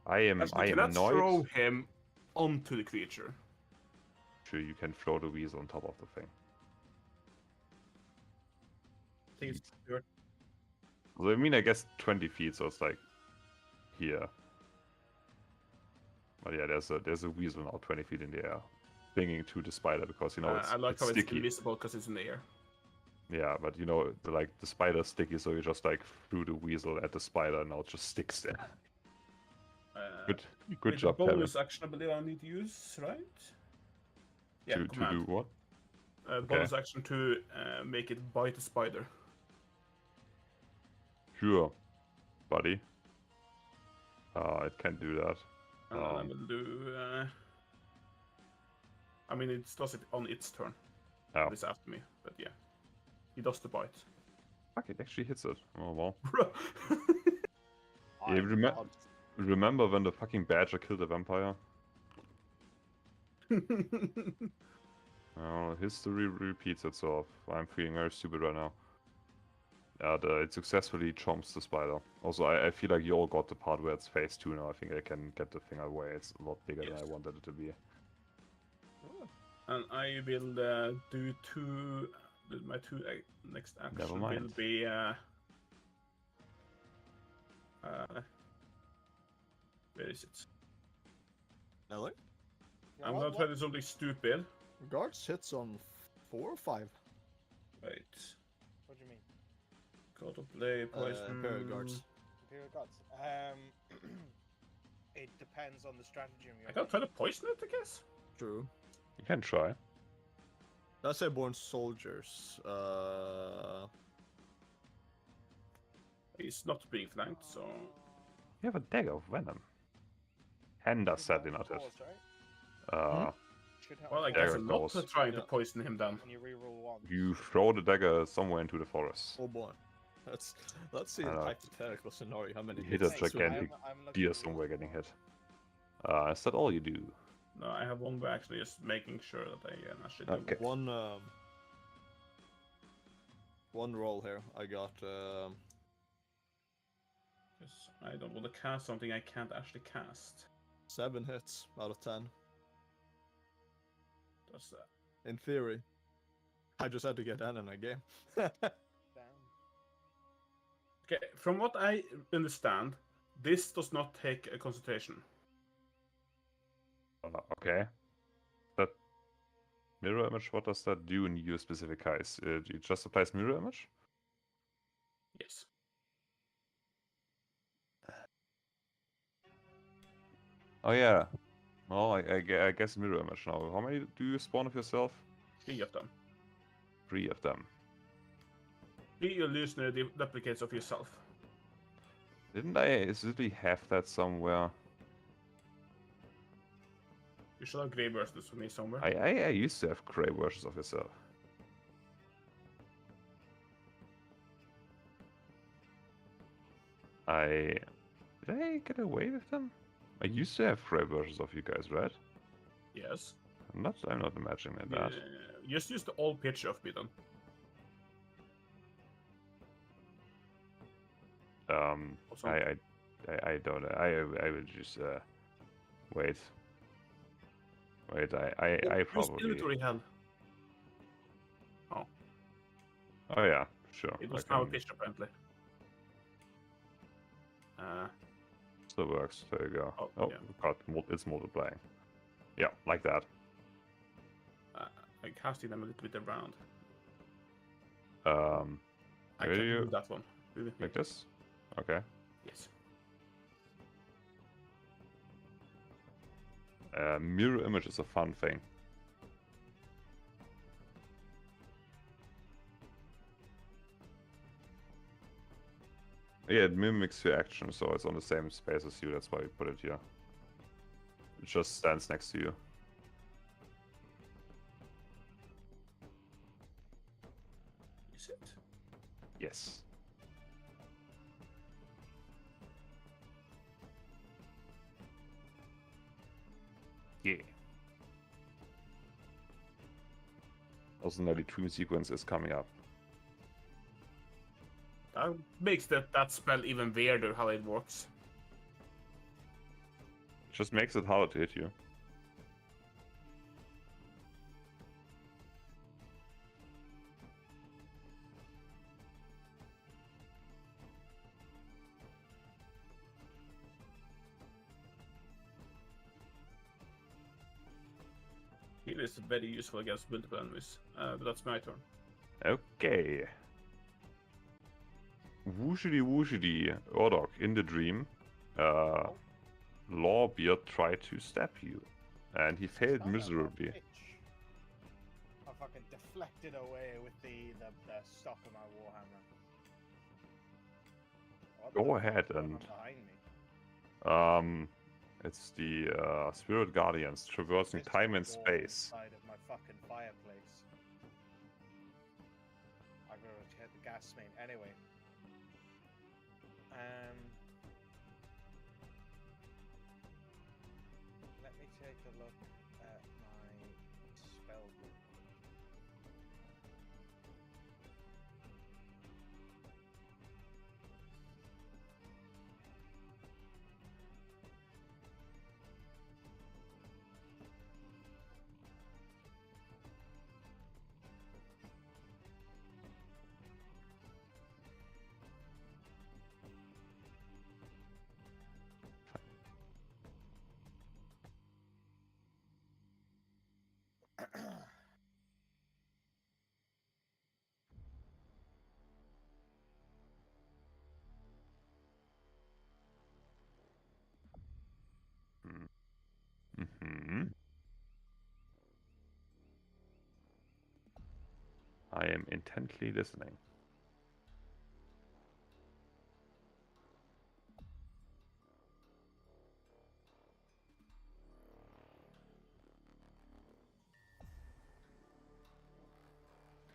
Actually, I am let's annoyed. throw him onto the creature. Sure, you can throw the weasel on top of the thing. I think it's your So, I mean, I guess 20 feet, so it's like here. But yeah, there's a weasel now 20 feet in the air, clinging to the spider because I like it's how it's sticky. invisible because it's in the air. Yeah, but the spider's sticky, so you just like threw the weasel at the spider, and now it just sticks there. Good With job, the Kevin. bonus action, I believe I need to use, right? Yeah, To command. do what? Bonus action to make it bite the spider. Sure, buddy. It can't do that. And then I will do. I mean, it does it on its turn. Oh, It's after me, but yeah, he does the bite. fuck! It actually hits it. Oh well. I Yeah, God. remember when the fucking badger killed the vampire? History repeats itself. I'm feeling very stupid right now. It successfully chomps the spider. Also, I feel like you all got the part where it's phase 2 now. I think I can get the thing away. It's a lot bigger than I wanted it to be. And I will do two. My two next action Never will mind. be. Where is it? Nelly? I'm gonna try to do something stupid. Guards hits on 4 or 5. Wait. What do you mean? God of Blade, poison. Imperial Guards. Imperial Gods. It depends on the stratagem you're I can try to poison it, I guess. True. You can try. Let's say born soldiers. He's not being flanked, so. You have a dagger of venom. And that's sadly not it. Should have Well, I Dagger guess I'm not goes. trying to poison him then. when you reroll one. You throw the dagger somewhere into the forest. Oh boy. Let's see I a know. hypothetical scenario. How many You hit a hits this will gigantic be. I'm looking deer at somewhere reroll getting one. hit. Is that all you do? No, I have one by actually just making sure that I actually do. Okay. One roll here. I got Because I don't want to cast something I can't actually cast. 7 hits out of 10. Does that? In theory. I just had to get that in a game. Damn. Okay, from what I understand, this does not take a concentration. Okay. That mirror image, what does that do in your specific case? It just applies mirror image? Yes. Oh yeah. Well, I guess mirror image now. How many do you spawn of yourself? 3 of them. 3 of them. 3 illusionary duplicates of yourself. Didn't I simply have that somewhere? You should have grey versions for me somewhere. I used to have gray versions of yourself. Did I get away with them? I used to have gray versions of you guys, right? Yes. I'm not imagining that. Just use the old picture of me then. I don't. I will just wait. Wait. I Use probably. inventory hell. Oh yeah, sure. It was I now a can- picture apparently. Still works. There you go. Oh, Oh, yeah. God, it's multiplying. Yeah, like that. I'm casting them a little bit around. I Will can you move that one. Move it. like this? Okay. Yes. Mirror image is a fun thing. Yeah, it mimics your action, so it's on the same space as you. That's why we put it here. It just stands next to you. Is it? Yes. Yeah. Also, now the dream sequence is coming up. That makes that spell even weirder how it works. Just makes it harder to hit you. Heal is very useful against multiple enemies. But that's my turn. Okay. Wooshity, Ordok, in the dream, Lawbeard tried to stab you, and he failed Son of a miserably. bitch. I fucking deflected away with the stock of my warhammer. What Go the ahead fuck's going on and behind me? it's the Spirit Guardians traversing This time and wall space. Inside of my fucking fireplace. I'm gonna hit the gas main anyway. Let me take a look at my spell book. Mm-hmm. I am intently listening.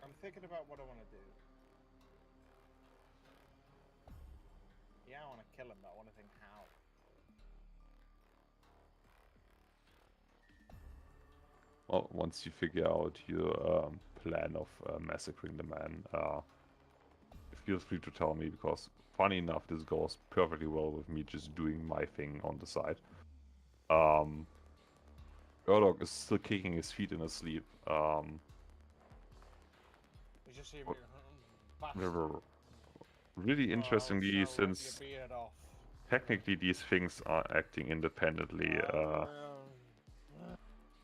I'm thinking about what I want to do. Yeah, I want to kill him, but I want to think how. Well, once you figure out your plan of massacring the man, feel free to tell me, because funny enough, this goes perfectly well with me just doing my thing on the side. Murdoch is still kicking his feet in his sleep. We just see me. Bastard. Really Oh, interestingly, so rip since your beard off. technically these things are acting independently, Oh,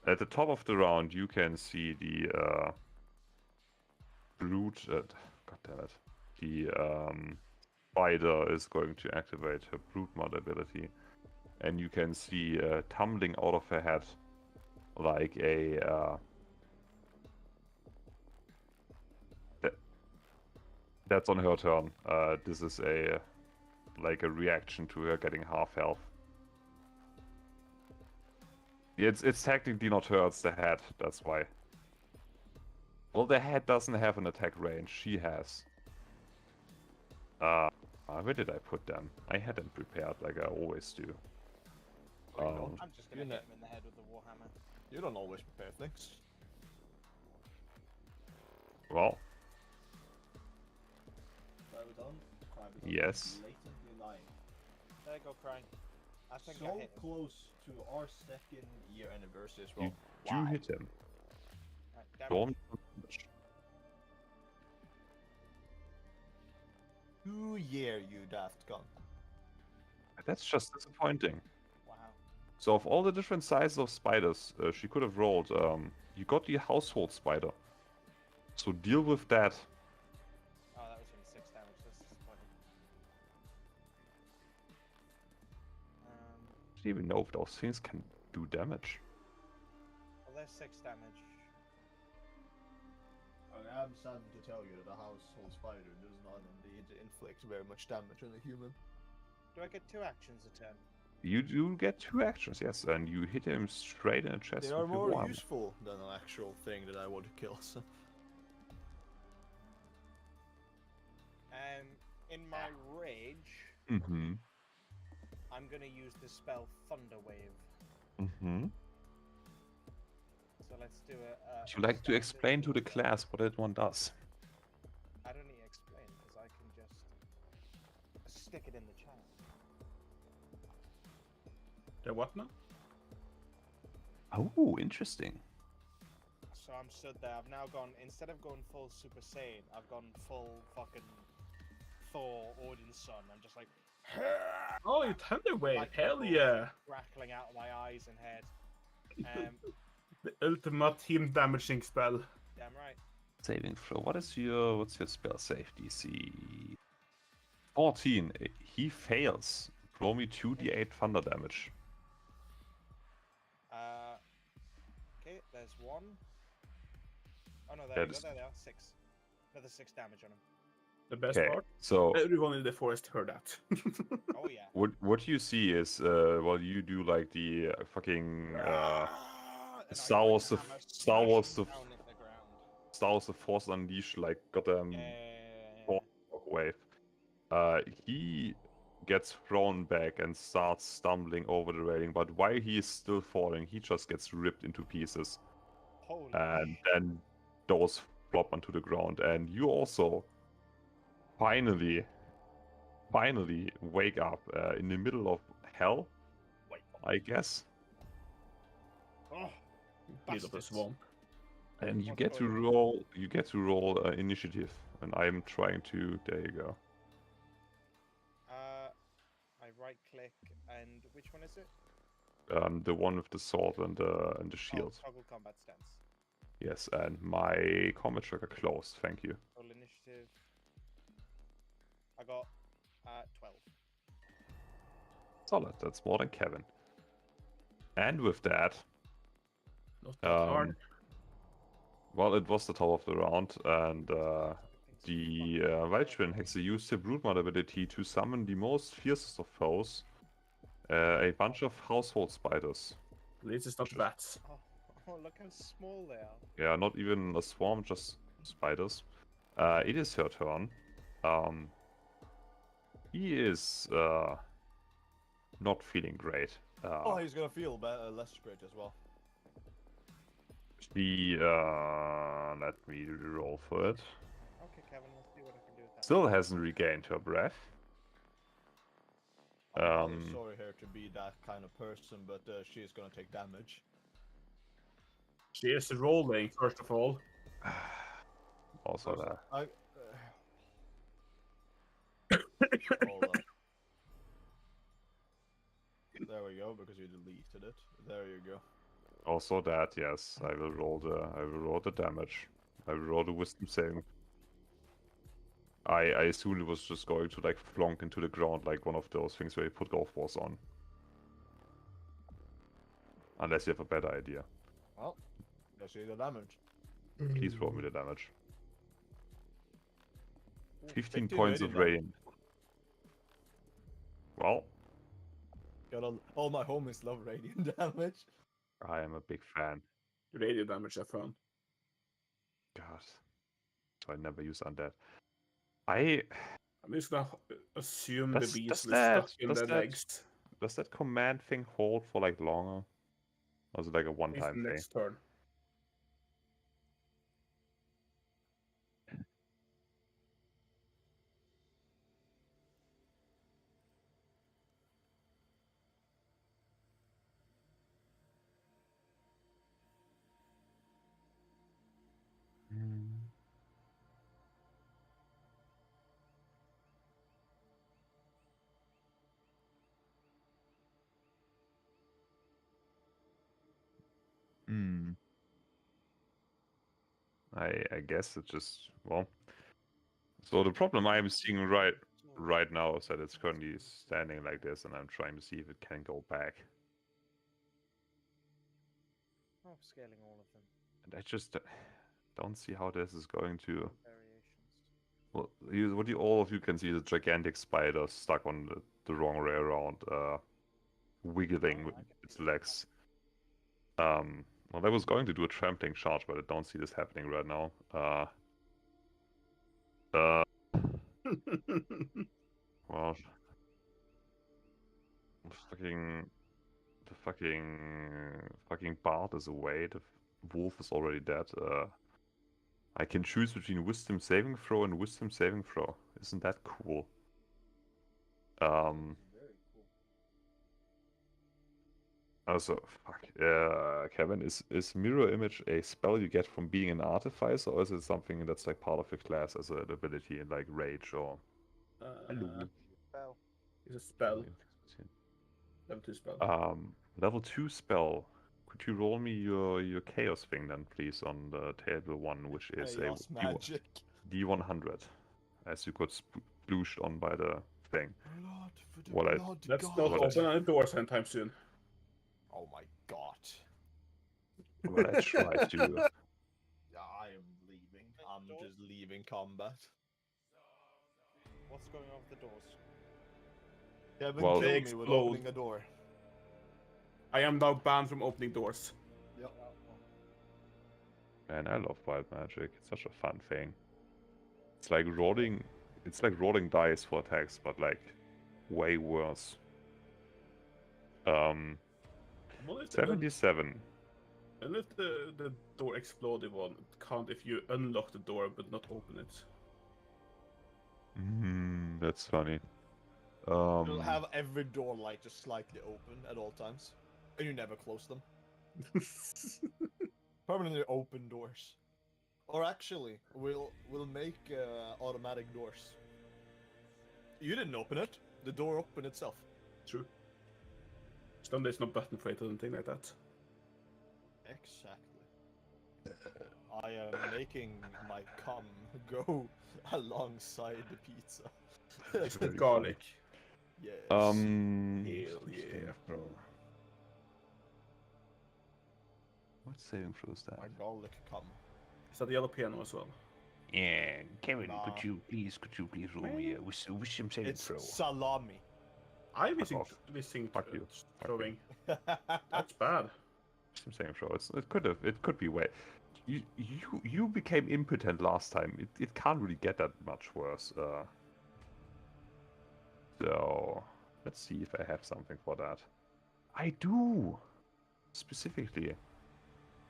at the top of the round you can see the brute. God damn it! The spider is going to activate her brute mod ability, and you can see tumbling out of her head like a. That's on her turn. This is a reaction to her getting half health. It's technically not her, it's the head. That's why. Well, the head doesn't have an attack range. She has. Where did I put them? I had them prepared like I always do. I'm just gonna hit him in the head with the warhammer. You don't always prepare things. Well, yes. Blatantly lying. There you go, crying. I think I So hit him. close to our 2nd year anniversary as You well. do hit him. Right, damn it. Don't. 2 year, you daft gun. That's just disappointing. Wow. So of all the different sizes of spiders she could have rolled, you got the household spider. So deal with that. Oh, that was only 6 damage. That's disappointing. I don't even know if those things can do damage. Well, there's 6 damage. I am saddened to tell you that a household spider does not indeed inflict very much damage on a human. Do I get 2 actions a turn? You do get 2 actions, yes, and you hit him straight in the chest They are with your more warhammer. useful than an actual thing that I want to kill. So. In my rage, Mm-hmm. I'm gonna use the spell Thunder Wave. Mm-hmm. So let's do a. Would you like to explain to the class what that one does? I don't need to explain because I can just stick it in the chat. The what now? Oh, interesting. So I'm stood there. I've now gone, instead of going full Super Saiyan, I've gone full fucking Thor, Odin's son. I'm just like, Oh, you Thunder Wave. like Hell balls yeah. crackling out of my eyes and head. The ultimate team damaging spell. Damn right. Saving throw. What's your spell save DC? 14. He fails. Roll me 2d8 thunder damage. Okay, there's one. Oh no, there That you go. is- There they are. 6. Another 6 damage on him. The best Okay, part. so Everyone in the forest heard that. Oh yeah. what you see is well, you do like the fucking And I Star bring Wars the the hammer, Star Wars smashing the down into the ground. Star Wars the Force Unleashed like goddamn Yeah. wave. He gets thrown back and starts stumbling over the railing, but while he is still falling, he just gets ripped into pieces. Holy And shit. then those flop onto the ground, and you also finally wake up in the middle of hell, I guess, Oh, Middle of the bastards. swamp. and you What's get to going on? roll initiative, and I'm trying to. There you go. I right click and which one is it? The one with the sword and the shield. Oh, toggle combat stance. Yes, and my combat tracker closed. Thank you. Roll initiative. I got 12. Solid. That's more than Kevin. And with that, Not that hard. well, it was the top of the round, and the Wildschwin Hexe used her Broodmother ability to summon the most fiercest of foes, a bunch of household spiders. At least it's not bats. Oh, look how small they are. Yeah, not even a swarm, just spiders. It is her turn. He is not feeling great. Oh, he's gonna feel less great as well. She let me roll for it. Okay, Kevin, let's see what I can do with that. Still hasn't regained her breath. I'm really sorry here to be that kind of person, but she is gonna take damage. She is rolling, first of all. Also that. Hold on. There we go, because you deleted it. There you go. Also that, yes. I will roll the damage. I will roll the wisdom saving. I assume it was just going to like flonk into the ground like one of those things where you put golf balls on. Unless you have a better idea. Well, let's see the damage. Please roll me the damage. Ooh, 15 points of radiant. Well, all my homies love radiant damage. I am a big fan. Radio damage, I found. God. So I never use undead. I'm just gonna assume Does- the does beast is stuck that- in does the that- legs. Does that command thing hold for like longer? Or is it like a It's one-time thing? next turn. Hmm. I guess it just well. So the problem I'm seeing right now is that it's currently standing like this, and I'm trying to see if it can go back. Oh, scaling all of them. And I just don't see how this is going to. Variations. Well, all of you can see is a gigantic spider stuck on the wrong way around, wiggling with its legs. Well, I was going to do a trampling charge, but I don't see this happening right now. Well, the fucking bard is away. The wolf is already dead. I can choose between wisdom saving throw and wisdom saving throw. Isn't that cool? Very cool. Also, fuck. Kevin, is mirror image a spell you get from being an artificer, or is it something that's like part of your class as an ability, like rage or? Hello. Well, It's a spell. Level 2 spell. Level 2 spell. Could you roll me your chaos thing then, please, on the table 1, which is Chaos a magic. D100, as you got splooshed on by the thing. Blood for the What I- blood Let's god. not What I- open any doors anytime soon. Oh my god. What I try to. I am leaving. I'm just leaving combat. what's going on with the doors? Kevin Well- killed They me with explode. opening a door. I am now banned from opening doors. Yep. Man, I love wild magic. It's such a fun thing. It's like rolling dice for attacks, but like way worse. What if 77. and if the door exploded one count if you unlock the door but not open it? That's funny. You'll have every door like just slightly open at all times, and you never close them. Permanently open doors. Or actually, we'll make automatic doors. You didn't open it. The door opened itself. True. So there's no button for it or anything like that. Exactly. I am making my cum go alongside the pizza. The garlic. Yes. Hell yeah. Bro. What saving throw is that? My garlic cum. Is that the yellow piano as well? Yeah, Kevin, Nah. could you please roll me wisdom saving It's throw? salami. I Fuck off. missing Fuck you. throwing. That's bad. Wisdom saving throw. It could be way. You became impotent last time. It can't really get that much worse. So let's see if I have something for that. I do specifically.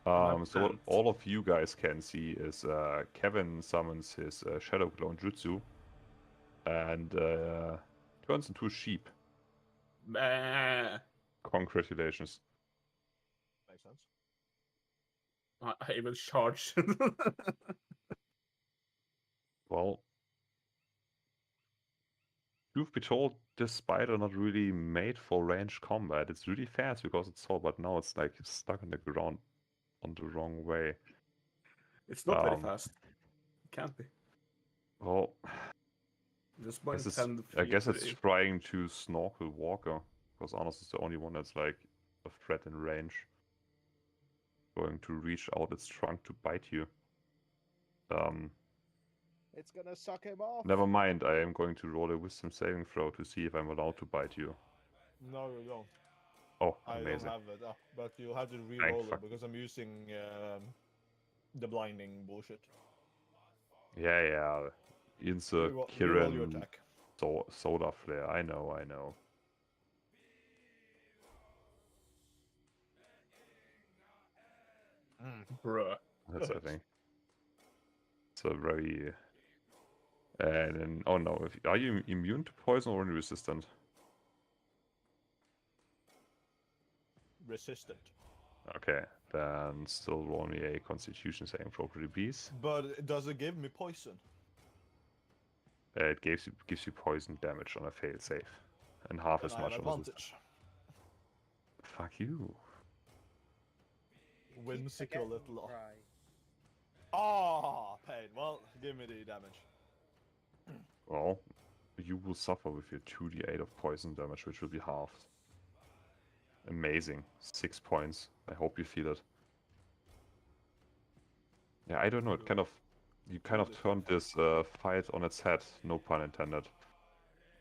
So what Excellent. all of you guys can see is Kevin summons his Shadow Clone Jutsu and turns into a sheep. Meh. Congratulations. Makes sense. I will charge. Well, truth be told, this spider not really made for ranged combat. It's really fast because it's tall, but now it's like stuck on the ground on the wrong way. It's not very Um, fast. It can't be. Well, Just I by guess it's, 10 I guess feet. it's trying to snorkel Walker, because Arnos is the only one that's like a threat in range. Going to reach out its trunk to bite you. It's gonna suck him off. Never mind, I am going to roll a wisdom saving throw to see if I'm allowed to bite you. No, you don't. Oh, I amazing. don't have it, but you have to re-roll fuck. it because I'm using the blinding bullshit. Yeah. Insert Re-roll your Kirin attack. soda flare. I know. Bruh. That's I think. It's a very. And then, oh no, are you immune to poison or only resistant? Resistant. Okay, then still roll me a Constitution saving throw, pretty please. But does it give me poison? It gives you poison damage on a failed save, and half Then as I have much on resistance. advantage. Fuck you. Whimsical little. Right. Ah, pain. Well, give me the damage. Well, you will suffer with your 2d8 of poison damage, which will be halved. Amazing. 6 points. I hope you feel it. Yeah, I don't know. It kind of, you kind of turned this fight on its head. No pun intended.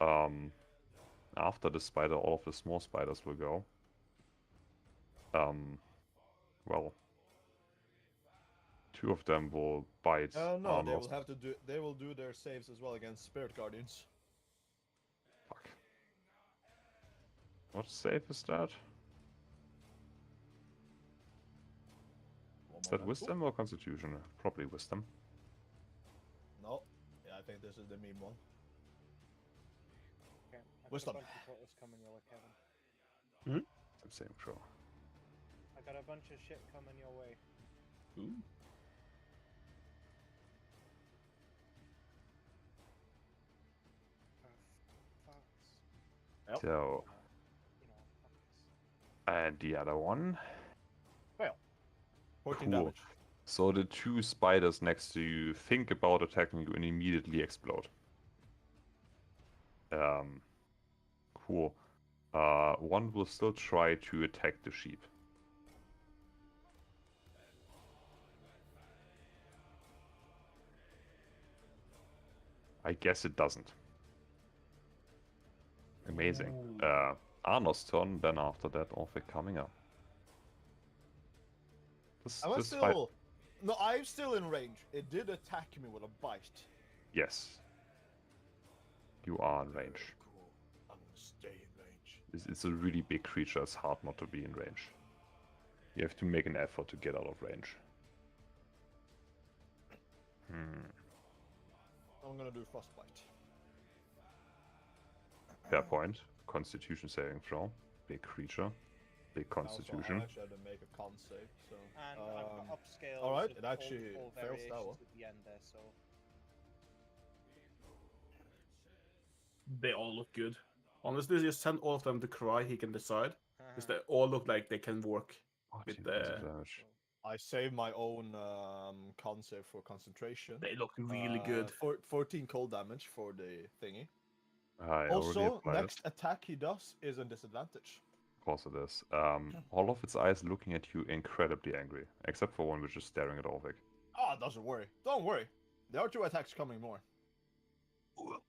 After the spider, all of the small spiders will go. Well, 2 of them will bite. Oh no, they Arnos. will have to do. They will do their saves as well against spirit guardians. Fuck. What save is that? Is that wisdom or constitution? Probably wisdom. No. Yeah, I think this is the meme one. Okay. Wisdom. What's coming your way, Kevin? I'm saving throw. I got a bunch of shit coming your way. Ooh. Fucks. So, You know, fuck this. and the other one. Fail. 14 Cool. damage. So the two spiders next to you think about attacking you and immediately explode. Cool. One will still try to attack the sheep. I guess it doesn't. Amazing. Arno's turn, then after that, Orphic coming up. Am I This fight... still? No, I'm still in range. It did attack me with a bite. Yes. You are in range. Cool. I'm gonna stay in range. It's a really big creature, it's hard not to be in range. You have to make an effort to get out of range. I'm gonna do frostbite. Fair point. Constitution saving throw. Big creature. Big constitution. I actually had to make a con save, so. And I've got upscales. Alright, of it actually all fails that variations one. at the end there, so. They all look good. Honestly, just send all of them to Cry, he can decide. Because they all look like they can work with 14 the... points of damage. I saved my own con save for concentration. They look really good. 14 cold damage for the thingy. I already Also, applied next it. attack he does is a disadvantage. Of course it is. All of its eyes looking at you incredibly angry. Except for one which is staring at Orvik. Ah, doesn't worry. Don't worry. There are 2 attacks coming more. Cool.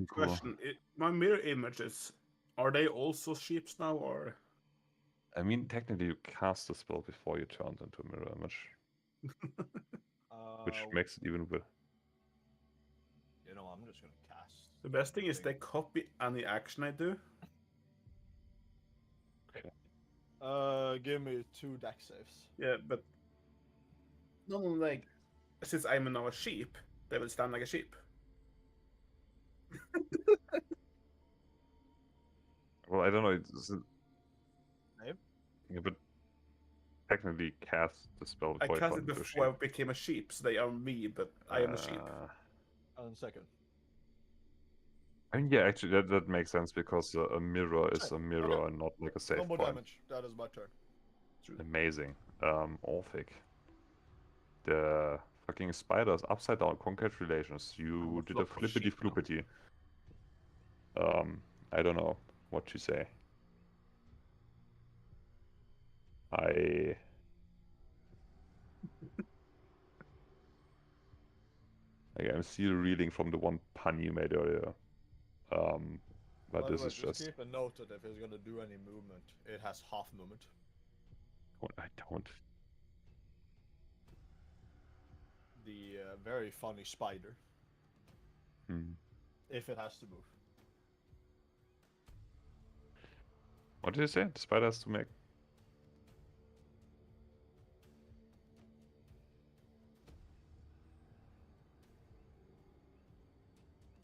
Question, my mirror images, are they also sheeps now, or...? I mean, technically you cast the spell before you turned into a mirror image. Which makes it even weird. You know, I'm just gonna cast. The best thing is they copy any action I do. Give me 2 dex saves. Yeah, but... No, like... Since I'm now a sheep, they will stand like a sheep. Well, I don't know. It's, Maybe. yeah, but technically cast the spell I before you cast turned it into a before I sheep. became a sheep, so they are me, but I am a sheep. On second. I mean, yeah, actually, that makes sense because a mirror is a mirror and not like a save No more point. damage. That is my turn. Amazing. Orphic. The fucking spiders upside down. Congratulations. You did a flippity floopity. I don't know what to say. I I'm still reeling from the one pun you made earlier. But By the this way, is just... keep a note that if he's gonna do any movement, it has half movement. I don't. The very funny spider. If it has to move. What did you say? The spider has to make...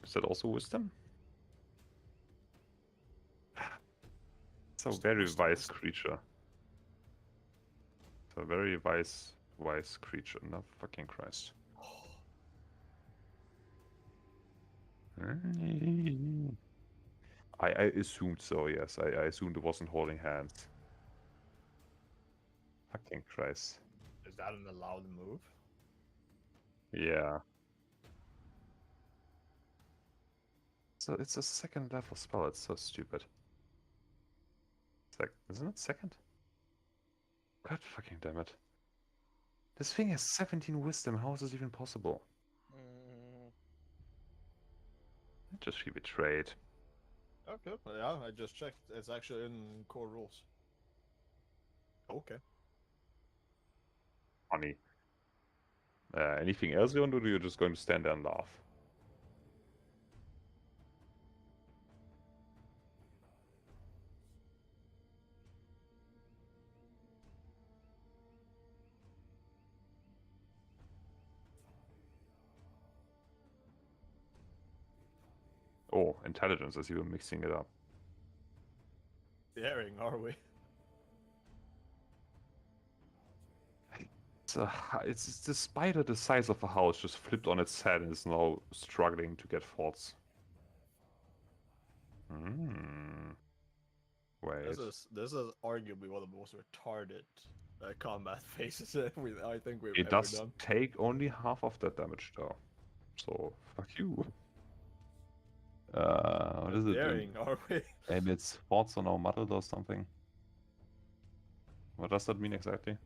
Is that also wisdom? It's a very wise creature. It's a very wise creature. No fucking Christ. I assumed so, yes. I assumed it wasn't holding hands. Fucking Christ. Is that an allowed move? Yeah. So it's a second level spell. It's so stupid. It's like, isn't it second? God fucking damn it. This thing has 17 wisdom. How is this even possible? Just she betrayed. Okay, yeah, I just checked. It's actually in core rules. Okay. Funny. Anything else you want to do? You're just going to stand there and laugh. Oh, intelligence, as you were mixing it up. Daring, are we? It's the spider the size of a house just flipped on its head and is now struggling to get thoughts. Hmm. Wait. This is arguably one of the most retarded combat phases I think we've It ever does done. take only half of that damage though. So fuck you. What is it? Daring, are we? And it's thoughts on our muddled or something. What does that mean exactly?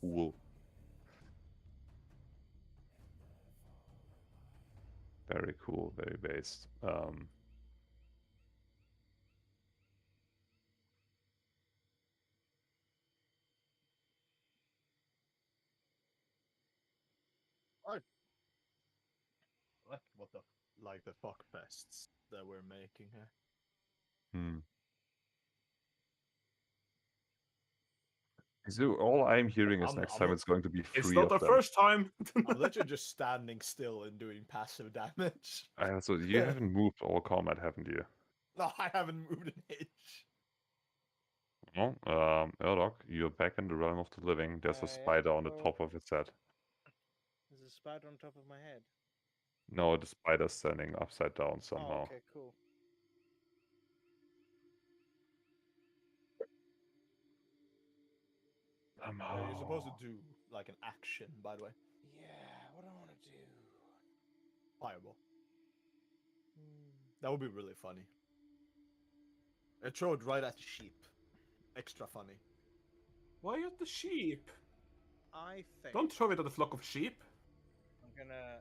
Cool. Very cool, very based. What the like the fuck fests that we're making here. Hmm. So all I'm hearing is next time it's going to be It's 3 not of the them. first time. I'm literally just standing still and doing passive damage. So you haven't moved all combat, haven't you? No, I haven't moved an inch. No, Erdok, you're back in the realm of the living. There's a Yeah, spider on the well- top of its head. There's a spider on top of my head. No, the spider's standing upside down somehow. Oh, okay, cool. Somehow. You're supposed to do like an action, by the way. Yeah, what do I want to do? Fireball. That would be really funny. And throw it right at the sheep. Extra funny. Why at the sheep? I think Don't throw it at a flock of sheep. I'm gonna.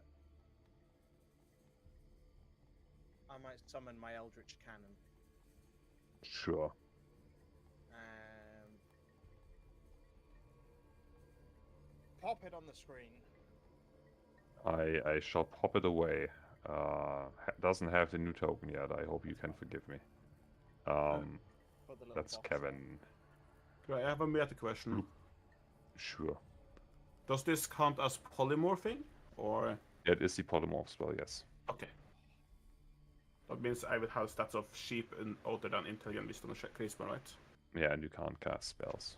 I might summon my Eldritch Cannon. Sure. Pop it on the screen. I shall pop it away. Doesn't have the new token yet. I hope you can forgive me. Put the little That's box there. Kevin. I have a meta question. Sure. Does this count as polymorphing? Or It is the polymorph spell, yes. okay. That means I will have stats of sheep and other than intelligent wisdom and charisma, right? Yeah, and you can't cast spells.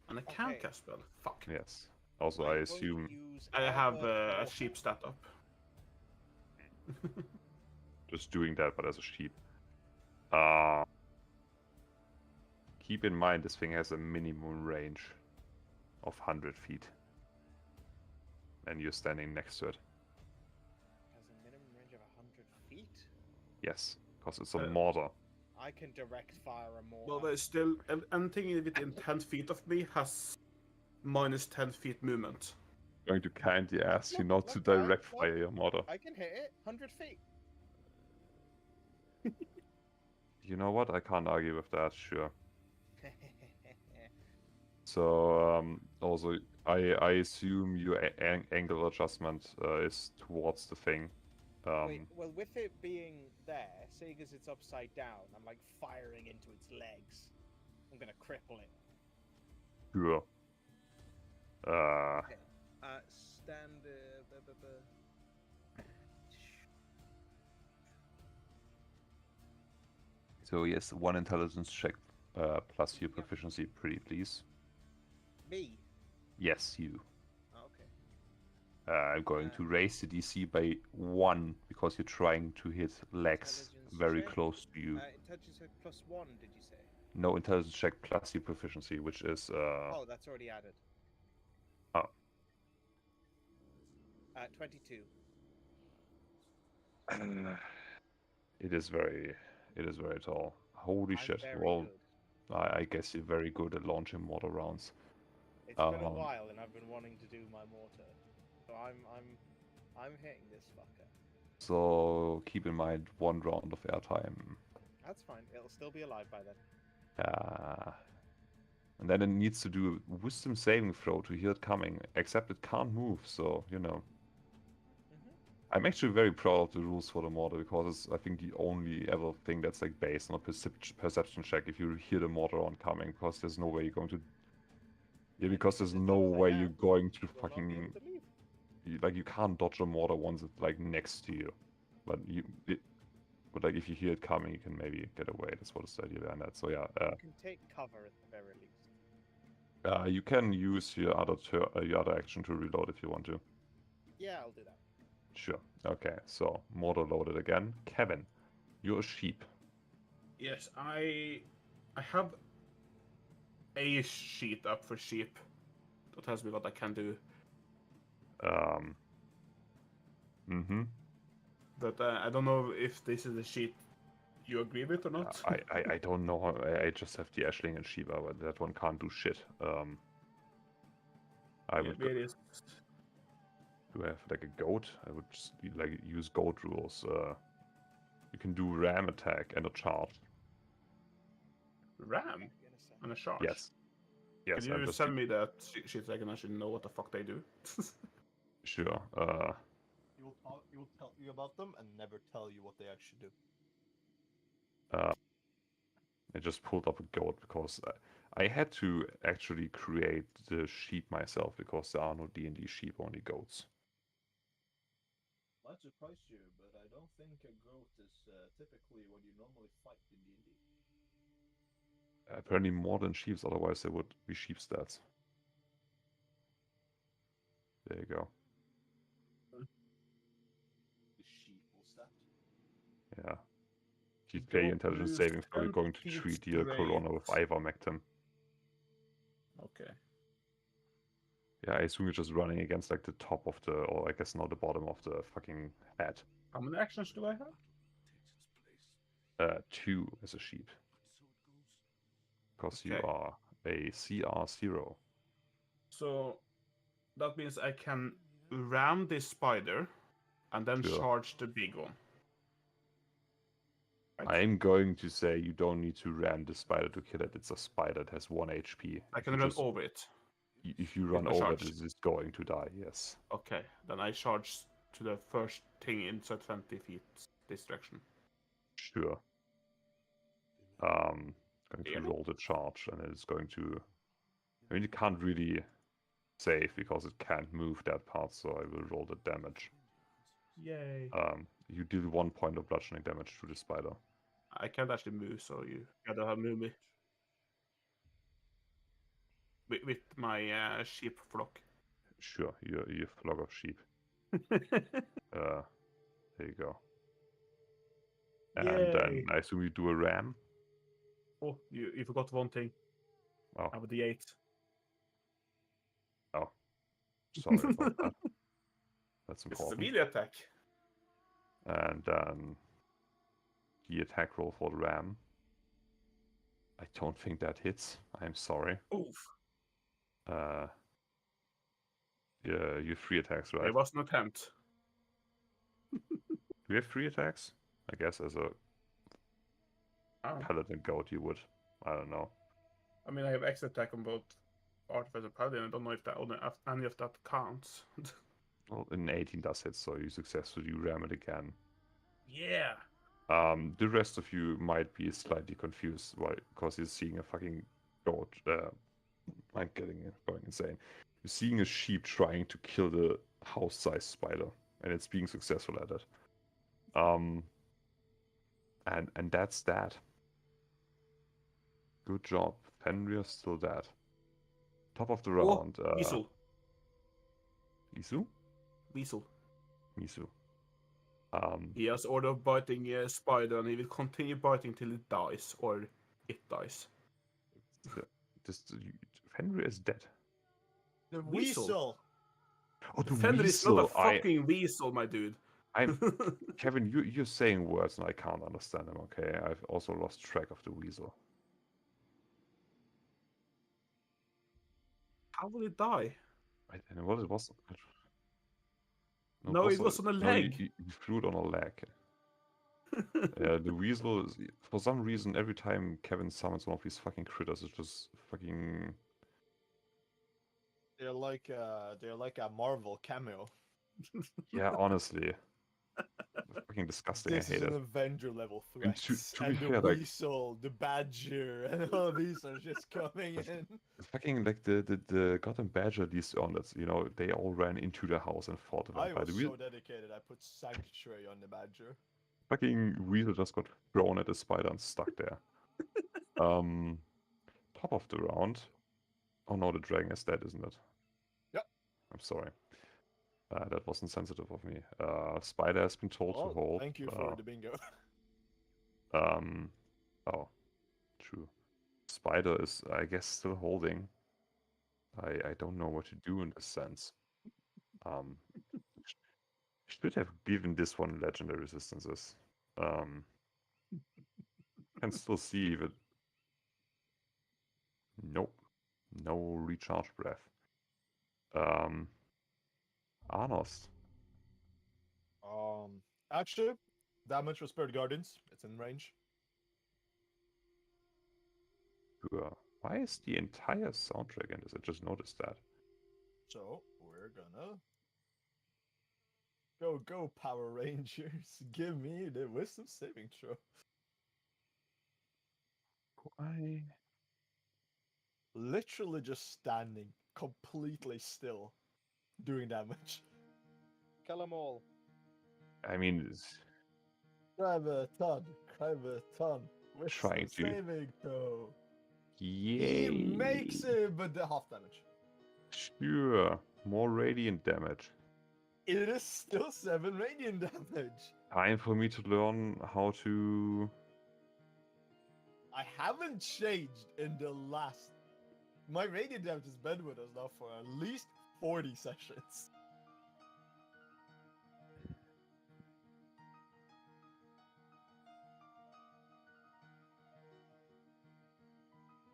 And I can't Okay. cast spell. Fuck. Yes. Also, I I will assume use I have Elder a Portal. sheep stat up. just doing that, but as a sheep. Keep in mind this thing has a minimum range of 100 feet. And you're standing next to it. Has a minimum range of 100 feet. Yes, because it's a Uh, mortar. I can direct fire a mortar. Well, there's still anything within 10 feet of me has minus 10 feet movement. Going to kindly ask you look, not to look, guys, direct look. fire your mortar. I can hit it 100 feet. You know what? I can't argue with that, sure. So, also, I assume your angle adjustment is towards the thing. Wait, well, with it being there, seeing as it's upside down, I'm like firing into its legs. I'm gonna cripple it. Sure. Stand. So yes, one intelligence check plus your proficiency, pretty please. Me. Yes, you. Oh, okay. I'm going to raise the DC by 1 because you're trying to hit legs Intelligence very check? close to you. Intelligence check plus 1, did you say? No, intelligence check plus your proficiency, which is Oh, that's already added. Oh. 22. It is very tall. Holy I'm shit! very Well, good. I guess you're very good at launching mortar rounds. It's been a Um, while, and I've been wanting to do my mortar, so I'm hitting this fucker. So keep in mind 1 round of airtime. That's fine. It'll still be alive by then. And then it needs to do a wisdom saving throw to hear it coming, except it can't move, so, you know. I'm actually very proud of the rules for the mortar, because it's, I think, the only ever thing that's like based on a perception check if you hear the mortar oncoming, because there's no way you're going to Yeah, because And there's as no long as I way am, you're going to will not be fucking able to leave. like you can't dodge a mortar once it's like next to you. But but like if you hear it coming, you can maybe get away. That's what the idea behind that. So yeah, You can take cover at the very least. you can use your other action to reload if you want to. Yeah, I'll do that. Sure. Okay. So mortar loaded again. Kevin, you're a sheep. Yes, I have a sheet up for sheep. That tells me what I can do. Mm-hmm. But I don't know if this is a sheet you agree with or not. I don't know. I just have the Ashling and Shiva, but that one can't do shit. I would Maybe it is. do I have like a goat? I would just like use goat rules. You can do ram attack and a charge. Ram and a charge. Yes. Yes. Can I'm you just send me that shit so I can actually know what the fuck they do? sure. He will tell you about them and never tell you what they actually do. I just pulled up a goat because I had to actually create the sheep myself because there are no D&D sheep, only goats. Might surprise you, but I don't think a goat is typically what you normally fight in D&D. Apparently more than sheeps, otherwise they would be sheep stats. There you go. The sheep will stat. Yeah. If you fail your intelligence saving throw, you're going to treat your corona with ivermectin. Okay. Yeah, I assume you're just running against like the top of the, or I guess not the bottom of the fucking head. How many actions do I have? 2 as a sheep. Because you Okay. are a CR0. So that means I can ram this spider and then Sure. charge the big one. Right? I'm going to say you don't need to ram the spider to kill it. It's a spider that has 1 HP. I can run over it. If you with run my over it, charge. it's going to die, yes. Okay, then I charge to the first thing inside 20 feet this direction. Sure. Going to roll the charge, and it's going to... I mean, you can't really save because it can't move that part, so I will roll the damage. Yay. You deal 1 point of bludgeoning damage to the spider. I can't actually move, so you gotta have move me. With my sheep flock. Sure, your flock of sheep. There you go. And then I assume you do a ram. Oh, you forgot one thing. Oh. I have a D8. Oh. Sorry about that. That's It's a important. melee attack. And then the attack roll for the ram. I don't think that hits. I'm sorry. Oof. Yeah, you have 3 attacks, right? It was an attempt. Do you have 3 attacks? I guess as a paladin goat you would. I don't know. I mean, I have extra attack on both Artificer and Paladin. I don't know if any of that counts. Well, an 18 does hit, so you successfully ram it again. Yeah. The rest of you might be slightly confused because you're seeing a fucking goat. I'm going insane. You're seeing a sheep trying to kill the house-sized spider, and it's being successful at it. And that's that. Good job. Fenrir's still dead. Top of the round. Weasel. Isu? Weasel. Misu. He has order of biting a spider, and he will continue biting till it dies, or it dies. Fenrir is dead. The Weasel. weasel. Oh, the Fenrir is not weasel. a fucking weasel, my dude. Kevin, you're saying words and I can't understand them, okay? I've also lost track of the weasel. How will it die? And what it was... No, it was on a leg. You threw it on a leg. The weasel is... For some reason, every time Kevin summons one of these fucking critters, it's just fucking... They're like a Marvel cameo. Yeah, honestly. fucking disgusting. This I is hate an it. Avenger level And threat. to be And the fair, like Weasel, the Badger, and all these are just coming in. fucking like the Gotham Badger, these omelets, you know, they all ran into the house and fought with them. I By was the so dedicated, I put Sanctuary on the Badger. fucking weasel just got thrown at the spider and stuck there. Top of the round. Oh no, the dragon is dead, isn't it? Yep. I'm sorry. That wasn't sensitive of me. Spider has been told to Well, hold. thank you for the bingo. Oh, true. Spider is, I guess, still holding. I don't know what to do in this sense. Should have given this one legendary resistances. Can still see if it. Nope. No recharge breath. Arnost. Actually, damage for Spirit Guardians. It's in range. Sure. Why is the entire soundtrack in this? I just noticed that. So, we're gonna... Go, Power Rangers. Give me the Wisdom saving throw. Why? Literally just standing completely still, doing damage. Kill them all. I mean, Graviton. Wisdom Trying to. saving throw. yay! He makes it, but the half damage. Sure. More radiant damage. It is still 7 radiant damage. Time for me to learn how to. I haven't changed in the last. My radiant damage has been with us now for at least 40 sessions.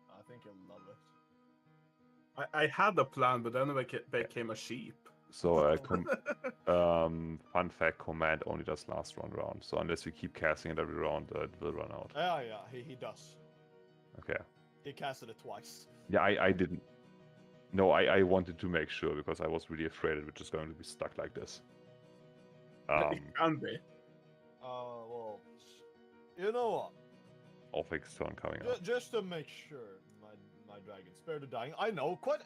I think you'll love it. I had a plan, but then I became a sheep. So, fun fact: command only does last one round. So unless you keep casting it every round, it will run out. Yeah, he does. Okay. He casted it twice. Yeah, I didn't. No, I wanted to make sure because I was really afraid it was just going to be stuck like this. It can be. Well, you know what? Offix turn coming up. Just to make sure, my dragon spare the dying. I know quite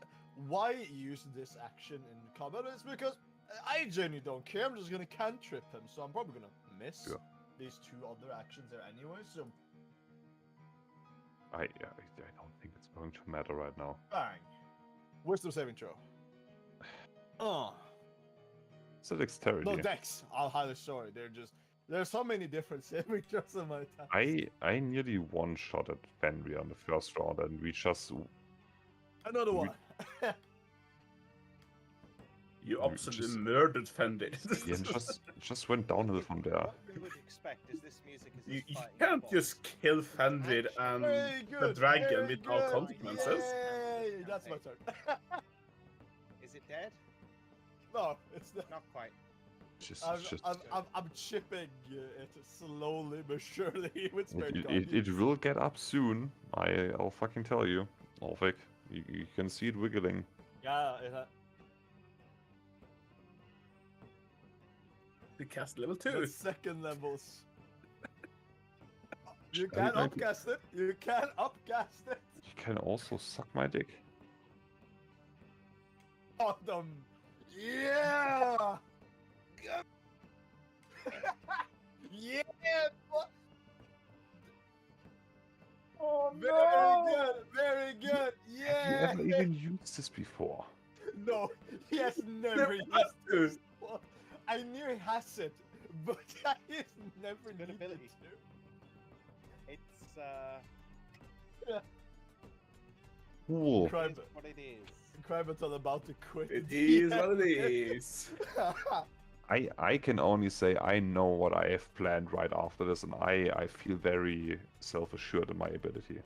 why use this action in combat is because I genuinely don't care. I'm just gonna cantrip him, so I'm probably gonna miss these 2 other actions there anyway. So I don't think it's going to matter right now. bang, wisdom saving throw. It's a dexterity. No dex. I'm highly sorry. There's so many different saving throws in my time. I nearly one-shot at Fenrir on the first round, and we just Another one. You We absolutely just- murdered Fendi. yeah, just went downhill from there. What we would expect is this music is You us fighting a can't boss. just kill Fenrir and Very the good. dragon very without good. consequences. Yay, that's my turn. Is it dead? No, it's not. Not quite. I'm chipping it slowly but surely with Spirit It Guardians. will get up soon. I'll fucking tell you, Ulfik. You can see it wiggling. Yeah, You cast level the 2. second levels. You can upcast it. You can upcast it. You can also suck my dick. Bottom. Yeah. Yeah. Oh Very good. Have you Yeah. ever even used this before? No, he has never Never used has to. this before. I knew he has it, but I just never Good needed ability. to. It's Cool. it Crime, is what it is. Crimeton about to quit. It is what it is. I can only say I know what I have planned right after this, and I feel very self-assured in my ability.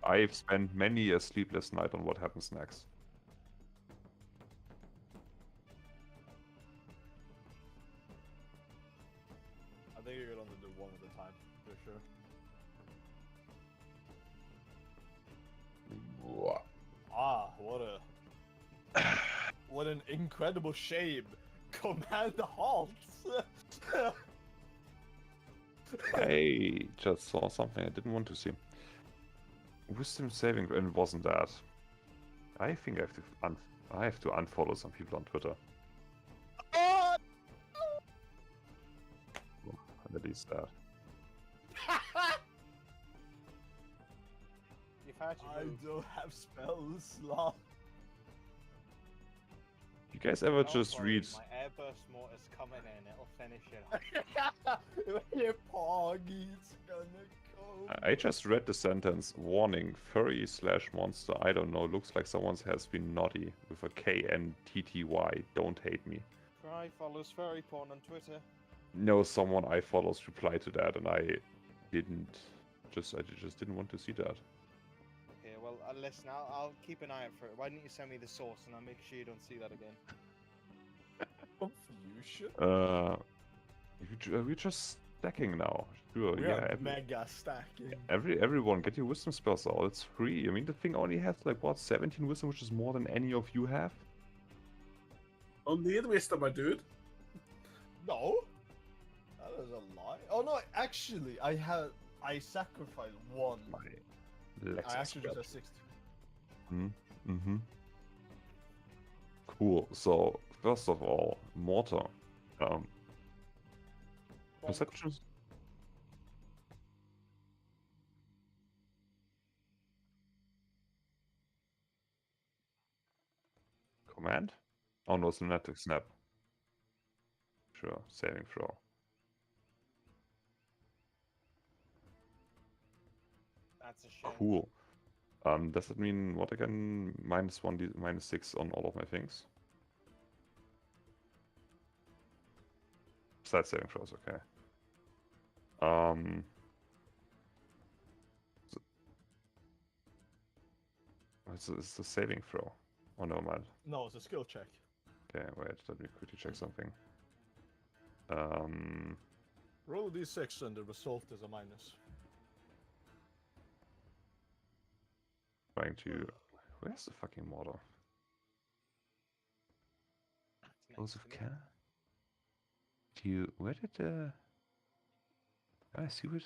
I've spent many a sleepless night on what happens next. I think you're gonna do one at a time, for sure. Ah, what an incredible shame. Command halts. I just saw something I didn't want to see. Wisdom saving, and it wasn't that. I think I have to unfollow some people on Twitter. Oh! At least that. You've had I your move. don't have spells, lol. You guys ever Don't just worry, read? My airburst mortar's coming in. It'll finish it off. Your poggy's gonna go. I just read the sentence, warning, furry/monster, I don't know, looks like someone has been naughty, with a KNTTY, don't hate me. Fry follows furry porn on Twitter. No, someone I follows replied to that, and I just didn't want to see that. Okay, well, listen, I'll keep an eye out for it. Why don't you send me the source and I'll make sure you don't see that again? Confusion? We're just stacking now. Sure, We yeah. are mega stacking. Everyone, get your wisdom spells out. It's free. I mean, the thing only has like what, 17 wisdom, which is more than any of you have. Don't need wisdom, my dude. No, that is a lie. Oh no, actually, I sacrificed one. My Lex I actually just expert. had 60. Mm-hmm. Cool. So first of all, mortar. Perceptions. Command. Oh no, it's an electric snap. Sure, saving throw. That's a shame. Cool. Does that mean what again? -1, -6 on all of my things? Side saving throws, okay. It's the saving throw. Oh no, man. No, it's a skill check. Okay, wait, let me quickly check something. Roll a d6 and the result is a minus. Trying to. Where's the fucking model? It's Those next of to me. care? Where did the. I see it.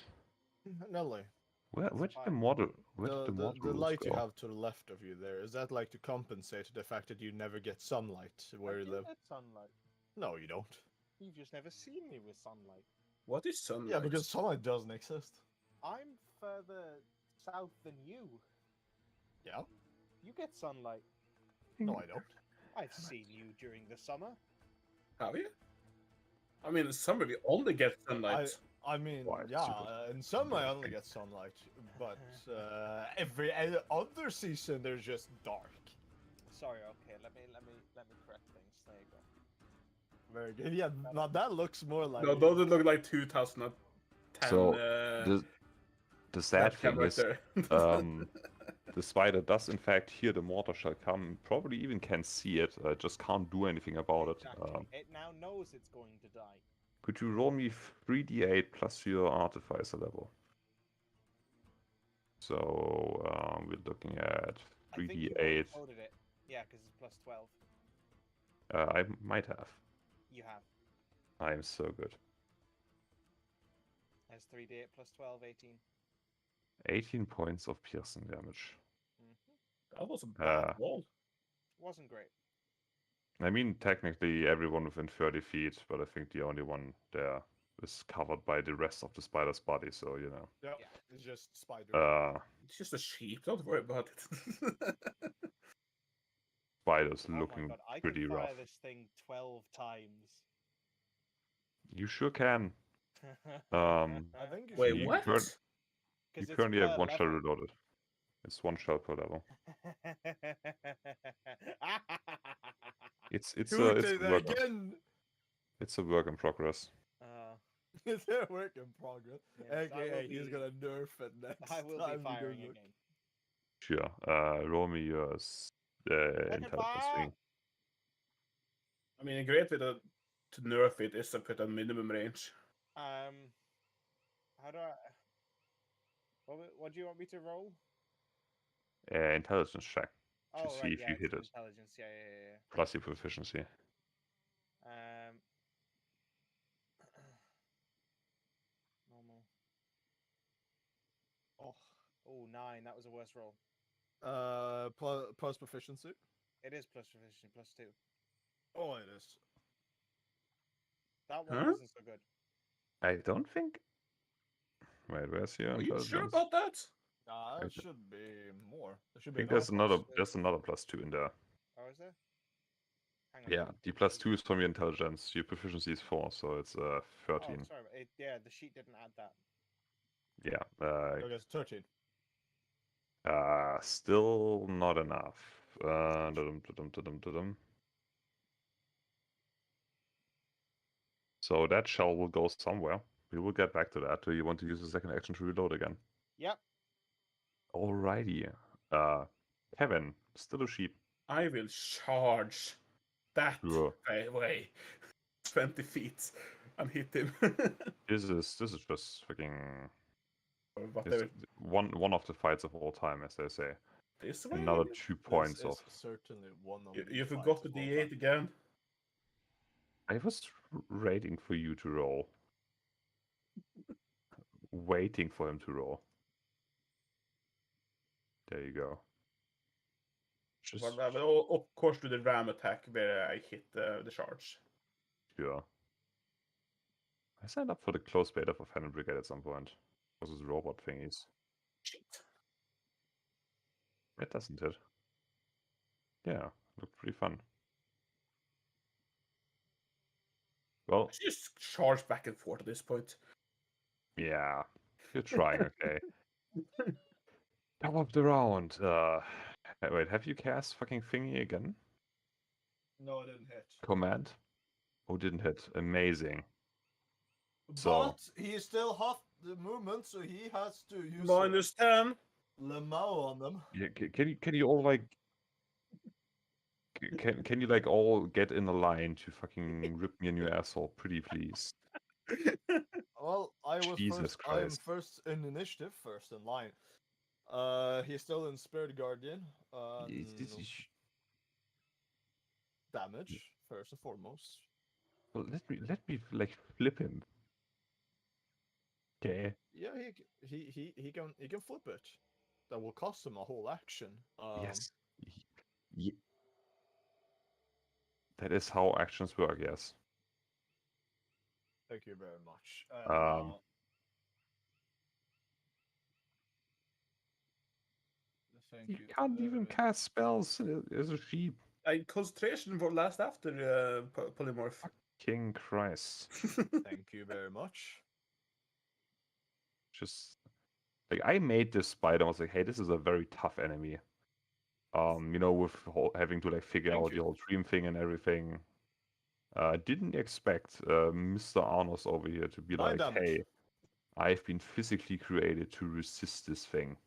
Nelly, Where did the fine. model? Where did the, the the, model the rules light you go? have to the left of you there, is that like to compensate the fact that you never get sunlight where I you do live? get sunlight. No, you don't. You've just never seen me with sunlight. What is sunlight? Yeah, because sunlight doesn't exist. I'm further south than you. Yeah? You get sunlight. No, I don't. I've seen you during the summer. Have you? I mean, in summer we only get sunlight. I mean, Why, yeah, super- in summer I only get sunlight, but every other season there's just dark. Sorry, okay, let me correct things. There you go. Very good. Yeah, now that looks more like. No, doesn't look like 2010. So, the sad that thing is, character. the spider does in fact hear the mortar shall come, probably even can see it, just can't do anything about it. Exactly. It now knows it's going to die. Could you roll me 3d8 plus your artificer level? So we're looking at I think you 3d8. coded it. Yeah, because it's plus 12. I might have. You have. I am so good. As 3d8 plus 12, 18. 18 points of piercing damage. That was a bad roll. Wasn't great. I mean, technically everyone within 30 feet, but I think the only one there is covered by the rest of the spider's body, so you know. Yeah, Yeah. it's just spider. It's just a sheep. Don't worry about it. Spider's Oh looking my god, I pretty could fire rough. this thing 12 times. You sure can. I think you Wait, should- what? You Because currently have one shell reloaded. It's one shell per level. It's Shoot a it work. again! It's a work in progress. It's a work in progress. Yes, I AKA, will he's be- gonna nerf it next I will time be he firing goes look. again. Sure. Roll me your intelligence fire! thing. I mean, a great way to nerf it is to put a minimum range. How do I... What do you want me to roll? Intelligence check. Oh, see right, if yeah, you hit it's it. intelligence, yeah. Plus your proficiency. Normal. Oh, 9. That was a worse roll. Plus proficiency. It is plus proficiency, plus 2. Oh, it is. That one Huh? wasn't so good. I don't think. Wait, where's your Are you sure intelligence? about that? It Okay. should be more. There should I be think there's another plus- there's another +2 in there. Oh, is there? Hang on. Yeah, the +2 is from your intelligence. Your proficiency is 4, so it's 13. Oh, sorry. Yeah, the sheet didn't add that. Yeah. Okay, it's 13. Still not enough. Da-dum. So that shell will go somewhere. We will get back to that. Do you want to use the second action to reload again? Yep. Alrighty. Kevin, still a sheep. I will charge that Sure. way 20 feet and hit him. This is just fucking Or it's whatever. one of the fights of all time, as they say. This way. Another 2 points This of. is certainly one of You the forgot the fights of all D8 time. again. I was waiting for you to roll. Waiting for him to roll. There you go. Just Well, I will of course do the ram attack where I hit the charge. sure. I signed up for the close beta for Phantom Brigade at some point. Those robot thingies. Shit. It doesn't it? Yeah, looked pretty fun. Well, I should just charge back and forth at this point. yeah. You're trying, okay. Top of the round. Wait, have you cast fucking thingy again? No, I didn't hit. Command? Oh, didn't hit. Amazing. So- But he still has the movement, so he has to use -10. Lemao on them. Yeah, can you all like can you like all get in a line to fucking rip me a new asshole, pretty please? Well, I was Jesus first. I am Christ. first in initiative, first in line. He's still in Spirit Guardian. Damage first and foremost. Well, let me like flip him. Okay. Yeah, he can flip it. That will cost him a whole action. Yes. That is how actions work. Yes. Thank you very much. Thank You can't even cast spells as a sheep. Concentration will last after polymorph. King Christ. Thank you very much. Just like I made this spider. I was like, hey, this is a very tough enemy. With having to like figure Thank out you. the whole dream thing and everything. Didn't expect Mr. Arnos over here to be 9 like, damage. hey, I've been physically created to resist this thing.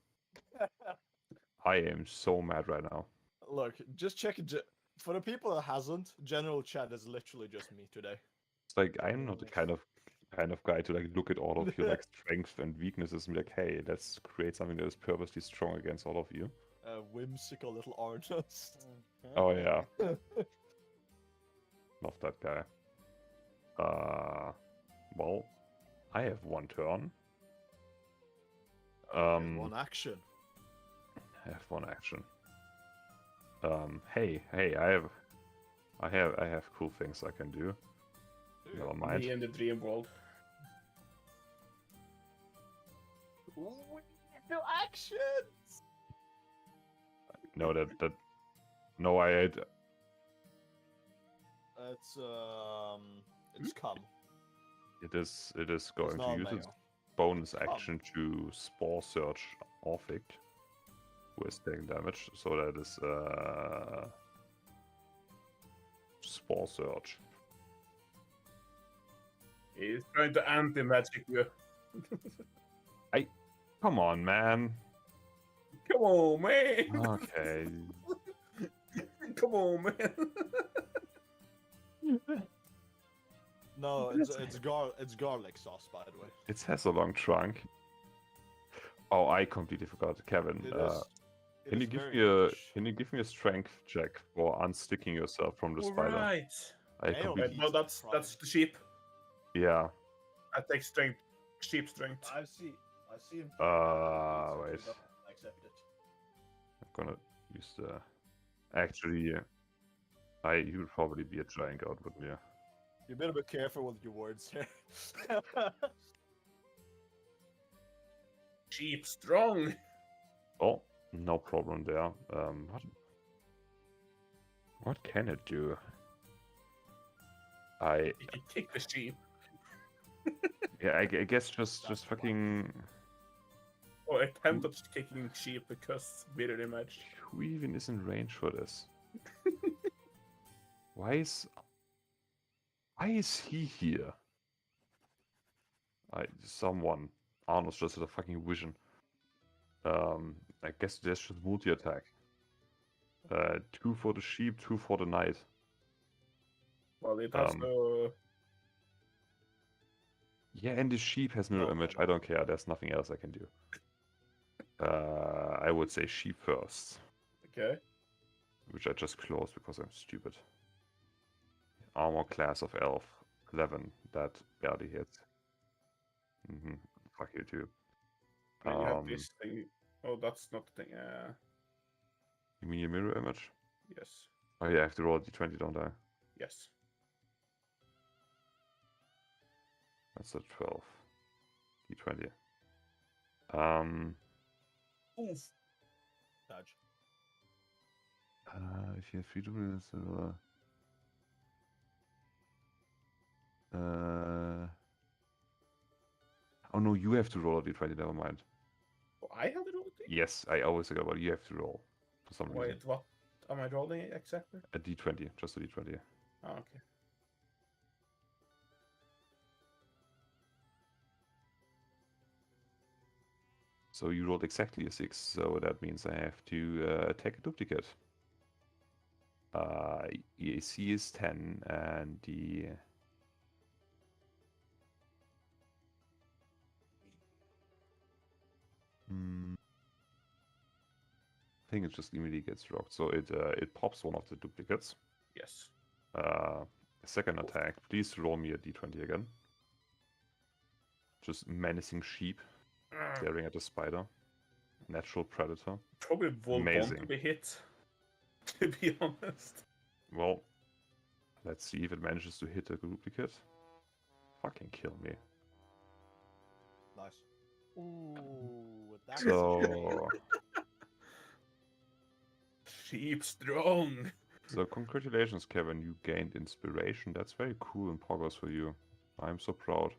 I am so mad right now. Look, just check it. For the people that hasn't, general chat is literally just me today. It's like I'm not the kind of guy to like look at all of your like strengths and weaknesses and be like, hey, let's create something that is purposely strong against all of you. Whimsical little artist. Oh yeah. Love that guy. Well, I have one turn. One action. I have one action. Hey, I have cool things I can do. Never mind. Me in the dream world. No action. No, no, I It's come. it is going to not use its mail. bonus action to spore search Orphic, who is taking damage. So that is spore search. He's trying to anti-magic you. Come on, man. Come on, man. Okay. Come on, man. No, it's garlic sauce, by the way. It has a long trunk. Oh, I completely forgot, Kevin. It is. it Can is you give very me a English. strength check for unsticking yourself from the spider? Alright. I Hey, completely, No, that's the sheep. yeah. I take strength. Sheep strength. I see him. Wait. accept it. I'm gonna use the. Actually, you would probably be a giant god, wouldn't you? You better be careful with your words here. Sheep strong. Oh, no problem there. What can it do? You can kick the sheep. Yeah, I guess just fucking. Or attempt at kicking sheep because mirror image. Who even is in range for this? Why is he here? Someone. Arnold's just had a fucking vision. I guess there's just multi-attack. 2 for the sheep, 2 for the knight. Well, it has no. Yeah, and the sheep has mirror image. I don't care. There's nothing else I can do. I would say sheep first. Okay. Which I just closed because I'm stupid. Armor class of elf. 11. That barely hits. Fuck you too. And you have this thing. Oh, that's not the thing. You mean your mirror image? Yes. Oh yeah, I have to roll a d20, don't I? Yes. That's a 12. d20. Oof. Dodge. If you have 3 duplicates, oh no, you have to roll a d20, never mind. Oh, I have the roll thing? Yes, I always forget about you have to roll for some reason. Wait, what am I rolling exactly? A d20, just a d20. Oh, okay. So you rolled exactly a 6, so that means I have to take a duplicate. EAC is 10, and the... I think it just immediately gets rocked. So it pops one of the duplicates. Yes. Second attack. Please roll me a d20 again. Just menacing sheep staring at a spider. Natural predator. Probably won't want Amazing. to be hit. To be honest. Well, let's see if it manages to hit a duplicate. Fucking kill me. Nice. Ooh, that's So, Sheep strong. so congratulations, Kevin. You gained inspiration. That's very cool and progress for you. I'm so proud.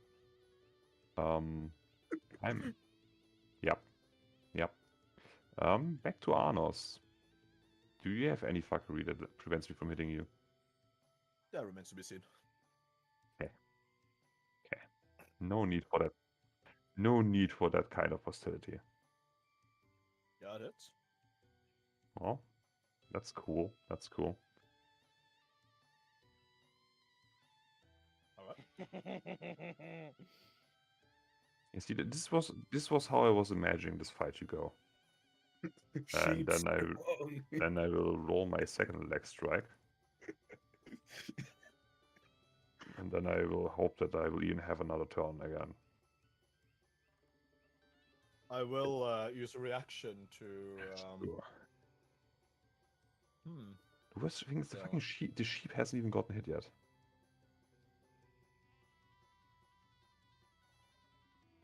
Yep. Back to Arnos. Do you have any fuckery that prevents me from hitting you? That remains to be seen. Okay. No need for that. No need for that kind of hostility. Got it. Well, that's cool. That's cool. Alright. You see, this was how I was imagining this fight to go. And Sheep then I strong. then I will roll my second leg strike. And then I will hope that I will even have another turn again. I will use a reaction to. Sure. The worst thing is the Yeah. fucking sheep. The sheep hasn't even gotten hit yet.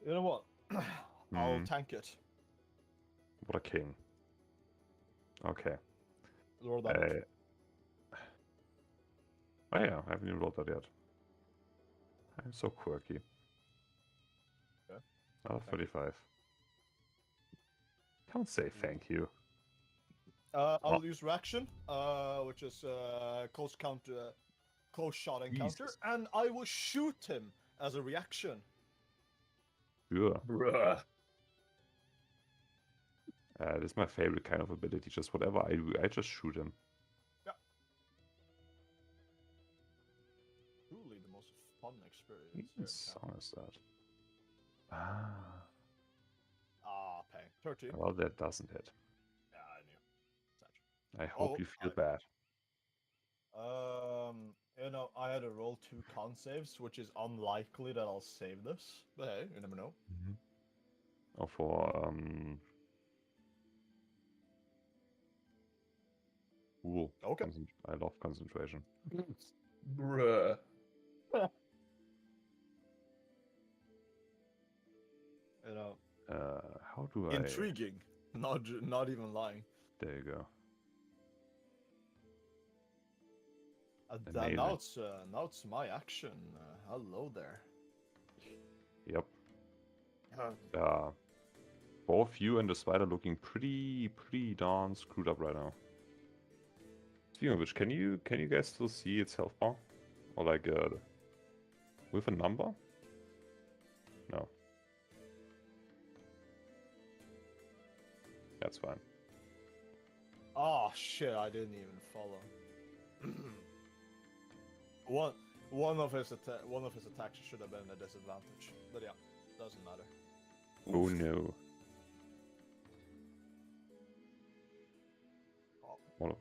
You know what? I'll Hmm. tank it. What a king. Okay. Roll that. Oh yeah, I haven't even rolled that yet. I'm so quirky. Okay. 35. Can't say thank you. I'll use reaction, which is close shot encounter, Jesus. and I will shoot him as a reaction. Sure. Bruh. This is my favorite kind of ability. Just whatever I do, I just shoot him. Truly the most fun experience. What here. song is that? Pang. 13. Well, that doesn't hit. Yeah, I knew. I hope you feel bad. I had to roll 2 con saves, which is unlikely that I'll save this. But hey, you never know. Oh, for Cool. Okay. I love concentration. Bruh. You know, How do I? intriguing. Not even lying. There you go. Now Amazing. now it's my action. Hello there. Yep. Both you and the spider looking pretty darn screwed up right now. Speaking of which, can you guys still see its health bar? Or like with a number? No. That's fine. Oh shit! I didn't even follow. one of his attacks should have been a disadvantage, but yeah, doesn't matter. Oh no. Well,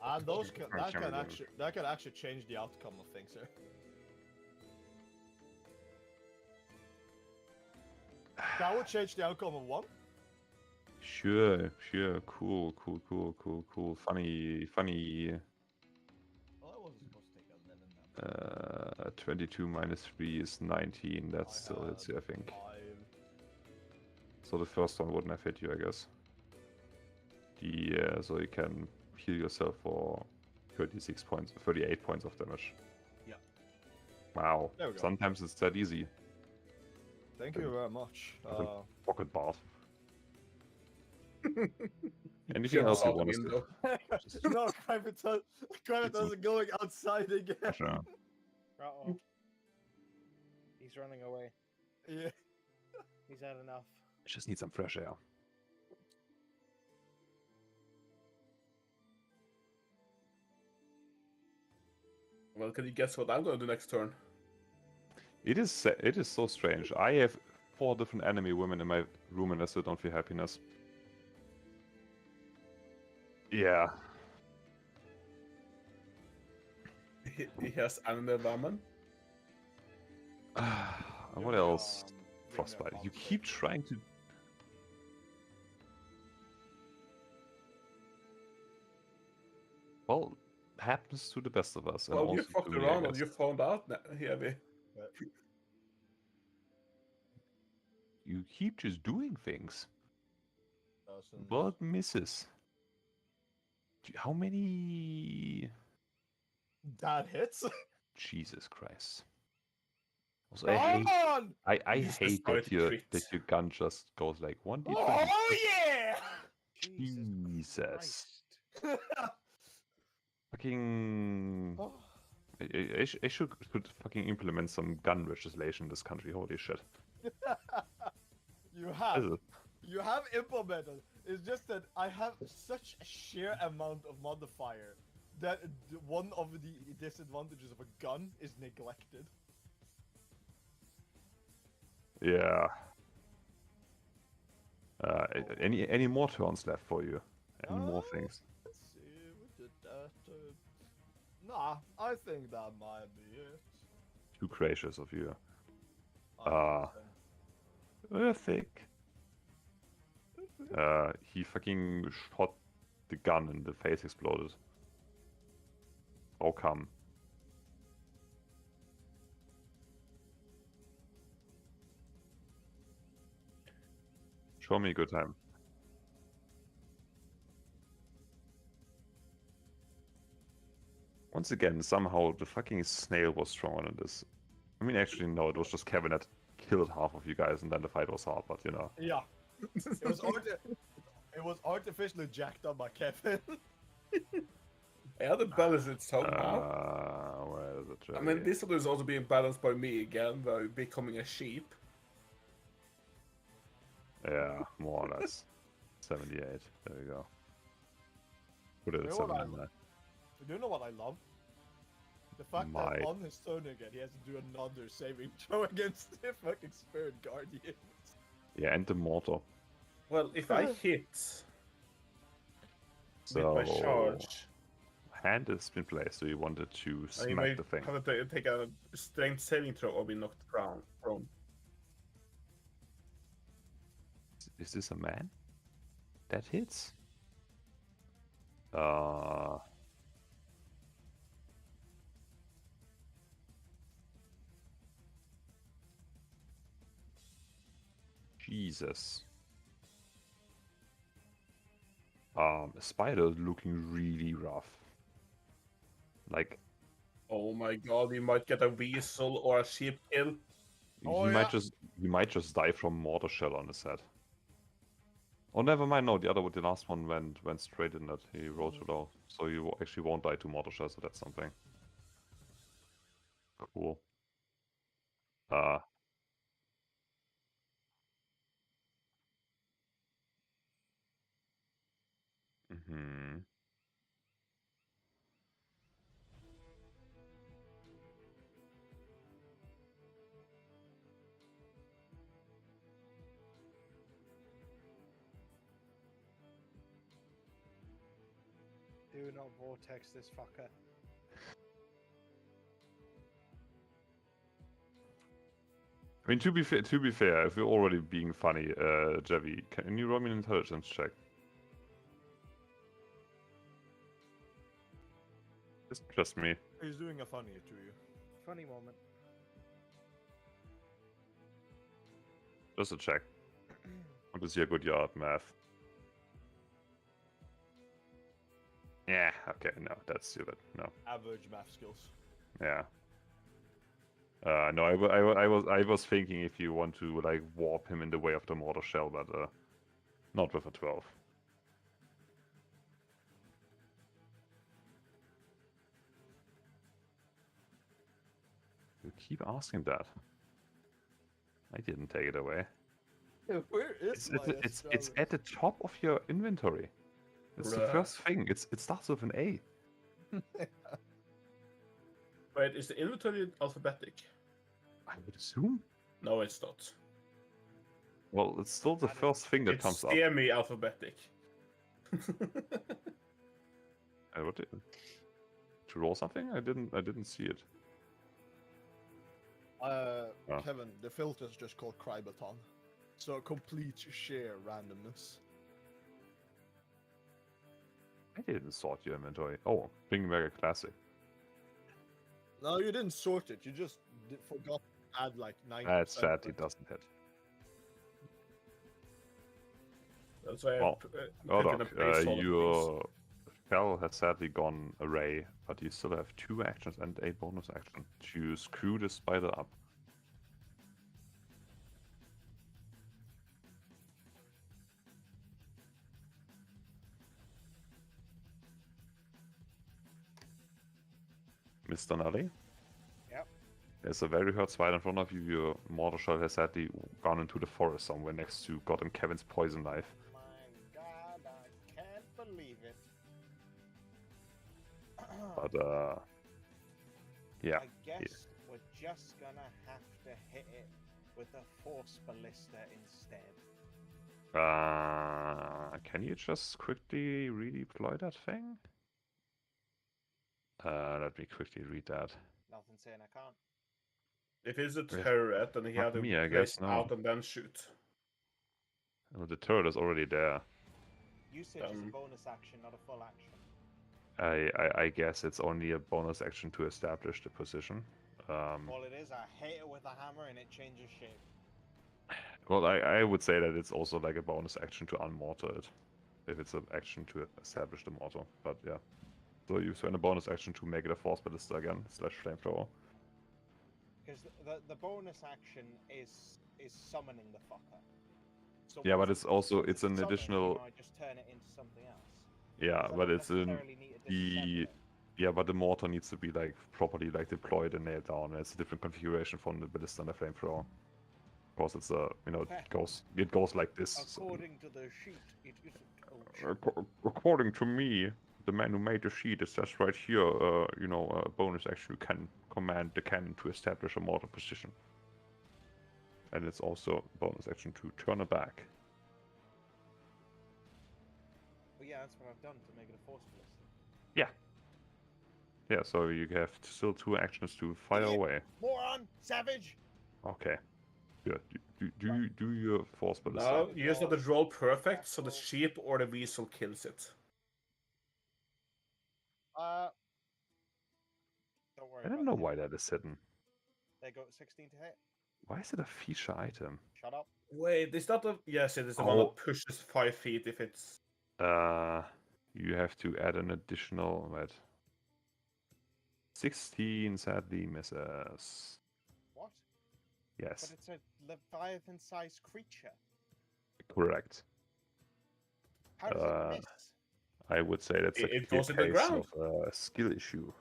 And that can actually change the outcome of things here. That would change the outcome of one. sure. Cool. Funny. Well, I wasn't supposed to take 11 then. 22 minus 3 is 19. That still hits you, I think. 5. So the first one wouldn't have hit you, I guess. So you can heal yourself for 38 points of damage. Yeah. Wow. There we go. Sometimes it's that easy. Thank you very much. Pocket bath. Anything Jump else you out the want to say? window. No, Private doesn't going outside again. Sure. Uh-oh. He's running away. Yeah. He's had enough. Just need some fresh air. Well, can you guess what I'm gonna do next turn? It is so strange. I have 4 different enemy women in my room and I still don't feel happiness. Yeah. He has anime woman. What else? Frostbite. You keep trying to... Well, happens to the best of us. And Well, you also fucked to me, I around and guess. you found out heavy. You keep just doing things. Dozens. What misses? How many... That hits. Jesus Christ. Also, Come on! I He's hate started that your crit. gun just goes like 1d20. Oh yeah! Jesus. Christ. Fucking... Oh. I should fucking implement some gun legislation in this country. Holy shit. You Is have. it? You have implemented. It's just that I have such a sheer amount of modifier that one of the disadvantages of a gun is neglected. Yeah. Any more turns left for you? Any more things? Let's see, we did that. Nah, I think that might be it. Too gracious of you. I Perfect. He fucking shot the gun and the face exploded. How come? Show me a good time. Once again, somehow the fucking snail was stronger than this. I mean, actually, no, it was just Kevin that killed half of you guys and then the fight was hard, but you know. Yeah. It was artificially jacked up by Kevin. I had to balance it somehow. Where is it? I mean, this one is also being balanced by me again, by becoming a sheep. Yeah, more or less. 78. There we go. Put it at You know what 79. Do you know what I love? The fact that on his turn again, he has to do another saving throw against the fucking Spirit Guardian. Yeah, and the mortar. Well, if I hit with my So charge, hand has been placed, so you wanted to I may smack the thing. have to take a strength saving throw or be knocked prone. Is this a man? That hits. Jesus. Spider looking really rough. Like, Oh my god, we might get a weasel or a sheep kill. Oh, he yeah. might just die from mortar shell on his head. Oh, never mind. No, the last one went straight in that. He rolled too low, so you actually won't die to mortar shell. So that's something. Cool. Hmm. Do not vortex this fucker. I mean, to be fair, if you're already being funny, Javi, can you roll me an intelligence check? It's just me. He's doing a funny to you. Funny moment. Just a check. Want to see a good yard math. Yeah. Okay. No, that's stupid. No. Average math skills. Yeah. No, I was thinking if you want to like warp him in the way of the mortar shell, but not with a 12. You keep asking that. I didn't take it away. Where is It's at the top of your inventory. It's the Bruh. first thing. It starts with an A. Wait, is the inventory alphabetic? I would assume. No, it's not. Well, it's still the first thing that It's comes up. semi-alphabetic. What to roll something? I didn't see it. Kevin, the filter is just called Crybaton. So complete sheer randomness. I didn't sort your inventory. Oh, bring back a classic. No, you didn't sort it. You just forgot to add like 9%. That's sad. It doesn't hit. That's why Well, I'm Ordok, picking a placeholder, please. your spell has sadly gone away, but you still have 2 actions and a bonus action to screw the spider up. Mr. Nully? Yep. There's a very hurt spider in front of you. Your mortar shell has sadly gone into the forest somewhere next to God and Kevin's poison knife. My God, I can't believe it. But, yeah. I guess we're just gonna have to hit it with a force ballista instead. Can you just quickly redeploy that thing? Let me quickly read that. Nothing saying I can't. If it's a Yes. turret, then he Not had to me, I place guess, no. out and then shoot. Oh, the turret is already there. Usage is a bonus action, not a full action. I guess it's only a bonus action to establish the position. All it is, I hit it with a hammer and it changes shape. Well, I would say that it's also like a bonus action to unmortar it. If it's an action to establish the mortar. But yeah. So you spend a bonus action to make it a force ballista again, / flamethrower. Because the bonus action is summoning the fucker. So Yeah, once but it's also, it's an summoned, additional... I just turn it into something else. Yeah, So I but don't it's in necessarily need to the... disassemble it. Yeah, but the mortar needs to be like properly like deployed and nailed down. It's a different configuration from the ballista and the flamethrower. Of course, it's a it goes like this. According to the sheet, it isn't. According to me, the man who made the sheet, it says right here, a bonus action you can command the cannon to establish a mortar position. And it's also a bonus action to turn it back. Well, yeah, that's what I've done to make it a force ballista. Yeah, so you have still 2 actions to fire Idiot. away. Moron! Savage! Okay. Yeah, do your force by the No, side. you just have to roll perfect, so the sheep or the weasel kills it. Don't worry I don't about know the why hit. that is hidden. They got 16 to hit. Why is it a feature item? Shut up. Wait, is that the... Yes, it is the one Oh. that pushes 5 feet if it's... You have to add an additional... Wait. 16 sadly misses. What? Yes, But it's a Leviathan-sized creature. correct. How does Uh, it miss? I would say that's a It clear goes in the case ground. of a skill issue.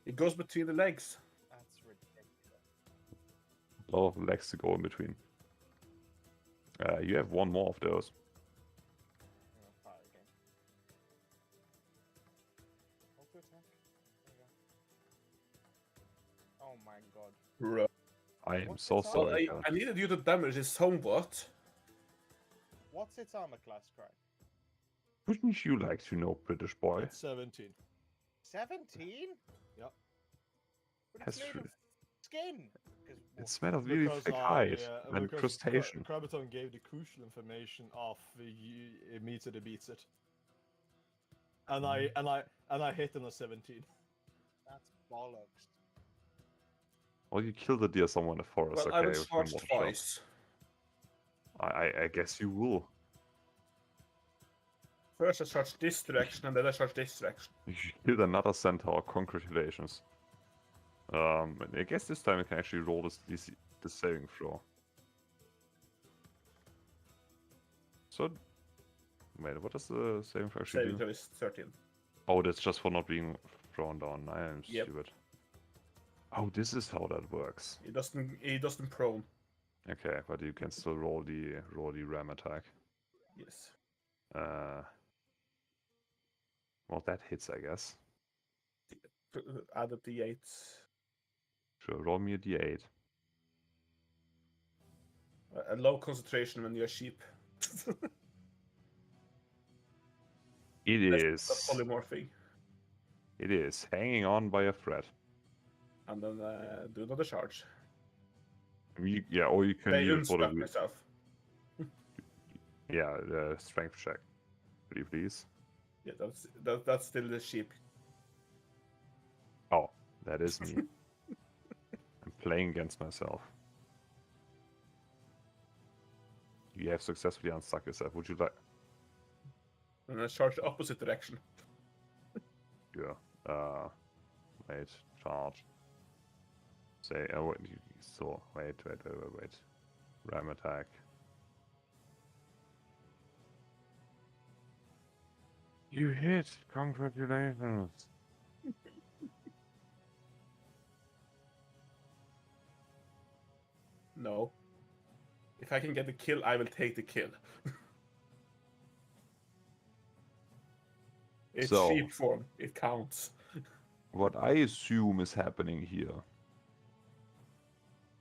It goes between the legs. That's ridiculous. A lot of legs to go in between. You have one more of those. Oh, fire again. Auto attack. There you go. Oh my god. Right. I am What's so its Well, sorry. armor? I needed you to damage it somewhat. What's its armor class, Craig? Wouldn't you like to know, British boy? It's 17. 17? Yep. But it's That's made true. of skin. It's made of really thick hide and crustacean. Krabaton gave the crucial information of it meets it, it beats it. And I hit him a 17. That's bollocks. Well, you killed a deer somewhere in the forest, Well, okay? I will with charge one shot. twice. I guess you will. First I charge this direction, and then I charge this direction. You killed another centaur, congratulations. I guess this time you can actually roll the saving throw. So, wait, what does the saving throw actually Saving do? throw is 13. Oh, that's just for not being thrown down. I am Yep. stupid. Oh, this is how that works. He doesn't prone. Okay, but you can still roll the ram attack. Yes. Well, that hits, I guess. Add up the 8. Sure, roll me a d8. A low concentration when you're sheep. That's That's polymorphing. it is hanging on by a thread. And then do another charge. Yeah, or you can They use for unstuck the myself. the strength check. Could you please? Yeah, that's still the sheep. Oh, that is me. I'm playing against myself. You have successfully unstuck yourself. Would you like? And I charge the opposite direction. Yeah. Wait. Charge. Say. Oh, wait. So wait. Ram attack. You hit. Congratulations. No. If I can get the kill, I will take the kill. It's So- sheep form. It counts. What I assume is happening here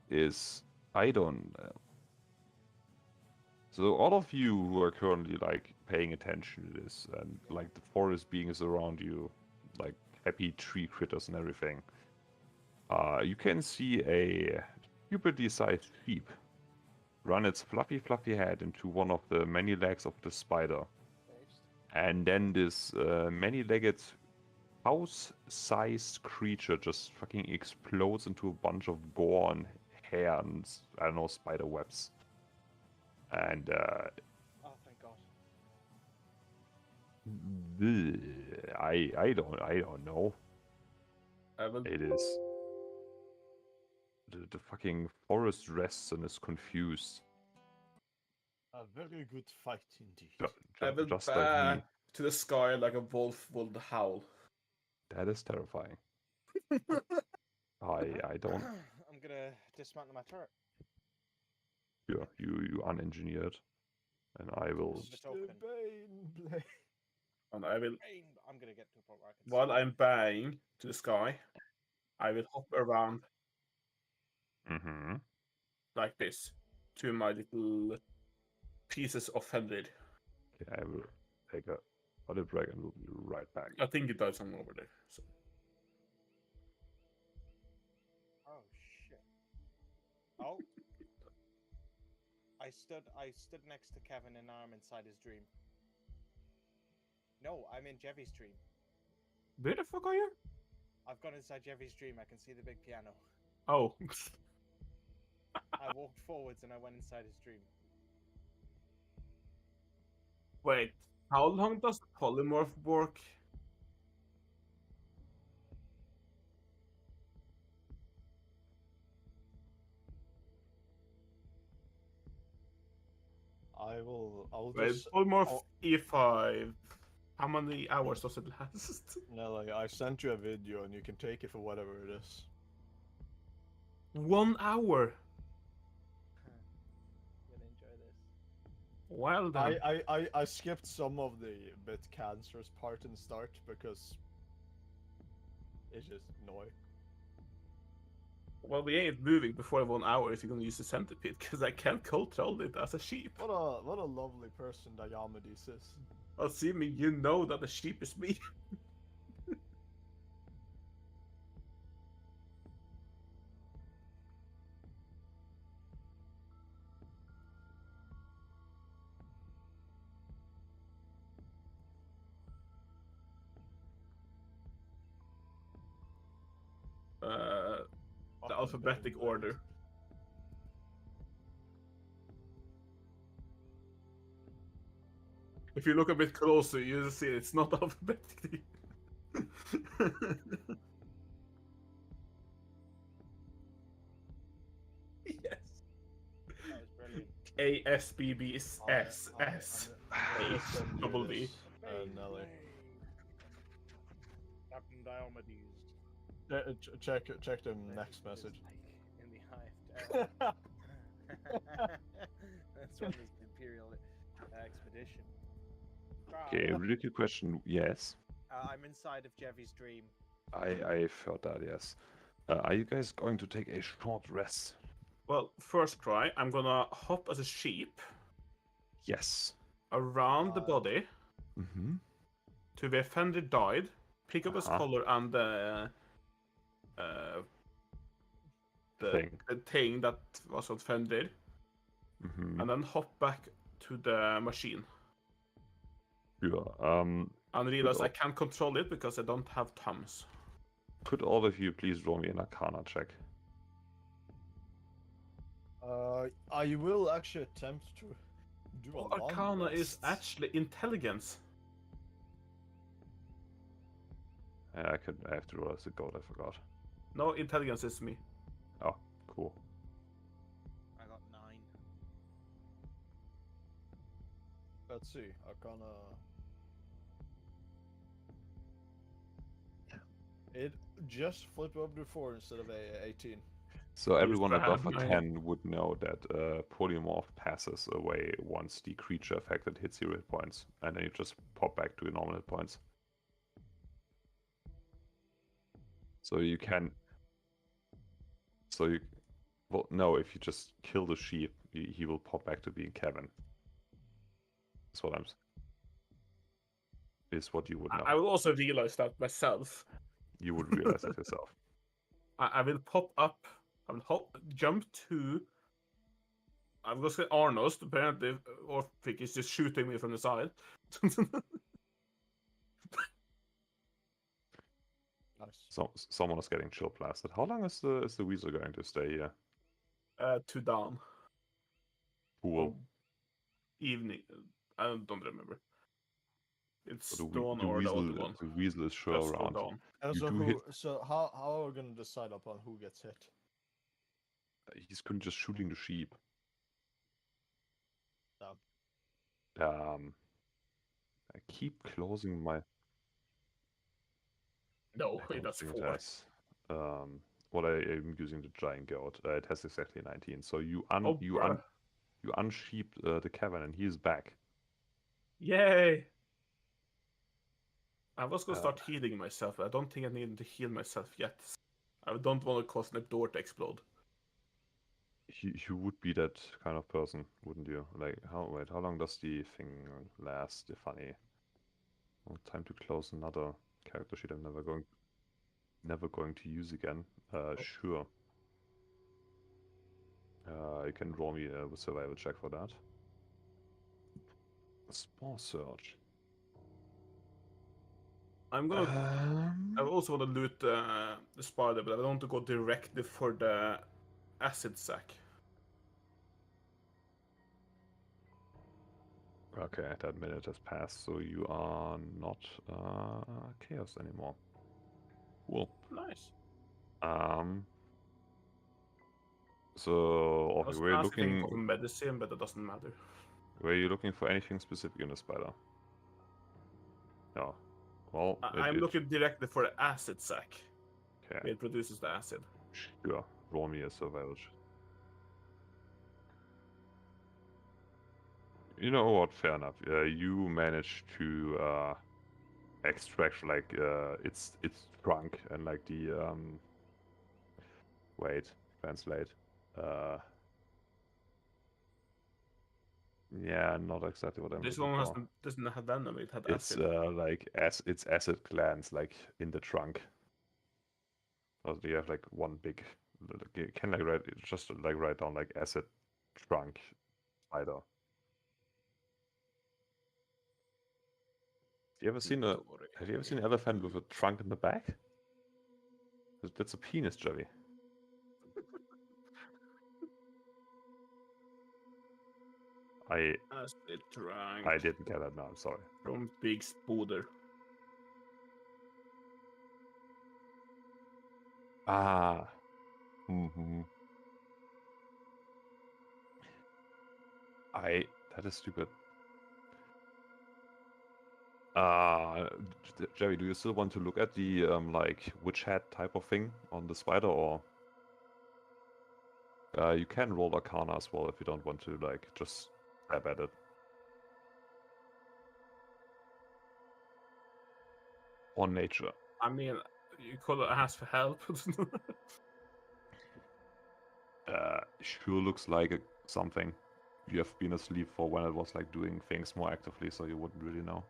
is I don't. So all of you who are currently like paying attention to this and like the forest beings around you, like happy tree critters and everything, you can see a stupidly sized sheep run its fluffy head into one of the many legs of the spider, and then this many-legged house-sized creature just fucking explodes into a bunch of gore and hair and I don't know, spider webs. And Oh, thank God. I don't know. I will. It is the fucking forest rests and is confused. A very good fight indeed. I will Just back like me. to the sky like a wolf would howl. That is terrifying. I don't. I'm gonna dismantle my turret. You unengineered, and I will. Just the token. And I will, I'm gonna get to a point where I can. while I'm banging to the sky, I will hop around Mm-hmm. like this to my little pieces of feathered. Okay, I will take a olive break and we'll be right back. I think it does something over there. So. Oh shit. Oh, I stood next to Kevin and I'm inside his dream. No, I'm in Jevy's dream. Where the fuck are you? I've gone inside Jevy's dream. I can see the big piano. Oh. I walked forwards and I went inside his dream. Wait, how long does the polymorph work? I'll Wait, just polymorph I'll- E5. How many hours does it last? no, like I sent you a video and you can take it for whatever it is. 1 hour. Gonna enjoy this. Well then. I skipped some of the bit cancerous part in the start because it's just annoying. Well, we ain't moving before 1 hour if you're gonna use the centipede, because I can't control it as a sheep. What a lovely person Diomedes is. Assuming you know that the sheep is me. The Fucking alphabetic Beyblade. order. If you look a bit closer, you'll see it's not alphabetically. Yes. That was brilliant. A S B B S S I'm S gonna H send you double V. this, Nelly. Captain Diomedes. Check the next message. In the Hive. That's from this Imperial expedition. Okay, really good question. Yes, I'm inside of Jevy's dream. I felt that. Yes. Are you guys going to take a short rest? Well, first try, I'm gonna hop as a sheep Yes. around the body Mm-hmm. to where Fender died, pick up his Uh-huh. collar and the thing that was what Fender did, Mm-hmm. and then hop back to the machine. Sure. And realize all- I can't control it because I don't have thumbs. Could all of you please roll me an Arcana check? I will actually attempt to do a long Arcana is rest. actually intelligence. I have to roll as a gold. I forgot. No, intelligence is me. Oh, cool. I got 9. Let's see. Arcana. It just flipped up to 4 instead of a 18. So everyone to above have a my- 10 would know that polymorph passes away once the creature affected hits 0 hit points, and then you just pop back to your normal hit points. So you can. So you. Well, no, if you just kill the sheep, he will pop back to being Kevin. That's what I'm. Is what you would know. I will also realize that myself. You would realize it yourself. I will pop up. I will hop, jump to. I'm gonna say Arnos. Apparently, Orphic is just shooting me from the side. Nice. So someone is getting chill blasted. How long is the weasel going to stay here? 2 down. Cool. Evening. I don't remember. It's So dawn or the other one. the weasel is sure Let's go around. dawn. And You so do who? hit- So how are we gonna decide upon who gets hit? He's just shooting the sheep. No. I keep closing my. No, I don't that's think 4. has. What I am using the giant goat. It has exactly 19. So you Oh, bruh. unsheeped the cavern and he is back. Yay! I was gonna start healing myself, but I don't think I need to heal myself yet. I don't want to cause the door to explode. You would be that kind of person, wouldn't you? Like, how long does the thing last? The funny. Oh, time to close another character sheet. I'm never going to use again. Sure. You can roll me a survival check for that. Small search. I'm gonna. I also want to loot the spider, but I don't want to go directly for the acid sack. Okay, that minute has passed, so you are not chaos anymore. Cool. Nice. So, I okay, was asking for looking. medicine, but it doesn't matter. Were you looking for anything specific in the spider? No. Well, I'm looking directly for the acid sack. Okay. It produces the acid. Sure. Roll me a survival. You know what? Fair enough. You managed to extract like its trunk and like the wait, translate. Yeah, not exactly what I'm This looking one for. doesn't have venom. It had It's acid. like it's acid glands like in the trunk. So you have like one big. You can like write down like acid trunk spider. You ever seen a? Have you ever seen an elephant with a trunk in the back? That's a penis, Javi. Acid trunk I didn't get that. No, I'm sorry. from Big Spooder. Ah. Mm-hmm. That is stupid. Jerry, do you still want to look at the like witch hat type of thing on the spider, or you can roll Arcana as well if you don't want to like just stab at it. Or nature. I mean, you could ask for help. Sure looks like something. You have been asleep for when it was like doing things more actively, so you wouldn't really know.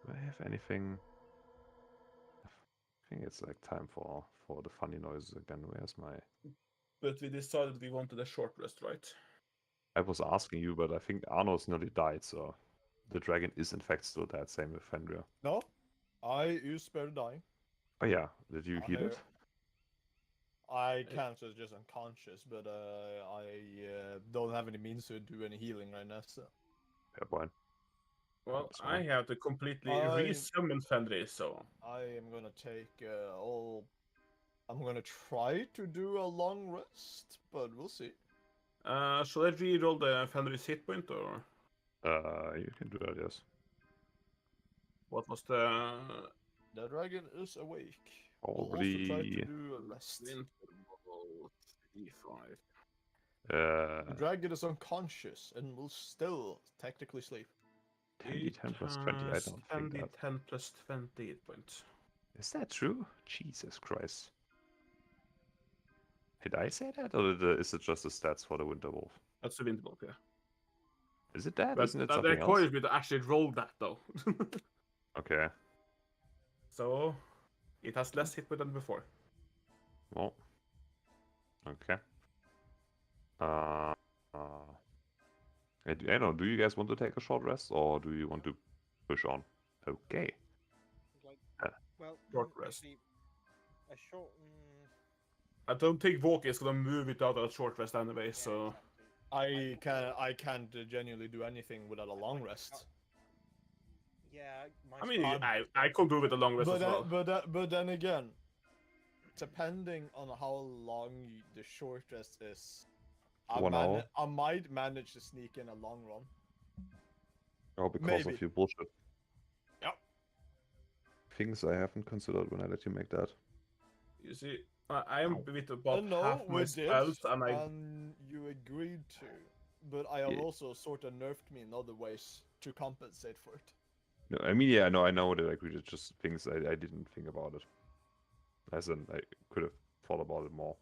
Do I have anything? I think it's like time for the funny noises again. Where's my? But we decided we wanted a short rest, right? I was asking you, but I think Arno's nearly died, so the dragon is in fact still dead. Same with Fenrir. No, I used spare dying. Oh yeah, did you heal it? I can't, so it's just unconscious, but I don't have any means to do any healing right now, so. Fair point. Well, That's I fine. have to completely I- resummon Fenrir, so. I am gonna take all. I'm gonna try to do a long rest, but we'll see. Shall I re-roll the Fenrir's hit point, or You can do that, yes. what was the The dragon is awake. We'll also Probably. try to do a rest. interval 3-5? The dragon is unconscious and will still technically sleep. 10d10 plus 20. I don't think that. 10 plus 28 points. Is that true? Jesus Christ. Did I say that, or is it just the stats for the Winter Wolf? That's the Winterwolf, yeah. Is it that? But Isn't it that something else? requires me to actually roll that, though. Okay. So, it has less hit point than before. Well. Okay. I don't know. Do you guys want to take a short rest, or do you want to push on? Okay. Like, Uh, well, Short rest. actually, a short. I don't think Walk is gonna move without a short rest anyway, Yeah, so. exactly. I can't genuinely do anything without a long rest. Yeah, I mean, I'm- I could do with a long rest as well. But then again, depending on how long the short rest is, 1 hour? I might manage to sneak in a long run. Oh, because Maybe. of your bullshit. Yep. Things I haven't considered when I let you make that. You see, I am with about No, half my we did, spells, and and you agreed to. But I have Yeah. also sort of nerfed me in other ways to compensate for it. No, I mean, yeah, no, I know that I agreed. It's just things I didn't think about it. As in, I could have thought about it more.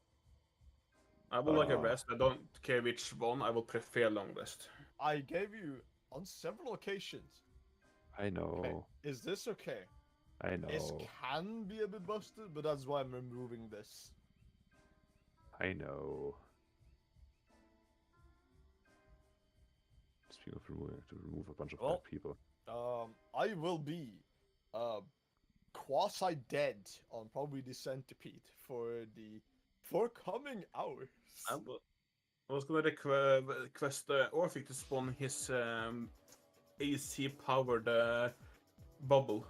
I will like a rest. I don't care which one. I will prefer long rest. I gave you on several occasions. I know. Okay, is this okay? I This know. can be a bit busted, but that's why I'm removing this. I know. Speaking of removing, I have to remove a bunch of Well, bad people. I will be quasi dead on probably the centipede for the forthcoming hours. I was gonna request Orphic to spawn his AC powered bubble.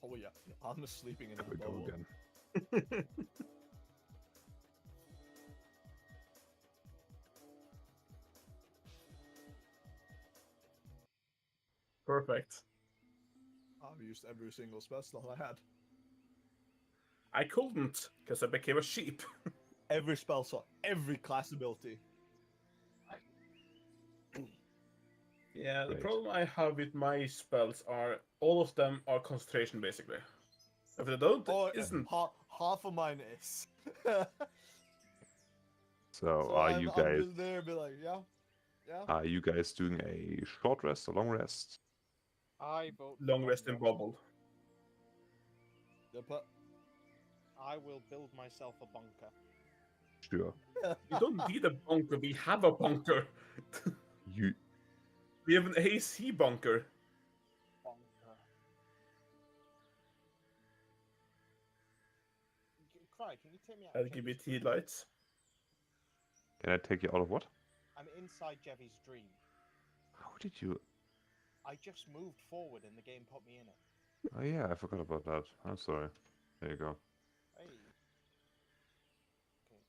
Oh yeah, I'm sleeping in There a we go bubble. again. Perfect. I've used every single spell slot I had. I couldn't, because I became a sheep. Every spell slot, every class ability. Yeah, the Great. problem I have with my spells are all of them are concentration basically. If they don't, Or it isn't. half of mine is. So, So are I'm you guys just there, be like, yeah. doing a short rest, a long rest? I vote for Long rest and bubble. I will build myself a bunker. Sure. You don't need a bunker. We have a bunker. You We have an AC bunker. Bunker. Cry, can you take me out? I'll of give you Jevy's tea dream? lights. can I take you out of what? I'm inside Jevy's dream. How did you? I just moved forward and the game put me in it. Oh yeah, I forgot about that. I'm sorry. There you go. Hey. Okay.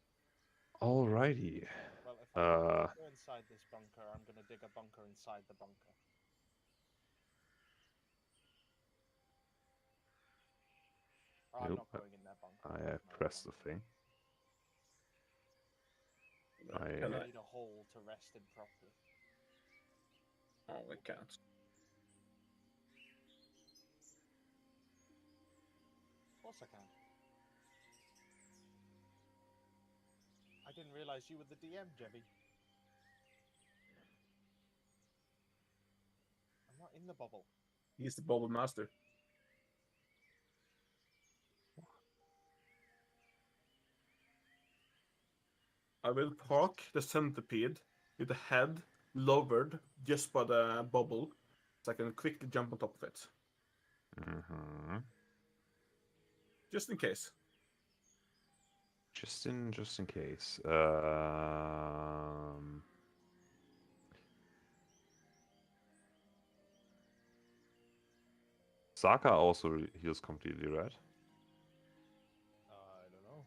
Alrighty. Well, if I go inside this bunker, I'm gonna dig a bunker inside the bunker. Oh, I'm Nope, not going in that bunker. I That's my pressed the bunker. thing. Can I I? need a hole to rest in properly. Oh, I can't. Of course I can. I didn't realize you were the DM, Jevy. I'm not in the bubble. He's the bubble master. I will park the centipede with the head lowered just by the bubble, so I can quickly jump on top of it. Mm-hmm. Just in case. Just in case. Saka also heals completely, right? I don't know.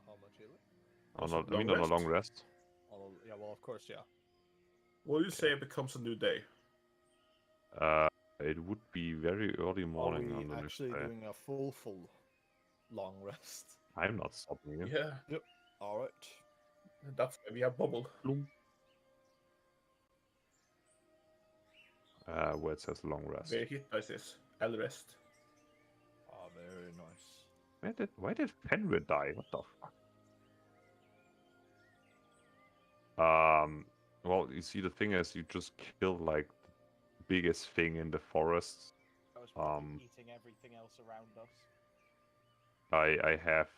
How much heal it? Also, I mean, on a long rest. Yeah, well, of course, yeah. What do you say it becomes a new day? It would be very early Are morning we on the next actually day. doing a full long rest? I'm not stopping you. Yeah, Yep. All right. that's why we have bubble. Where it says long rest. Where hit dice is L rest. Ah, very nice. Why did Fenrir die? What the fuck? Well, you see, the thing is, you just killed like the biggest thing in the forest. I was probably eating everything else around us. I have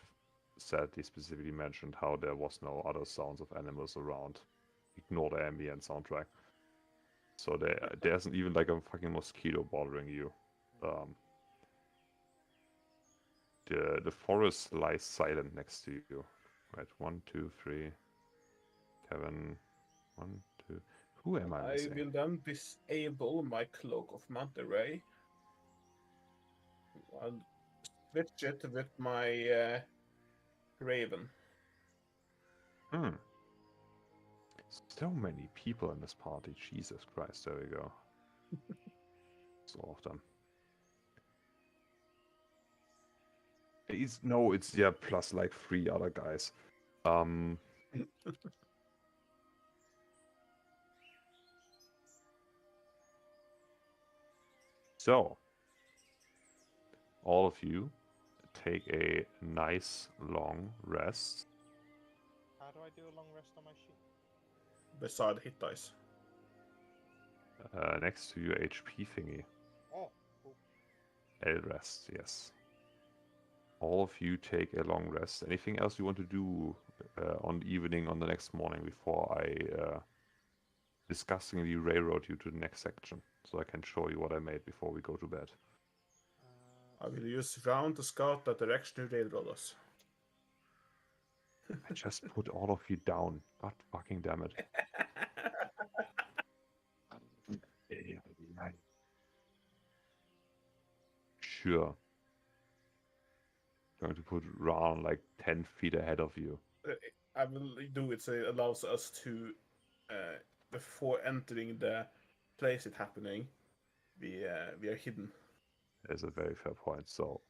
sadly specifically mentioned how there was no other sounds of animals around. Ignore the ambient soundtrack. So there isn't even like a fucking mosquito bothering you. The forest lies silent next to you. Right, 1, 2, 3. Kevin, 1, 2. Who am I I missing? will then disable my cloak of Manta Ray. I'll switch it with my Raven. So many people in this party. Jesus Christ, there we go. So all of them. It's yeah, plus like 3 other guys. So all of you take a nice long rest. How do I do a long rest on my sheet? Beside hit dice. Next to your HP thingy. Oh, ooh. A rest, yes. All of you take a long rest. Anything else you want to do on the evening, on the next morning, before I disgustingly railroad you to the next section, so I can show you what I made before we go to bed? I will use round to scout that direction to railroad us. I just put all of you down. God fucking damn it. Sure. Going to put Ron like 10 feet ahead of you. I will do it so it allows us to, before entering the place it's happening, we are hidden. That's a very fair point. So,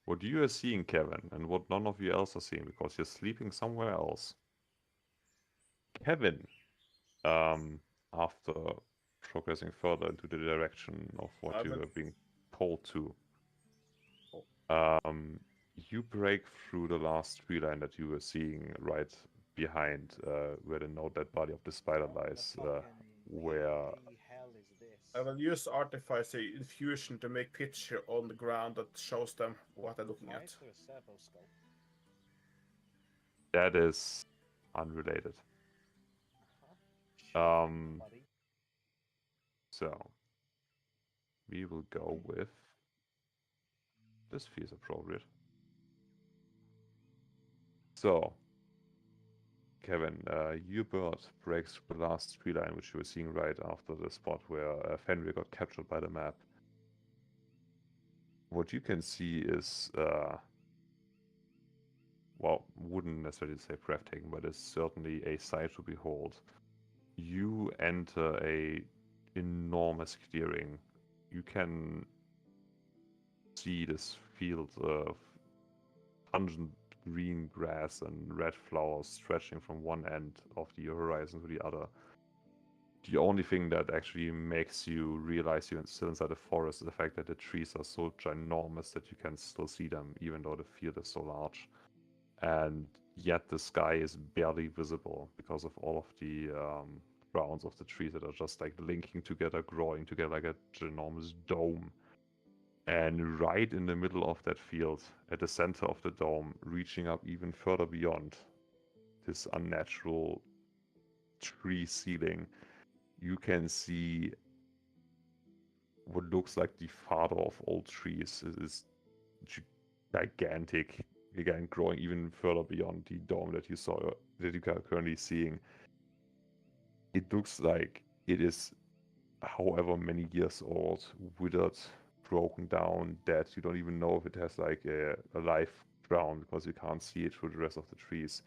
what you are seeing, Kevin, and what none of you else are seeing, because you're sleeping somewhere else. Kevin, after progressing further into the direction of what you were being told to, you break through the last tree line that you were seeing right behind where the no dead body of the spider lies, where hell is this? I will use Artificer Infusion to make picture on the ground that shows them what I'm looking at. To a servo skull. that is unrelated. Buddy. So we will go with this feels appropriate. So Kevin, your bird breaks through the last tree line, which you were seeing right after the spot where Fenrir got captured by the map. What you can see is, well, wouldn't necessarily say breathtaking, but it's certainly a sight to behold. You enter a enormous clearing. You can see this field of pungent green grass and red flowers stretching from one end of the horizon to the other. The only thing that actually makes you realize you're still inside the forest is the fact that the trees are so ginormous that you can still see them, even though the field is so large. And yet the sky is barely visible because of all of the crowns of the trees that are just like linking together, growing together like a ginormous dome. And right in the middle of that field, at the center of the dome, reaching up even further beyond this unnatural tree ceiling, you can see what looks like the father of all trees. It is gigantic, again growing even further beyond the dome that you are currently seeing. It looks like it is however many years old, withered, broken down, dead. You don't even know if it has like a live ground because you can't see it through the rest of the trees.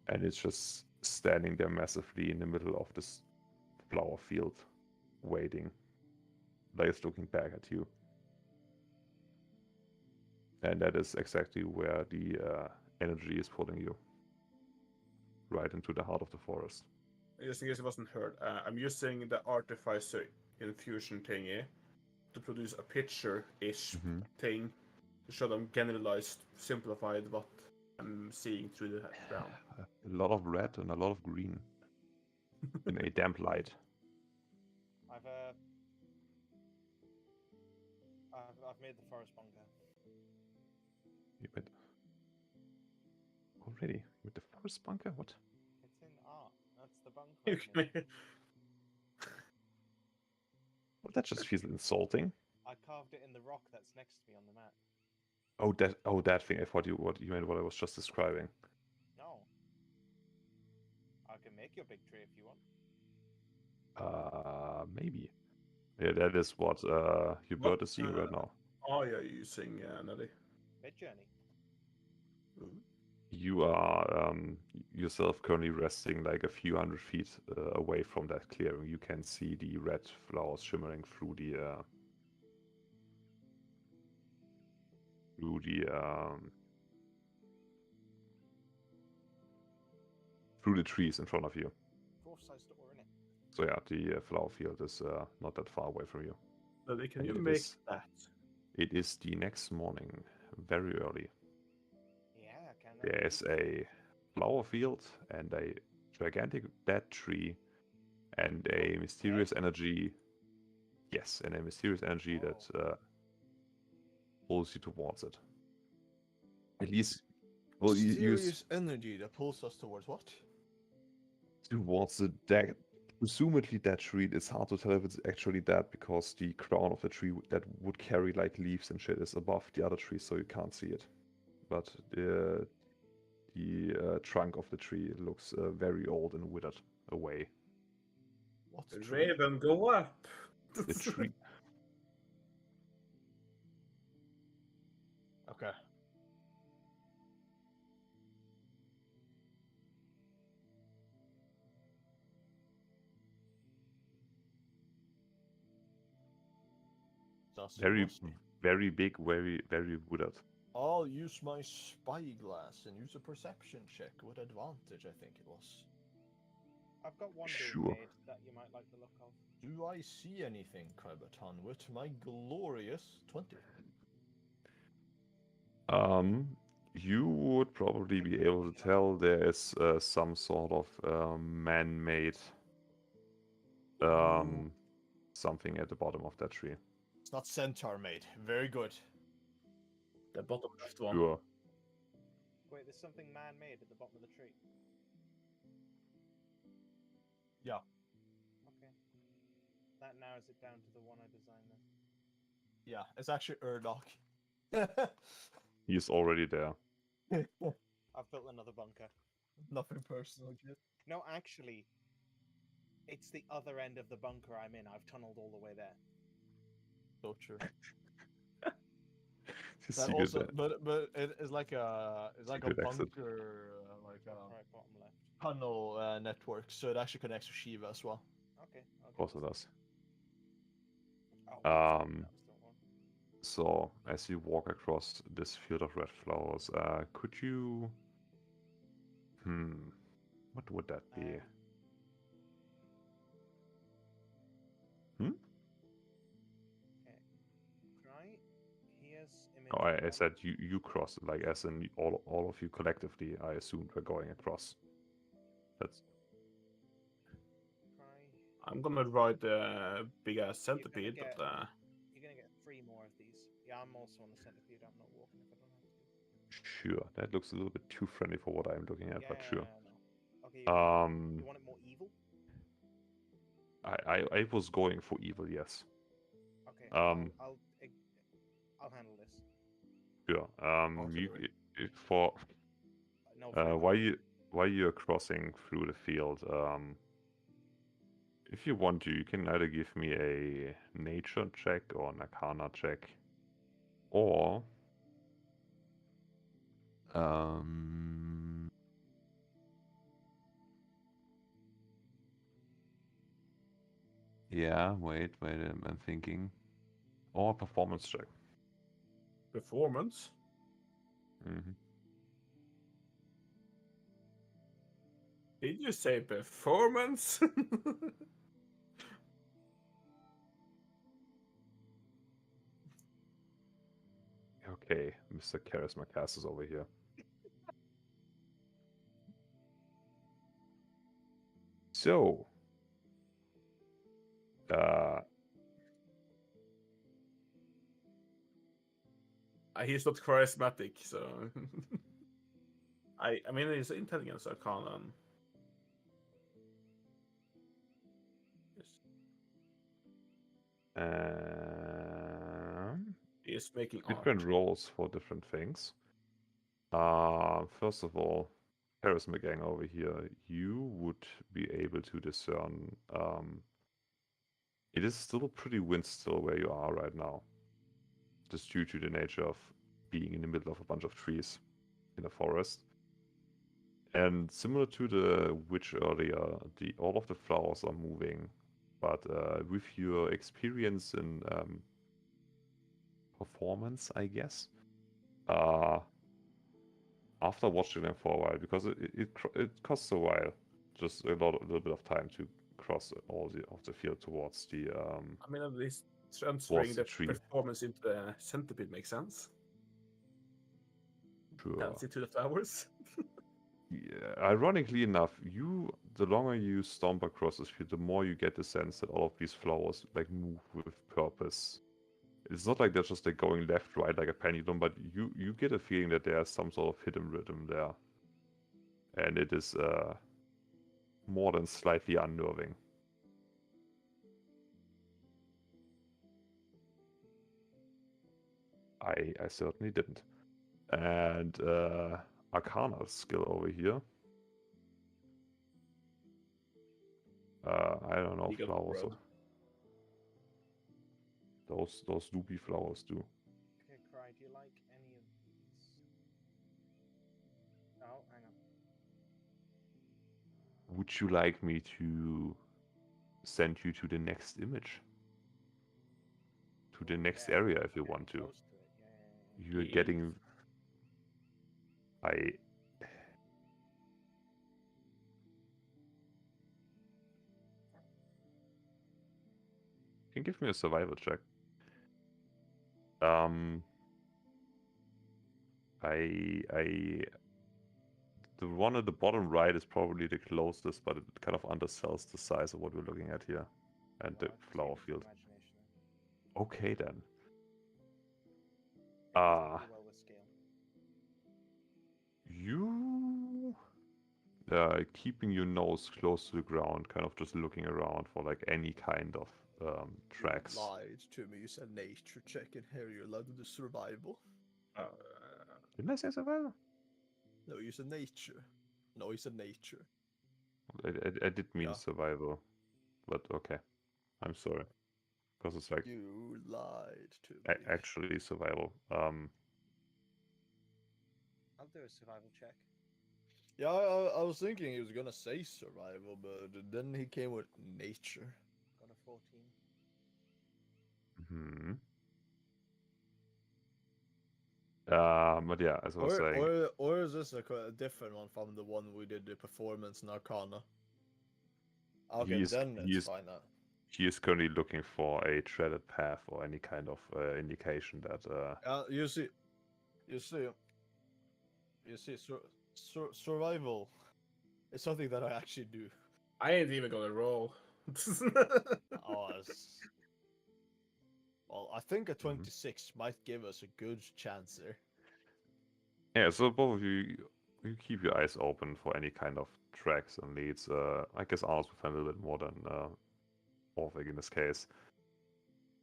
And it's just standing there massively in the middle of this flower field, waiting, like it's looking back at you. And that is exactly where the energy is pulling you, right into the heart of the forest. Just in case it wasn't heard, I'm using the Artificer Infusion thingy to produce a picture-ish thing to show them generalized, simplified what I'm seeing through the ground. A lot of red and a lot of green in a damp light. I've made the forest bunker. You made already with the forest bunker? What? It's in art. That's the bunker. Well, that just feels insulting. I carved it in the rock that's next to me on the map. Oh, that thing. I thought you meant what I was just describing. No. I can make you a big tree if you want. Maybe. Yeah, that is what your bird is seeing right now. Oh, yeah, using Nelly. Mid-journey. You are yourself currently resting like a few hundred feet away from that clearing. You can see the red flowers shimmering through the trees in front of you. Dwarf-sized door, innit? So yeah, the flower field is not that far away from you. Nelly, can you make that? It is the next morning, very early. Yeah, I can. There's a flower field and a gigantic dead tree and a mysterious energy. Yes, and a mysterious energy that pulls you towards it. At least, well, you Mysterious energy that pulls us towards what? towards the dead, presumably dead tree. It's hard to tell if it's actually dead because the crown of the tree that would carry like leaves and shit is above the other tree, so you can't see it. But the trunk of the tree looks very old and withered away. What tree? Raven, go up. The tree. Okay. Does Very, must- very big, very withered. I'll use my spyglass and use a perception check with advantage, I think it was. I've got one being Sure. made that you might like the look of. Do I see anything, Kyberton, with my glorious 20? You would probably be able to tell there is some sort of man-made something at the bottom of that tree. It's not centaur made. Very good. The bottom left one. Sure. Wait, there's something man-made at the bottom of the tree. Yeah. Okay. That narrows it down to the one I designed then. Yeah, it's actually Urdok. He's already there. I've built another bunker. Nothing personal, kid. No, actually, it's the other end of the bunker I'm in. I've tunneled all the way there. So true. His That secret also, but it is like a Secret exit. bunker, like a Right, bottom left. tunnel network, so it actually connects to Shiva as well. Okay. of course it does. Oh, Um, that was the one. So, as you walk across this field of red flowers, could you... What would that be? Okay. Right. Here's image. Oh, I one. said you cross, like as in all of you collectively, I assumed were going across. That's... Try. I'm gonna ride the big ass centipede, get- but You're gonna get 3 more of these. Yeah, I'm also on the centipede. I'm not walking if I don't have to. Sure, that looks a little bit too friendly for what I'm looking at, but sure. No. Okay. You want it more evil? I was going for evil, yes. Okay. Um, I'll handle this. Sure. You Considering. for No. free while you're crossing through the field, if you want to, you can either give me a nature check or an arcana check, or yeah, wait, I'm thinking, or a performance check. performance. Mm-hmm. Did you say performance? Okay, Mr. Charisma Cast is over here. So, He's not charismatic, so I mean his intelligence arcana. He's making different art. roles for different things. First of all, Charisma Gang over here, you would be able to discern. It is still pretty windstill where you are right now, just due to the nature of being in the middle of a bunch of trees in a forest. And similar to the witch earlier, all of the flowers are moving, but with your experience in performance, I guess, after watching them for a while, because it costs a while, just a little bit of time to cross all of the field towards the I mean, at least transferring the the tree. performance into the centipede makes sense. Sure. Fancy to the flowers. Yeah, ironically enough, the longer you stomp across this field, the more you get the sense that all of these flowers like move with purpose It's not like they're just like going left, right like a pendulum, but you get a feeling that there's some sort of hidden rhythm there, and it is more than slightly unnerving. I certainly didn't. And Arcana skill over here. I don't know, Legal flowers. bread. Those loopy flowers do. Okay, Cry, do you like any of these? Oh, hang on. Would you like me to send you to the next image? To the next Yeah, area if you getting want to. close to it. Yeah. You're getting... I... Can give me a survival check. The one at the bottom right is probably the closest, but it kind of undersells the size of what we're looking at here. And the Well, just flower give it field. imagination then. Okay then. It doesn't really well with scale. You keeping your nose close to the ground, kind of just looking around for like any kind of tracks. You lied to me. You said nature check, and here you're allowed to do survival. Didn't I say survival? No, you said nature. No, you said nature. I did mean Yeah. survival, but okay. I'm sorry. Because it's like You lied to me. actually survival. I'll do a survival check. Yeah, I was thinking he was gonna say survival, but then he came with nature. Got a 14. Hmm. But yeah, as I was saying, Or is this a different one from the one we did the performance in Arcana? Okay, he is then he it's is fine now. he is currently looking for a treaded path or any kind of indication that You see, survival is something that I actually do. I ain't even gonna roll. Oh, well, I think a 26 might give us a good chance there. yeah. So both of you keep your eyes open for any kind of tracks and leads. I guess Arnold will find a little bit more than Orvik in this case.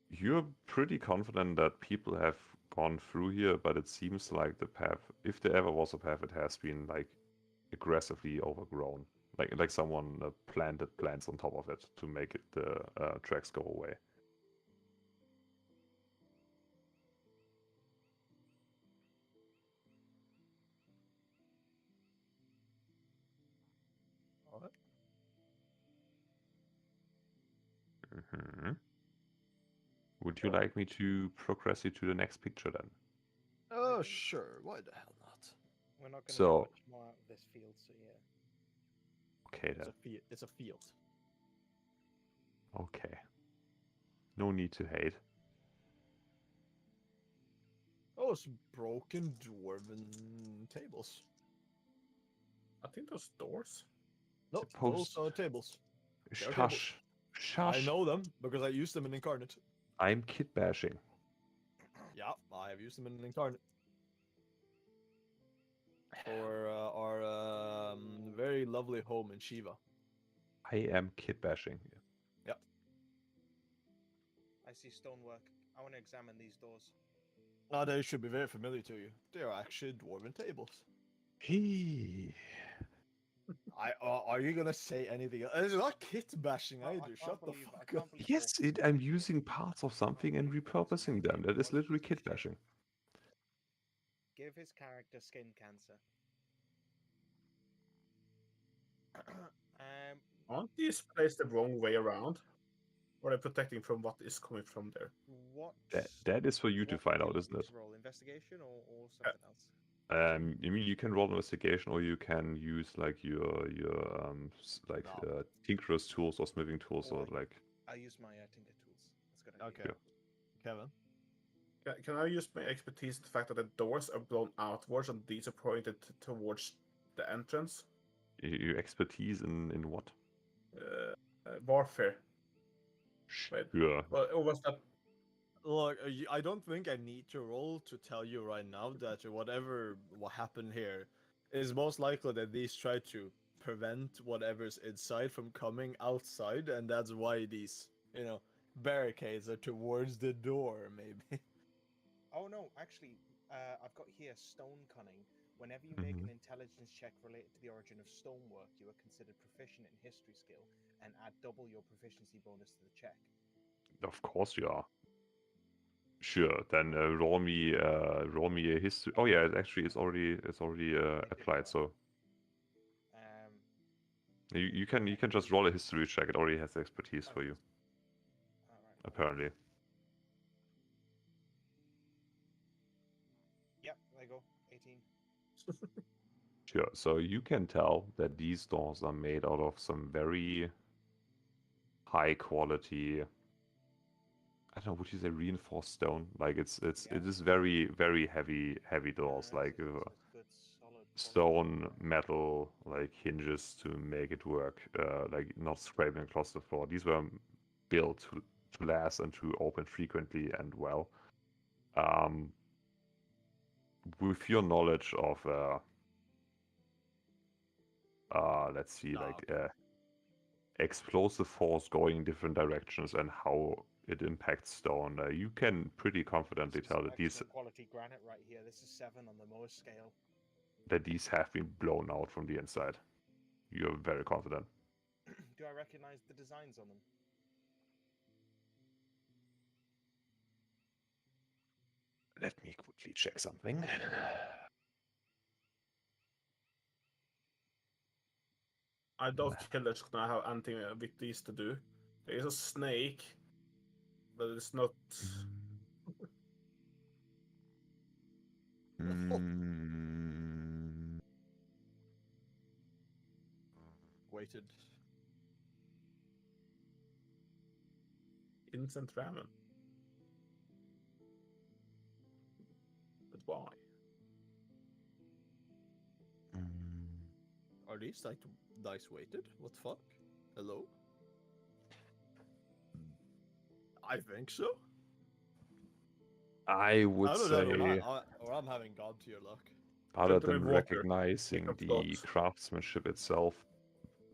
You're pretty confident that people have gone through here, but it seems like the path, if there ever was a path, it has been like aggressively overgrown. Like someone planted plants on top of it to make it the tracks go away. Alright. Hmm. Would you like me to progress you to the next picture then? Oh, sure. Why the hell not? We're not going to So- get much more out of this field, so yeah. Okay then. It's a field. Okay. No need to hate. Oh, it's broken dwarven tables. I think those doors. Nope, Supposed- those are tables. They're Shush. Shush. I know them because I used them in Incarnate. I'm kid bashing. Yeah, I have used them in Incarnate. For our very lovely home in Shiva. I am kid bashing. I see stonework. I want to examine these doors. Now they should be very familiar to you. They are actually dwarven tables. Hey. Are you gonna say anything else? It's not kit bashing I either. can't Shut the believe- I fuck can't up. believe Yes, Orc- I'm using parts of something and repurposing them. That is literally kid bashing. Give his character skin cancer. Aren't these placed the wrong way around? Or are they protecting from what is coming from there? What? That is for you to what find would out, you isn't want it? me to roll investigation or something else? I mean, you can roll investigation, or you can use like your No. tinkerer's tools or smithing tools, or like. I use my tinker tools. That's a good idea. Okay. Kevin. Can I use my expertise in the fact that the doors are blown outwards and these are pointed towards the entrance? Your expertise in what? Warfare. Wait. Sure. Well, or was that? Look, I don't think I need to roll to tell you right now that what happened here is most likely that these try to prevent whatever's inside from coming outside, and that's why these, barricades are towards the door, maybe. Oh no, actually, I've got here stone cunning. Whenever you make Mhm. an intelligence check related to the origin of stonework, you are considered proficient in history skill and add double your proficiency bonus to the check. Of course you are. Sure. Then roll me a history. Oh yeah, it actually is already did applied. work. So Um, you can just roll a history check. It already has the expertise for you, all right. apparently. Yep, there you go. 18. Sure. So you can tell that these doors are made out of some very high quality. I don't know, would you say reinforced stone? Like it Yeah. is very very heavy doors, like It's good, solid quality stone, stone. metal, like hinges to make it work, like not scraping across the floor. These were built to last and to open frequently and well. Um, with your knowledge of let's see, Nah, like explosive force going in different directions and how it impacts stone, you can pretty confidently This is tell that excellent quality granite right here. This is 7 on the Mohs scale. these have been blown out from the inside. You're very confident. Do I recognize the designs on them? Let me quickly check something. I don't feel that's gonna have anything with these to do. There is a snake, but it's not. Mm, Waited. Instant ramen. But why? Are these like dice weighted? What the fuck? Hello? I think so. I would Other than say, or I'm having god tier luck. other Filter with than water. recognizing Pick up the thoughts. craftsmanship itself,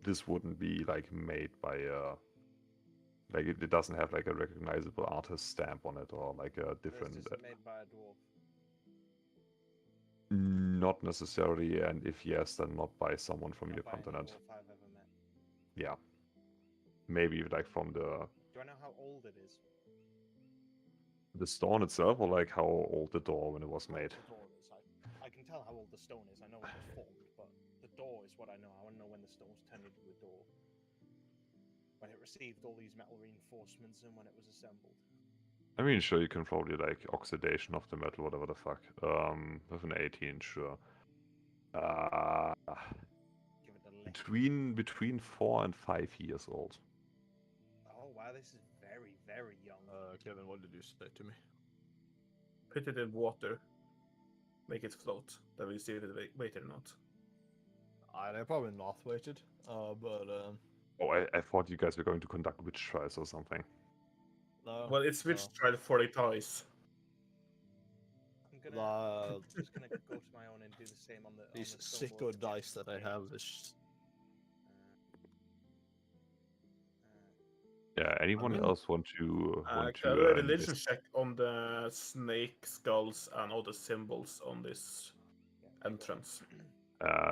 this wouldn't be like made by a like it doesn't have like a recognizable artist stamp on it or like a different. This is made by a dwarf. Not necessarily, and if yes, then not by someone from Not your by any continent. dwarf I've ever met. Yeah, maybe like from the Do I know how old it is? stone itself, or like how old the door when it was How old made. the door is. I can tell how old the stone is. I know when it was formed, but the door is what I know. I want to know when the stone was turned into a door. When it received all these metal reinforcements and when it was assembled. I mean, sure, you can probably like oxidation of the metal, whatever the fuck. With an 18, sure. Give it a lick. Between 4 and 5 years old. Oh wow, this is very, very young. Kevin, what did you say to me? Put it in water. Make it float. Then we see if it weighted or not. They're probably not weighted. But Oh, I thought you guys were going to conduct witch trials or something. no. Well, it's which tried 40 ties. I'm just gonna go to my own and do the same on the These stonework sicko dice that I have is. Yeah. Anyone mean, else want to a religion check on the snake skulls and all the symbols on this entrance.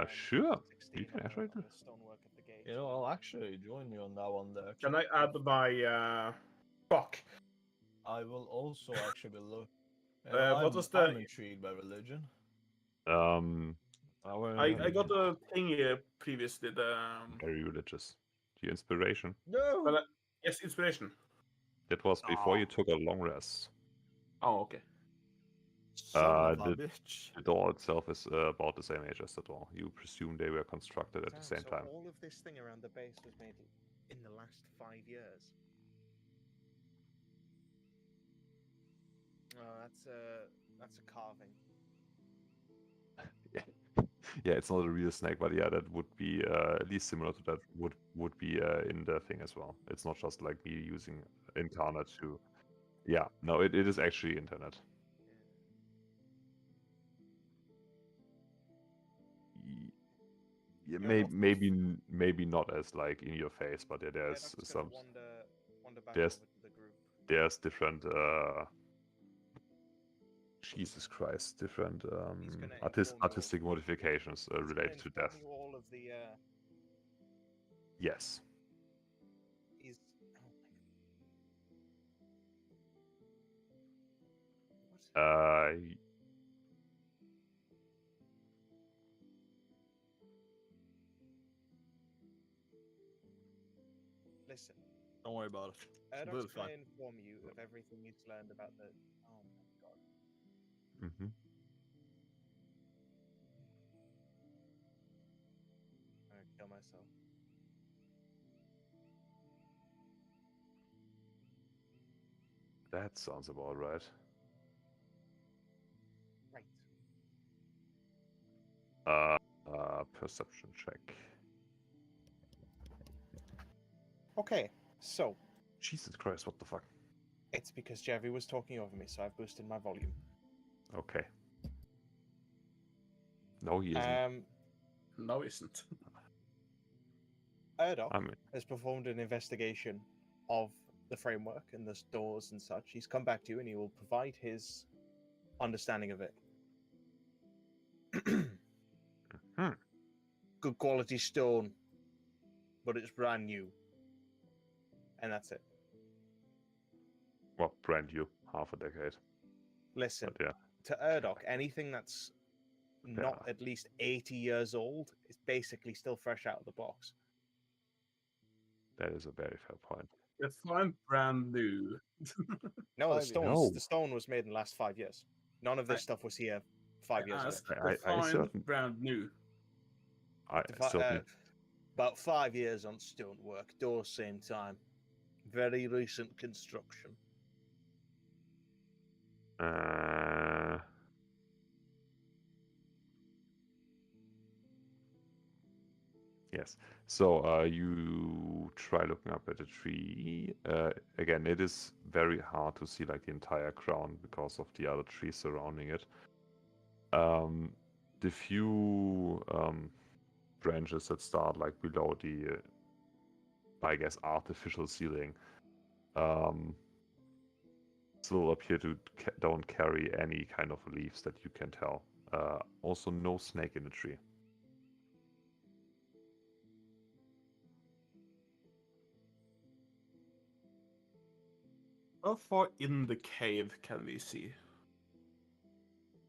Sure. 16 You can on actually do. the stonework of the gate. You know, I'll actually join you on that one there. Can I add my fuck? I will also actually look. What was the? I'm intrigued by religion. I got a thing previously. The Very religious. The inspiration. No. well, yes, inspiration. That was before you took a long rest. Oh, okay. Son of a bitch. The door itself is about the same age as the door. You presume they were constructed at the same so time. all of this thing around the base was made in the last 5 years. Oh, that's a carving. Yeah, it's not a real snake, but yeah, that would be at least similar to that. Would be in the thing as well. It's not just like me using Incarnate to. Yeah, no, it is actually internet. Y- Yeah, There are lots of- maybe not as like in your face, but yeah, there's Erdoc's some gonna wander back there's- over to the group. there's different Jesus Christ, different gonna inform you all- artistic modifications He's gonna related to inform death. you all of the Yes. is. Oh my God. What? Listen, Don't worry about it. We'll Erdoc's be fine. gonna inform you of everything he's learned about the. Oh my God. Mm-hmm. I'm gonna kill myself. That sounds about right. Right. Perception check. Okay. So Jesus Christ, what the fuck? it's because Jerry was talking over me, so I've boosted my volume. Okay. No, he isn't. No, isn't. Erdoc I mean, has performed an investigation of the framework and the doors and such. He's come back to you and he will provide his understanding of it. Good quality stone, but it's brand new. And that's it. well, brand new, half a decade. Listen, But yeah, to Erdoc, anything that's not Yeah. at least 80 years old is basically still fresh out of the box. that is a very fair point. It's fine, brand new. No, 5 years. No. the stone was made in the last 5 years. None of this stuff was here 5 years ago. Ask, I define certain- brand new. I If I- certainly about 5 years on stonework, doors same time. Very recent construction. Yes. So you try looking up at a tree. Again, it is very hard to see like the entire crown because of the other trees surrounding it. The few branches that start like below the, I guess, artificial ceiling, still appear to don't carry any kind of leaves that you can tell. Also, no snake in the tree. How far in the cave can we see?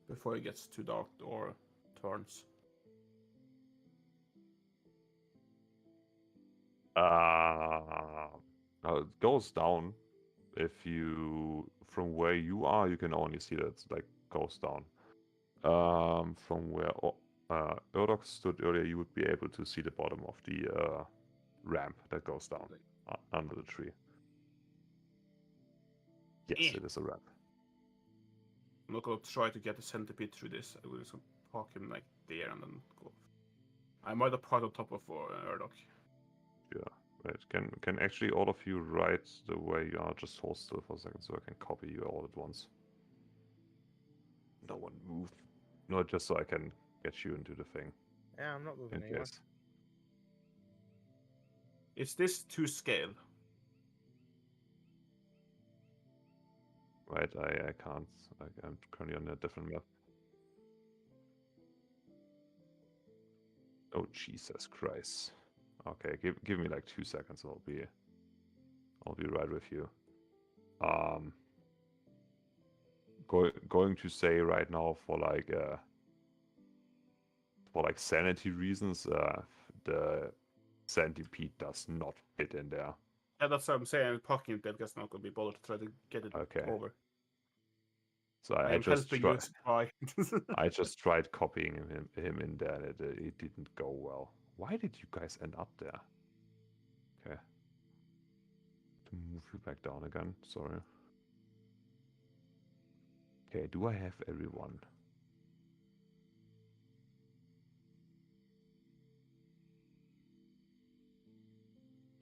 Before it gets too dark or turns. It goes down. If you, from where you are, you can only see that it like goes down. From where Urdox stood earlier, you would be able to see the bottom of the ramp that goes down under the tree. Yes, it is a ramp. I'm not gonna try to get a centipede through this. I will just park him like there and then go. I might have parked on top of Urdoc. Right. Can actually all of you write the way you are? Just hold still for a second so I can copy you all at once. No one move. No, just so I can get you into the thing. Yeah, I'm not moving In anywhere. case. Is this to scale? Right, I can't. I'm currently on a different map. Oh Jesus Christ. Okay, give me like 2 seconds. I'll be right with you. Going to say right now for like sanity reasons, the centipede does not fit in there. Yeah, that's what I'm saying. Parking that guy's not gonna be bothered to try to get it Okay. over. So I I am just helping you tried. try. I just tried copying him in there, and it didn't go well. Why did you guys end up there? Okay. To move you back down again. Sorry. Okay. Do I have everyone?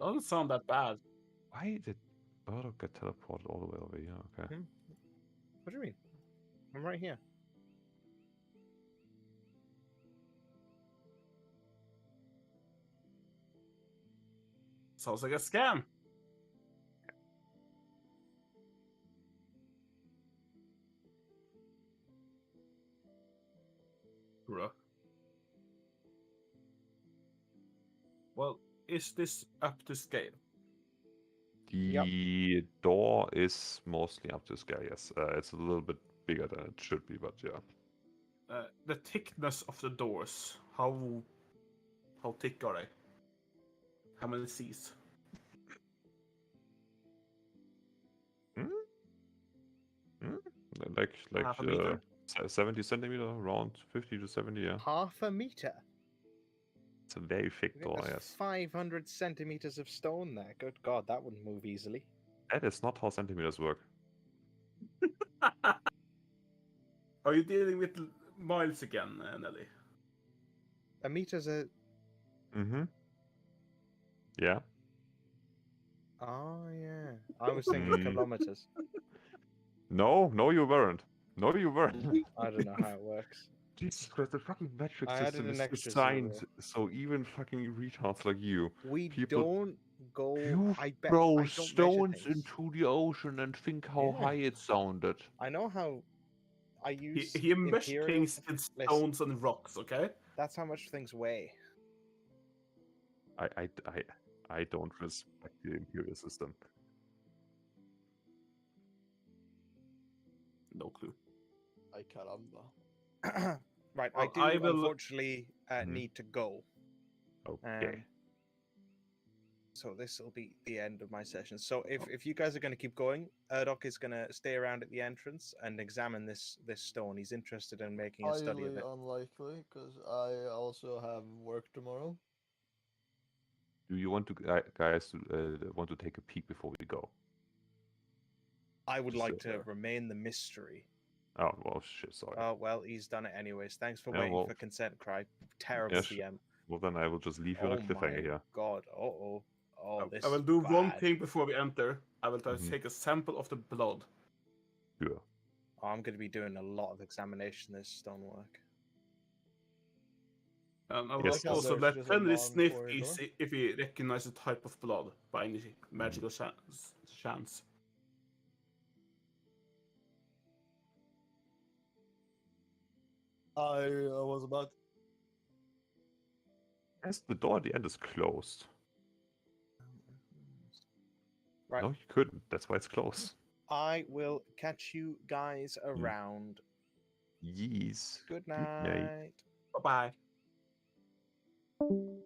Doesn't sound that bad. Why did Murdoch get teleported all the way over here. Okay. What do you mean? I'm right here. Sounds like a scam. Bruh. Well, is this up to scale? The door is mostly up to scale. Yes, it's a little bit bigger than it should be, but yeah. The thickness of the doors. How thick are they? How many C's? Like Half a meter? 70 centimeter, around 50 to 70. Yeah, Half a meter. it's a very thick I think door. there's Yes, 500 centimeters of stone there. Good God, that wouldn't move easily. that is not how centimeters work. Are you dealing with miles again, Nelly? A meter's a. Mm-hmm. Yeah. Oh yeah. I was thinking Mm. kilometers. No, you weren't. No, you weren't. I don't know how it works. Jesus Christ, the fucking metric I added system an is extra designed zero. so even fucking retards like you. We People- don't go. You I bet throw I don't measure stones things. into the ocean and think how Yeah. high it sounded. I know how. I use. He meshed imperial. things with stones and rocks, okay? That's how much things weigh. I don't respect the imperial system. No clue. Ay caramba. Right, Well, I do I will- unfortunately need to go. Okay. So this will be the end of my session. So if you guys are going to keep going, Erdok is going to stay around at the entrance and examine this stone. He's interested in making a study of Highly it. unlikely, because I also have work tomorrow. Do you want to guys want to take a peek before we go? I would Just like sit to there. remain the mystery. Oh well, shit. Sorry. Oh well, he's done it anyways. Thanks for Yeah, waiting well, for consent, cry. Terrible yeah, DM. Well, then I will just leave you on Oh a cliffhanger my here. god. Oh, this I will is do one bad. thing before we enter. I will try to Mhm. take a sample of the blood. Sure. Oh, I'm going to be doing a lot of examination this stonework. And I will Yes, also there's let just a Fenrir long sniff corridor. if he recognizes the type of blood by any magical chance. I was about. As the door at the end is closed. Right. No, you couldn't. That's why it's closed. I will catch you guys around. Yes. Good Good night. night. Bye bye.